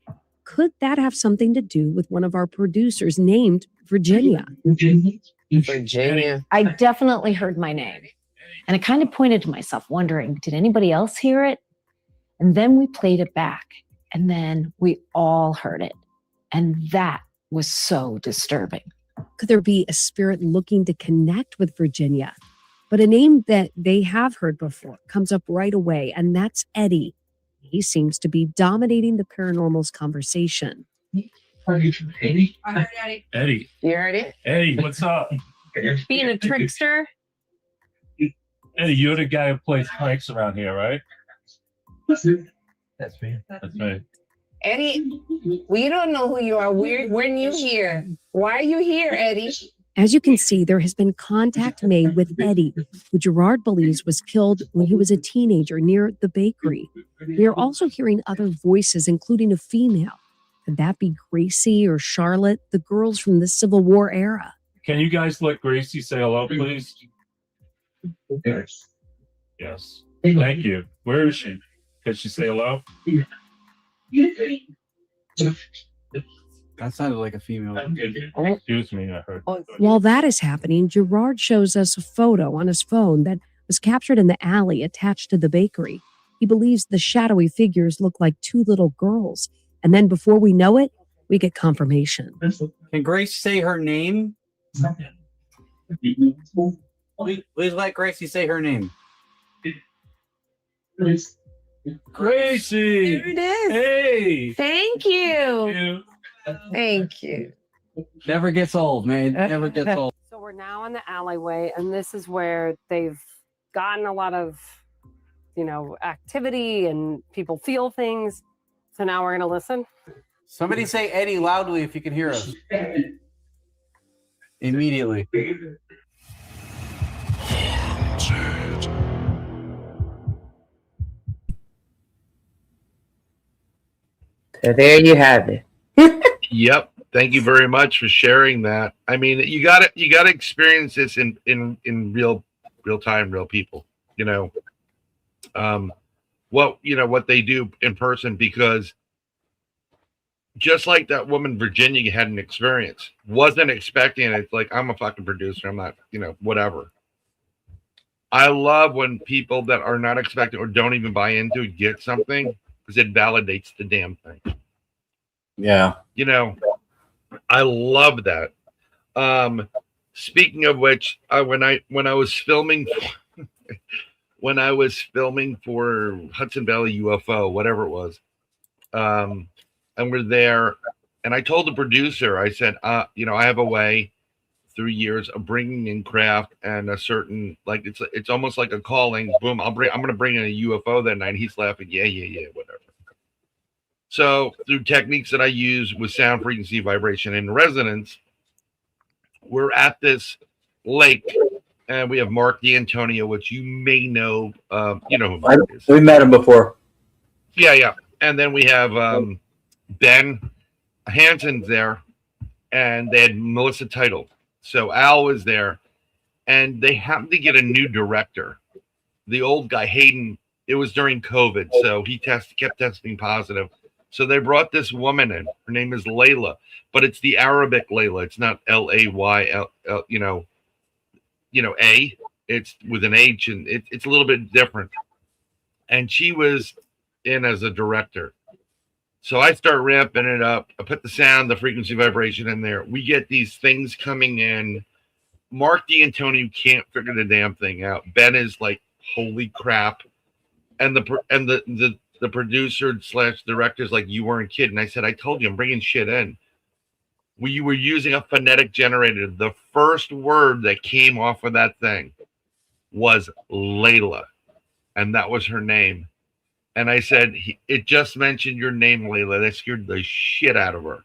could that have something to do with one of our producers named Virginia? Virginia. I definitely heard my name. And I kind of pointed to myself, wondering, did anybody else hear it? And then we played it back. And then we all heard it. And that was so disturbing. Could there be a spirit looking to connect with Virginia? But a name that they have heard before comes up right away, and that's Eddie. He seems to be dominating the paranormal's conversation. Eddie? I heard Eddie. Eddy. You heard it? Eddie, what's up? Being a trickster. Eddie, you're the guy who plays pranks around here, right? That's me. That's me. Eddie, we don't know who you are. When you here? Why are you here, Eddie? As you can see, there has been contact made with Eddie, who Gerard believes was killed when he was a teenager near the bakery. We are also hearing other voices, including a female. Could that be Gracie or Charlotte, the girls from the Civil War era? Can you guys let Gracie say hello, please? Yes. Yes. Thank you. Where is she? Can she say hello? That sounded like a female. Excuse me, I heard. While that is happening, Gerard shows us a photo on his phone that was captured in the alley attached to the bakery. He believes the shadowy figures look like two little girls. And then before we know it, we get confirmation. Can Grace say her name? Please let Gracie say her name. Gracie! There it is. Hey! Thank you. Thank you. Never gets old, man. Never gets old. So we're now in the alleyway, and this is where they've gotten a lot of, activity and people feel things. So now we're going to listen. Somebody say Eddie loudly if you can hear us. Immediately. So there you have it. Yep. Thank you very much for sharing that. I mean, you got to experience this in real time, real people. What they do in person, because just like that woman Virginia had an experience, wasn't expecting it. It's like, I'm a fucking producer. I'm not, whatever. I love when people that are not expecting or don't even buy into it get something, because it validates the damn thing. Yeah. I love that. Speaking of which, when I was filming for Hudson Valley UFO, whatever it was, and we're there, and I told the producer, I said, I have a way through years of bringing in craft and a certain, like, it's almost like a calling. Boom, I'm going to bring in a UFO that night. He's laughing. Yeah, whatever. So through techniques that I use with sound, frequency, vibration, and resonance, we're at this lake, and we have Mark D'Antonio, which you may know. You know who Mark is. We met him before. Yeah. And then we have Ben Hansen's there, and they had Melissa Title. So Al was there, and they happened to get a new director. The old guy, Hayden, it was during COVID, so he kept testing positive. So they brought this woman in. Her name is Layla, but it's the Arabic Layla. It's not Layl, A. It's with an H, and it's a little bit different. And she was in as a director. So I start ramping it up. I put the sound, the frequency, vibration in there. We get these things coming in. Mark D'Antonio can't figure the damn thing out. Ben is like, holy crap. And the producer / director's like, you weren't kidding. I said, I told you, I'm bringing shit in. We were using a phonetic generator. The first word that came off of that thing was Layla, and that was her name. And I said, it just mentioned your name, Layla. That scared the shit out of her.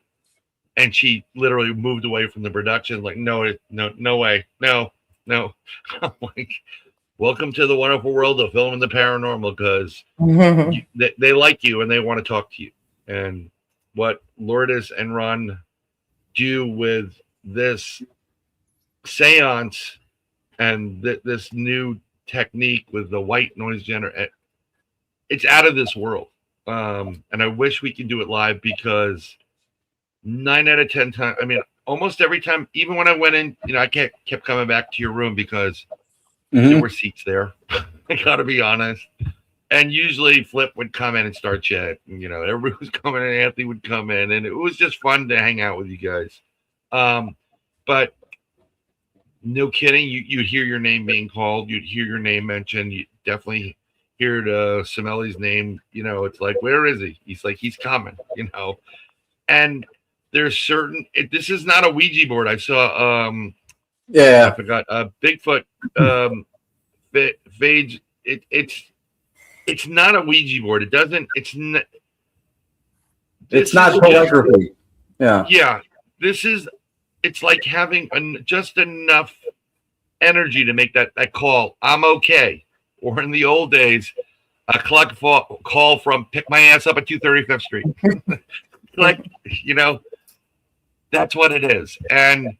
And she literally moved away from the production. Like, no way. No. I'm like, welcome to the wonderful world of film and the paranormal, because they like you and they want to talk to you. And what Lourdes and Ron do with this seance and this new technique with the white noise generator, it's out of this world. And I wish we could do it live, because 9 out of 10 times, I mean, almost every time, even when I went in, I kept coming back to your room because there were seats there. I gotta be honest. And usually Flip would come in and start chat. And, everybody was coming in, Anthony would come in, and it was just fun to hang out with you guys. But no kidding, you'd hear your name being called, you'd hear your name mentioned, you definitely hear Semelli's name. It's like, where is he? He's like, he's coming, And there's certain. This is not a Ouija board. I saw. Yeah, I forgot. Bigfoot. Phage. It's not a Ouija board. It doesn't. It's not. It's not telegraphy. Yeah. Yeah. This is. It's like having just enough energy to make that call. I'm okay. Or in the old days, a collect call from pick my ass up at 235th Street. Like, you know, that's what it is. And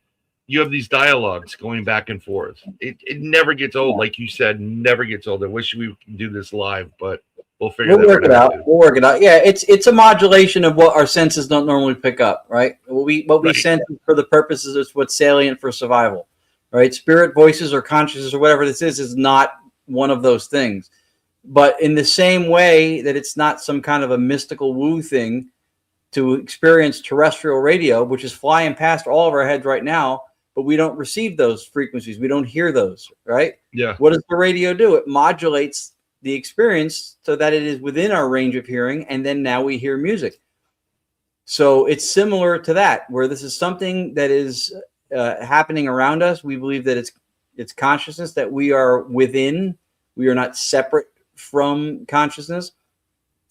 you have these dialogues going back and forth. It never gets old. Like you said, never gets old. I wish we could do this live, but we'll work it out. We'll work it out. Yeah, it's a modulation of what our senses don't normally pick up, right? What we sense for the purposes is what's salient for survival, right? Spirit voices or consciousness or whatever this is not one of those things. But in the same way that it's not some kind of a mystical woo thing to experience terrestrial radio, which is flying past all of our heads right now, but we don't receive those frequencies. We don't hear those, right? Yeah. What does the radio do? It modulates the experience so that it is within our range of hearing, and then now we hear music. So it's similar to that, where this is something that is happening around us. We believe that it's consciousness that we are within. We are not separate from consciousness,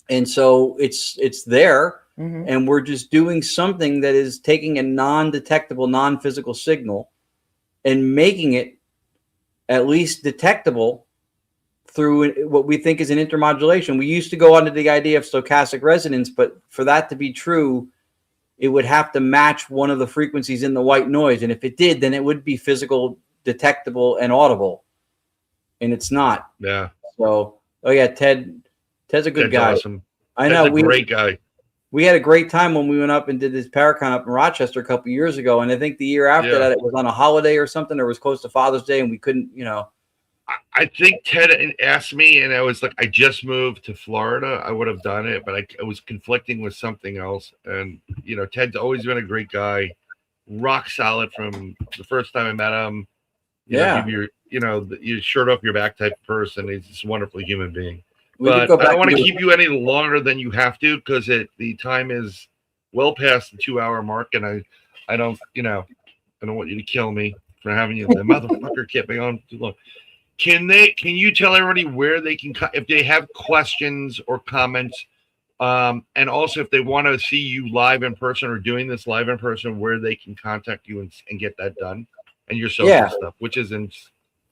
and so it's there, and we're just doing something that is taking a non-detectable, non-physical signal and making it at least detectable through what we think is an intermodulation. We used to go on to the idea of stochastic resonance, but for that to be true, it would have to match one of the frequencies in the white noise, and if it did, then it would be physical, detectable, and audible, and it's not. Yeah. So, oh yeah, Ted's a good guy. Awesome. I know. Ted's a great guy. We had a great time when we went up and did this Paracon up in Rochester a couple years ago, and I think the year after that it was on a holiday or something, or it was close to Father's Day, and we couldn't, you know. I think Ted asked me, and I was like, I just moved to Florida. I would have done it, but I was conflicting with something else. And, you know, Ted's always been a great guy, rock solid from the first time I met him. You shirt off your back type of person. He's just a wonderful human being. But I don't want to keep you any longer than you have to, because the time is well past the 2-hour mark, and I don't want you to kill me for having you. The motherfucker kept me on too long. Can you tell everybody where they can, if they have questions or comments, and also if they want to see you live in person or doing this live in person, where they can contact you and get that done, and your social stuff, which is in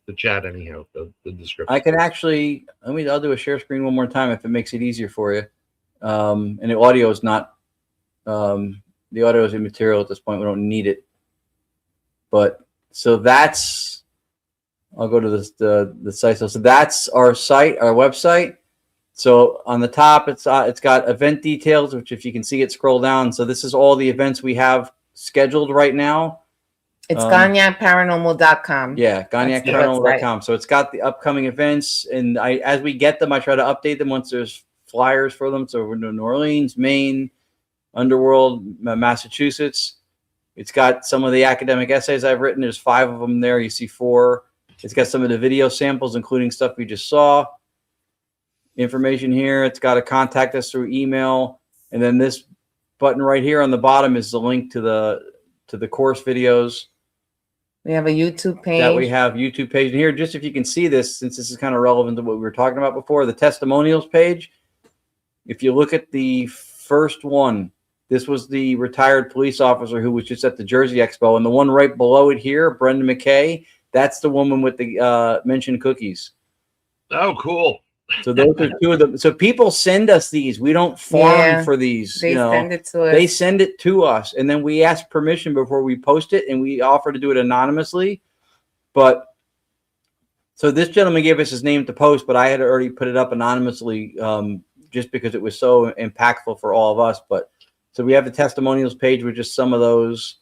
the chat anyhow, the description. I can actually, I'll do a share screen one more time if it makes it easier for you. And the audio is not, the audio is immaterial at this point. We don't need it. But so that's, I'll go to the site. So that's our site, our website. So on the top, it's got event details, which if you can see it, scroll down. So this is all the events we have scheduled right now. It's gagnacparanormal.com. Yeah, gagnacparanormal.com. So it's got the upcoming events, and as we get them, I try to update them once there's flyers for them. So we're in New Orleans, Maine, Underworld, Massachusetts. It's got some of the academic essays I've written. There's 5 of them there. You see 4. It's got some of the video samples, including stuff we just saw. Information here. It's got to contact us through email, and then this button right here on the bottom is the link to the course videos. We have a YouTube page. YouTube page. And here, just if you can see this, since this is kind of relevant to what we were talking about before, the testimonials page. If you look at the first one, this was the retired police officer who was just at the Jersey Expo. And the one right below it here, Brenda McKay, that's the woman with the mentioned cookies. Oh, cool. So those are 2 of them. So people send us these. We don't farm for these. They send it to us. They send it to us, and then we ask permission before we post it, and we offer to do it anonymously. But so this gentleman gave us his name to post, but I had already put it up anonymously just because it was so impactful for all of us. But so we have the testimonials page with just some of those.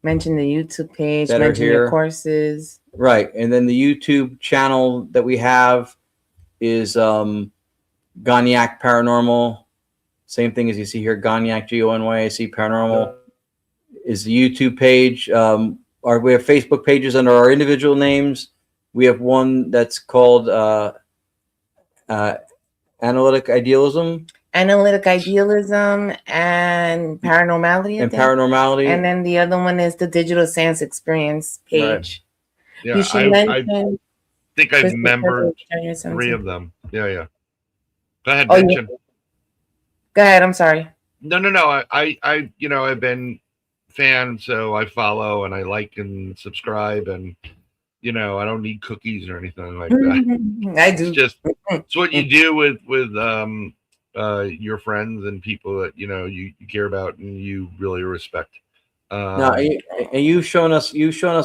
Mention the YouTube page. Mention your courses. Right, and then the YouTube channel that we have is Gagnac Paranormal. Same thing as you see here, Gagnac, GONYAC Paranormal is the YouTube page. We have Facebook pages under our individual names. We have one that's called Analytic Idealism. Analytic, Idealism, and Paranormality. And Paranormality. And then the other one is the Digital Séance Experience page. Right. Yeah, I think I've membered 3 of them. Yeah. Go ahead, mention. Go ahead. I'm sorry. No. I I've been fan, so I follow and I like and subscribe, and I don't need cookies or anything like that. I do. It's what you do with your friends and people that you care about and you really respect. And you've shown us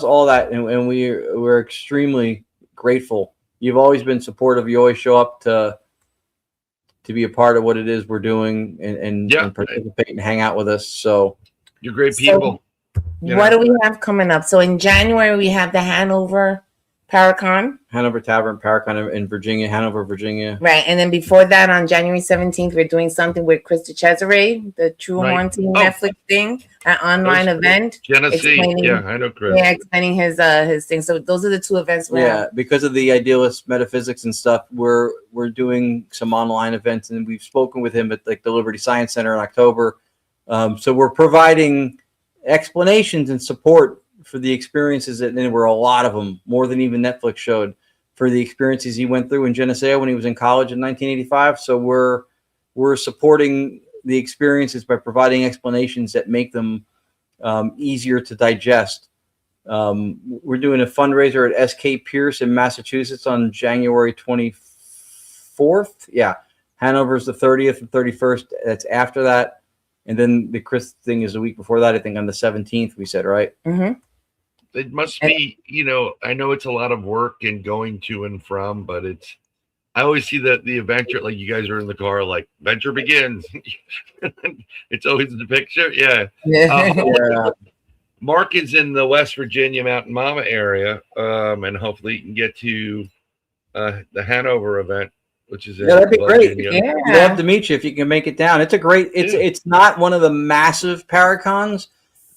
all that, and we're extremely grateful. You've always been supportive. You always show up to be a part of what it is we're doing and participate and hang out with us. So you're great people. What do we have coming up? So in January we have the Hanover Paracon. Hanover Tavern Paracon in Virginia, Hanover, Virginia. Right. And then before that, on January 17th, we're doing something with Krista Cesare, the True Haunting Netflix thing, an online event. Genesee. Yeah, I know Chris. Yeah, explaining his thing. So those are the 2 events. Because of the idealist metaphysics and stuff, we're doing some online events, and we've spoken with him at the Liberty Science Center in October. So we're providing explanations and support for the experiences, and there were a lot of them, more than even Netflix showed, for the experiences he went through in Geneseo when he was in college in 1985. So we're supporting the experiences by providing explanations that make them easier to digest. We're doing a fundraiser at SK Pierce in Massachusetts on January 24th. Yeah, Hanover's the 30th and 31st. That's after that. And then the Chris thing is a week before that, I think on the 17th, we said, right? Mm-hmm. It must be, I know it's a lot of work and going to and from, but I always see that the adventure, like you guys are in the car, like adventure begins. It's always the picture. Yeah. Mark is in the West Virginia Mountain Mama area. And hopefully you can get to the Hanover event, which is that'd be great. Yeah. We'd love to meet you if you can make it down. It's a great, it's not one of the massive Paracons,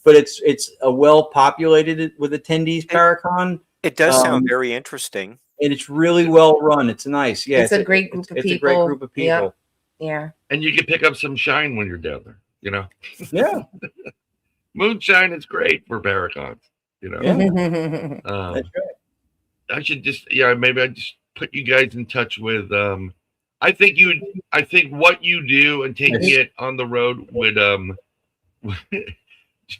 but it's a well populated with attendees Paracon. It does sound very interesting. And it's really well run. It's nice. Yeah. It's a great group of people. It's a great group of people. Yeah. And you can pick up some shine when you're down there, Yeah. Moonshine is great for Paracons, Yeah. That's right. I should just, maybe I just put you guys in touch with, I think what you do and taking it on the road would,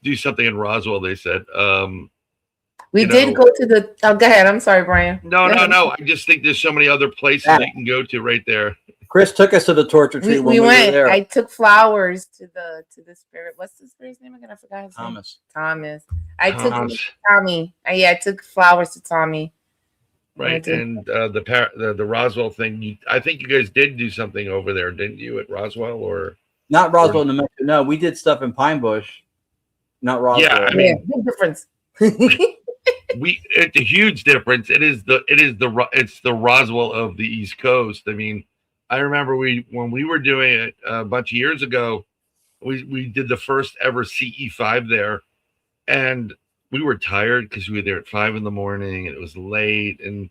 do something in Roswell, they said. We did go to the. Oh, go ahead. I'm sorry, Brian. No. I just think there's so many other places you can go to right there. Chris took us to the torture tree when we went. Were there. I took flowers to the spirit. What's the spirit's name again? I forgot his name. Thomas. I took Tommy. I took flowers to Tommy. Right, and the Roswell thing. I think you guys did do something over there, didn't you, at Roswell or? Not Roswell, New Mexico. No, we did stuff in Pine Bush. Not Roswell. Yeah, I mean, big difference. It's a huge difference. It's the Roswell of the East Coast. I mean, I remember when we were doing it a bunch of years ago, we did the first ever CE5 there, and we were tired because we were there at 5 a.m. and it was late, and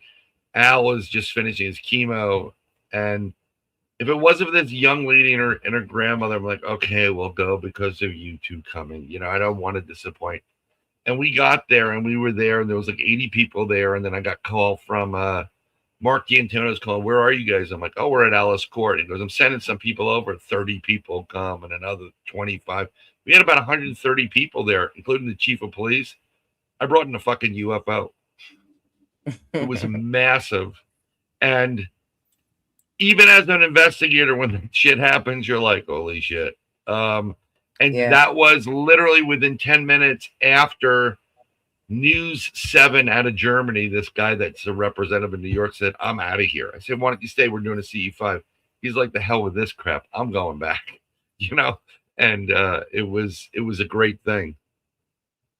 Al was just finishing his chemo, and if it wasn't for this young lady and her grandmother, I'm like, okay, we'll go because of you two coming. I don't want to disappoint. And we got there and we were there and there was like 80 people there. And then I got a call from Mark D'Antonio's call. Where are you guys? I'm like, oh, we're at Alice Court. He goes, I'm sending some people over. 30 people come and another 25. We had about 130 people there, including the chief of police. I brought in a fucking UFO. It was massive. And even as an investigator, when the shit happens, you're like, holy shit. That was literally within 10 minutes after News 7 out of Germany. This guy that's a representative in New York said, I'm out of here. I said, why don't you stay? We're doing a CE5. He's like, the hell with this crap. I'm going back, and it was a great thing.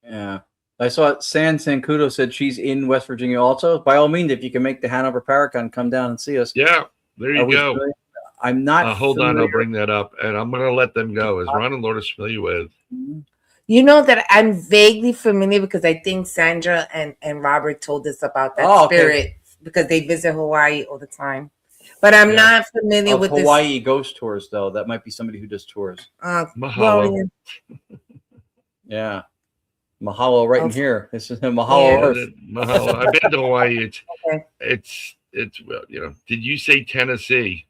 Yeah. I saw San Sancudo said she's in West Virginia also. By all means, if you can make the Hanover Paracon, come down and see us. Yeah, there you go. I'm not. Hold on, I'll bring that up, and I'm going to let them go. Is Ron Lourdes familiar with? You know that I'm vaguely familiar because I think Sandra and Robert told us about that spirit because they visit Hawaii all the time. But I'm not familiar with Hawaii ghost tours, though. That might be somebody who does tours. Mahalo. Yeah. Mahalo right in here. This is Mahalo Earth. Mahalo. I've been to Hawaii. It's well, you know, did you say Tennessee?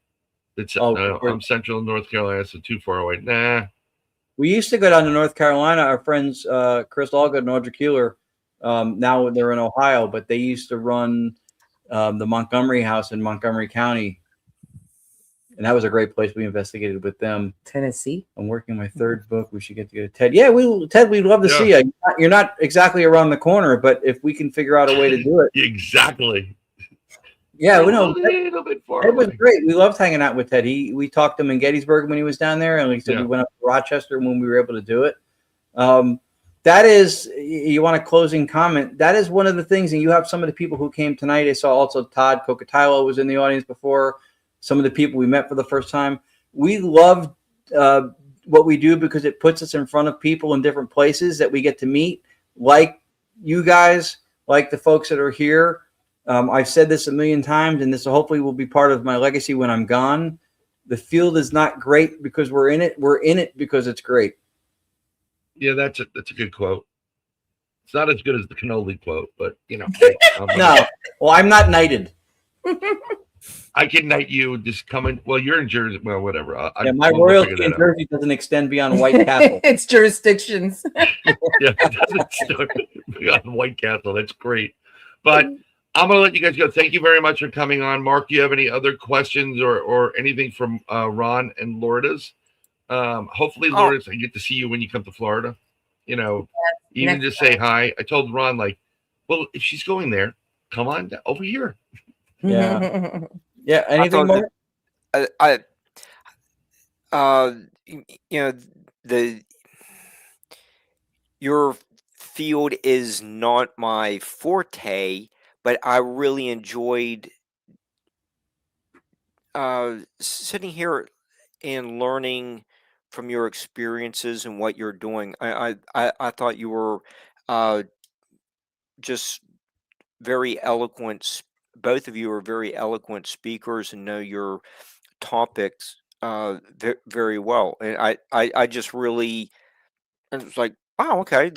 It's I'm Central North Carolina, so too far away. Nah. We used to go down to North Carolina. Our friends Chris Allgood and Audrey Keeler, now they're in Ohio, but they used to run the Montgomery House in Montgomery County. And that was a great place. We investigated with them. Tennessee. I'm working my third book. We should get to Ted. Yeah, Ted, we'd love to see you. You're not exactly around the corner, but if we can figure out a way to do it. Exactly. Yeah, we know. A little bit far It was great. We loved hanging out with Ted. We talked to him in Gettysburg when he was down there, and we said we went up to Rochester when we were able to do it. That is, you want a closing comment? That is one of the things, and you have some of the people who came tonight. I saw also Todd Kokotilo was in the audience before. Some of the people we met for the first time. We love what we do because it puts us in front of people in different places that we get to meet, like you guys, like the folks that are here. I've said this a million times, and this hopefully will be part of my legacy when I'm gone. The field is not great because we're in it. We're in it because it's great. Yeah, that's a good quote. It's not as good as the cannoli quote, but you know. No, well, I'm not knighted. I can knight you just coming. Well, you're in Jersey. Well, whatever. My royalty in Jersey doesn't extend beyond White Castle. It's jurisdictions. Yeah, it doesn't start beyond White Castle. That's great. But I'm going to let you guys go. Thank you very much for coming on. Mark, do you have any other questions or anything from Ron and Lourdes? Hopefully, Lourdes, I get to see you when you come to Florida. You know, even just say hi. I told Ron, like, well, if she's going there, come on over here. Yeah. Yeah. Anything more? You know, your field is not my forte, but I really enjoyed sitting here and learning from your experiences and what you're doing. I thought you were just very eloquent. Both of you are very eloquent speakers and know your topics very well. And I just really, I was like, wow, okay,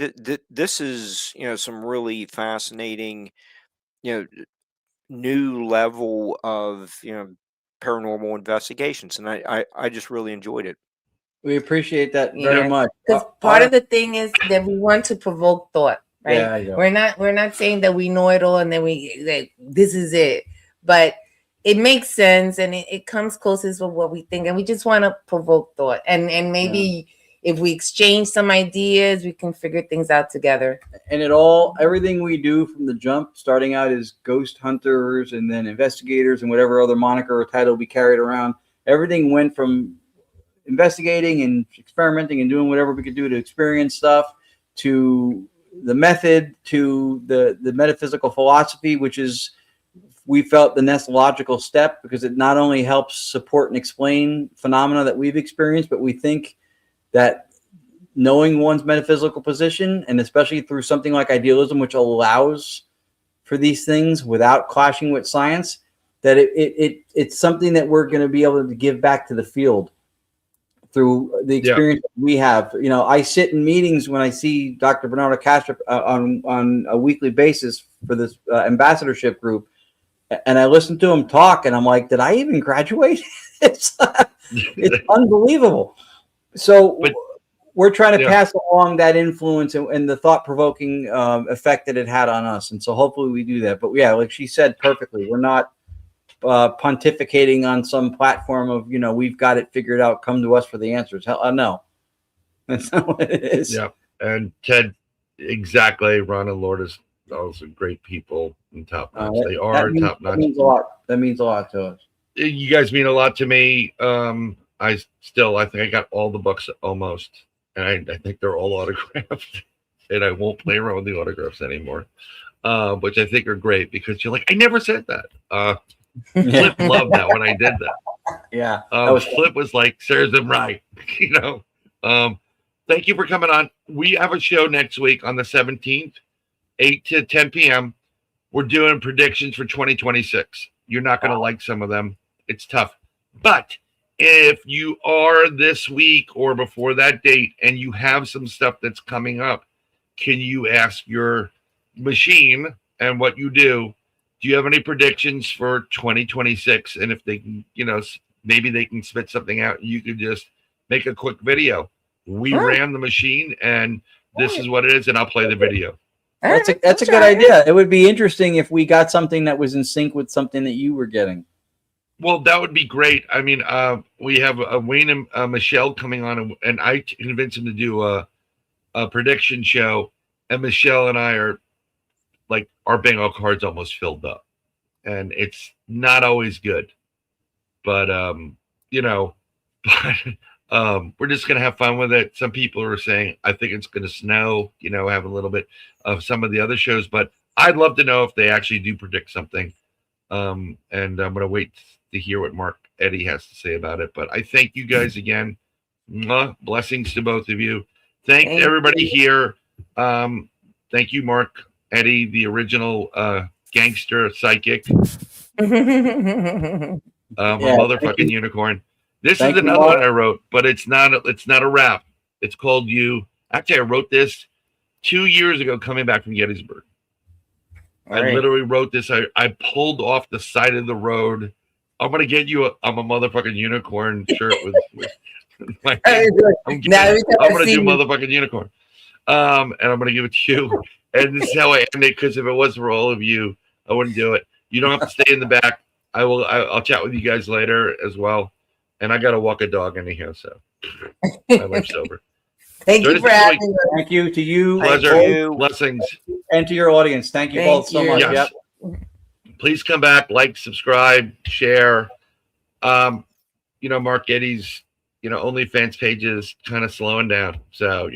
this is, you know, some really fascinating, you know, new level of, you know, paranormal investigations. And I just really enjoyed it. We appreciate that very much. Because part of the thing is that we want to provoke thought. Right? Yeah, we're not saying that we know it all and then this is it, but it makes sense and it comes closest with what we think, and we just want to provoke thought and maybe if we exchange some ideas, we can figure things out together. And everything we do from the jump, starting out as ghost hunters and then investigators and whatever other moniker or title we carried around, everything went from investigating and experimenting and doing whatever we could do to experience stuff to the method to the metaphysical philosophy, which is, we felt, the next logical step, because it not only helps support and explain phenomena that we've experienced, but we think that knowing one's metaphysical position, and especially through something like idealism, which allows for these things without clashing with science, that it's something that we're going to be able to give back to the field through the experience we have. You know, I sit in meetings when I see Dr. Bernardo Kastrup on a weekly basis for this ambassadorship group, and I listen to him talk, and I'm like, did I even graduate? It's unbelievable. So we're trying to pass along that influence and the thought-provoking effect that it had on us, and so hopefully we do that. But yeah, like she said perfectly, we're not pontificating on some platform of, you know, we've got it figured out, come to us for the answers. Hell, no, that's not what it is. Yeah. And Ted, exactly. Ron and Lourdes, also great people and top notch. They are top notch. That means a lot to us. You guys mean a lot to me. I think I got all the books almost, and I think they're all autographed, and I won't play around with the autographs anymore, which I think are great, because you're like, I never said that. Flip loved that when I did that. Yeah. Flip was like, serves him right. You know. Thank you for coming on. We have a show next week on the 17th, 8 to 10 p.m. We're doing predictions for 2026. You're not going to like some of them. it's tough. But if you are this week or before that date and you have some stuff that's coming up, can you ask your machine and what you do you have any predictions for 2026? And if they can, maybe they can spit something out, you could just make a quick video. We ran the machine and this is what it is, and I'll play the video. That's a good idea. It would be interesting if we got something that was in sync with something that you were getting. Well, that would be great. I mean, we have Wayne and Michelle coming on, and I convinced him to do a prediction show, and Michelle and I are like, our bingo card's almost filled up, and it's not always good, but we're just gonna have fun with it. Some people are saying, I think it's gonna snow, have a little bit of some of the other shows, but I'd love to know if they actually do predict something. And I'm gonna wait to hear what Eddy has to say about it. But I thank you guys again. Blessings to both of you. Thank everybody here. Thank you, Mark, Eddy, the original gangster psychic. A motherfucking unicorn. This is another one I wrote, but it's not a rap. It's called You. Actually, I wrote this 2 years ago coming back from Gettysburg. I literally wrote this. I pulled off the side of the road. I'm gonna get you I'm a motherfucking unicorn shirt with my I'm gonna do motherfucking unicorn. And I'm gonna give it to you. And this is how I end it, because if it wasn't for all of you, I wouldn't do it. You don't have to stay in the back. I'll chat with you guys later as well. And I gotta walk a dog anyhow, so my wife's sober. Thank you for having me. Thank you to you. Pleasure. Blessings. And to your audience. Thank you both so much. Yes. Yep. Please come back, like, subscribe, share. Mark Eddy's, OnlyFans page is kind of slowing down. So,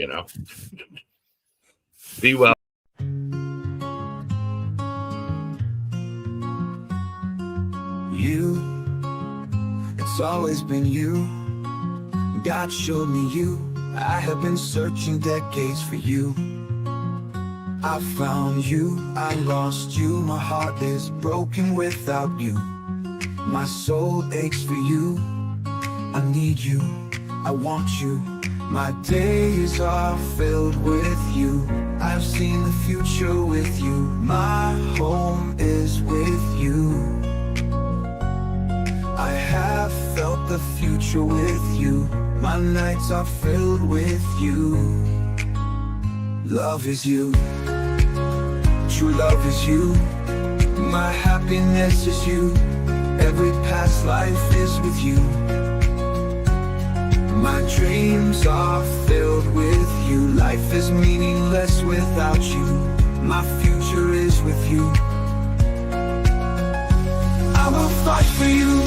be well. You, it's always been you. God showed me you. I have been searching decades for you. I found you, I lost you. My heart is broken without you. My soul aches for you. I need you, I want you. My days are filled with you. I've seen the future with you. My home is with you. I have felt the future with you. My nights are filled with you. Love is you. True love is you. My happiness is you. Every past life is with you. My dreams are filled with you. Life is meaningless without you. My future is with you. I will fight for you.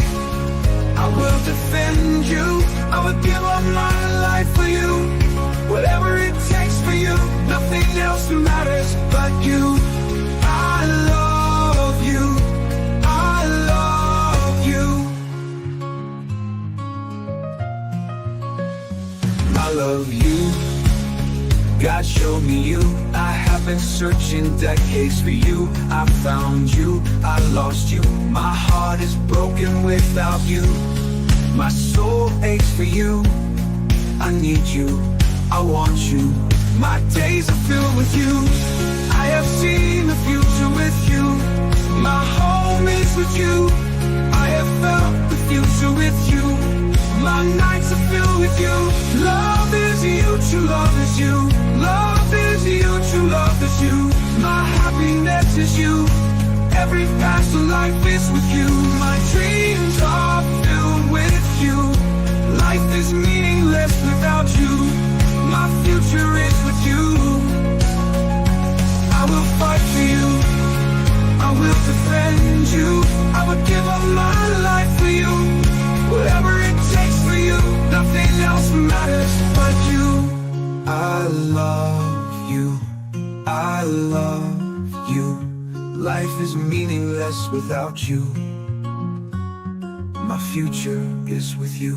I will defend you. I will give up my life for you. Whatever it takes for you. Nothing else matters but you. I love you. I love you. I love you. God showed me you. I have been searching decades for you. I found you, I lost you. My heart is broken without you. My soul aches for you. I need you, I want you. My days are filled with you. I have seen the future with you. My home is with you. I have felt the future with you. My nights are filled with you. Love is you, true love is you. Love is you, true love is you. My happiness is you. Every past life is with you. My dreams are filled with you. Life is meaningless without you. My future is with you. I will fight for you. I will defend you. I will give up my life for you. Whatever it takes for you. Nothing else matters but you. I love you. I love you. Life is meaningless without you. My future is with you.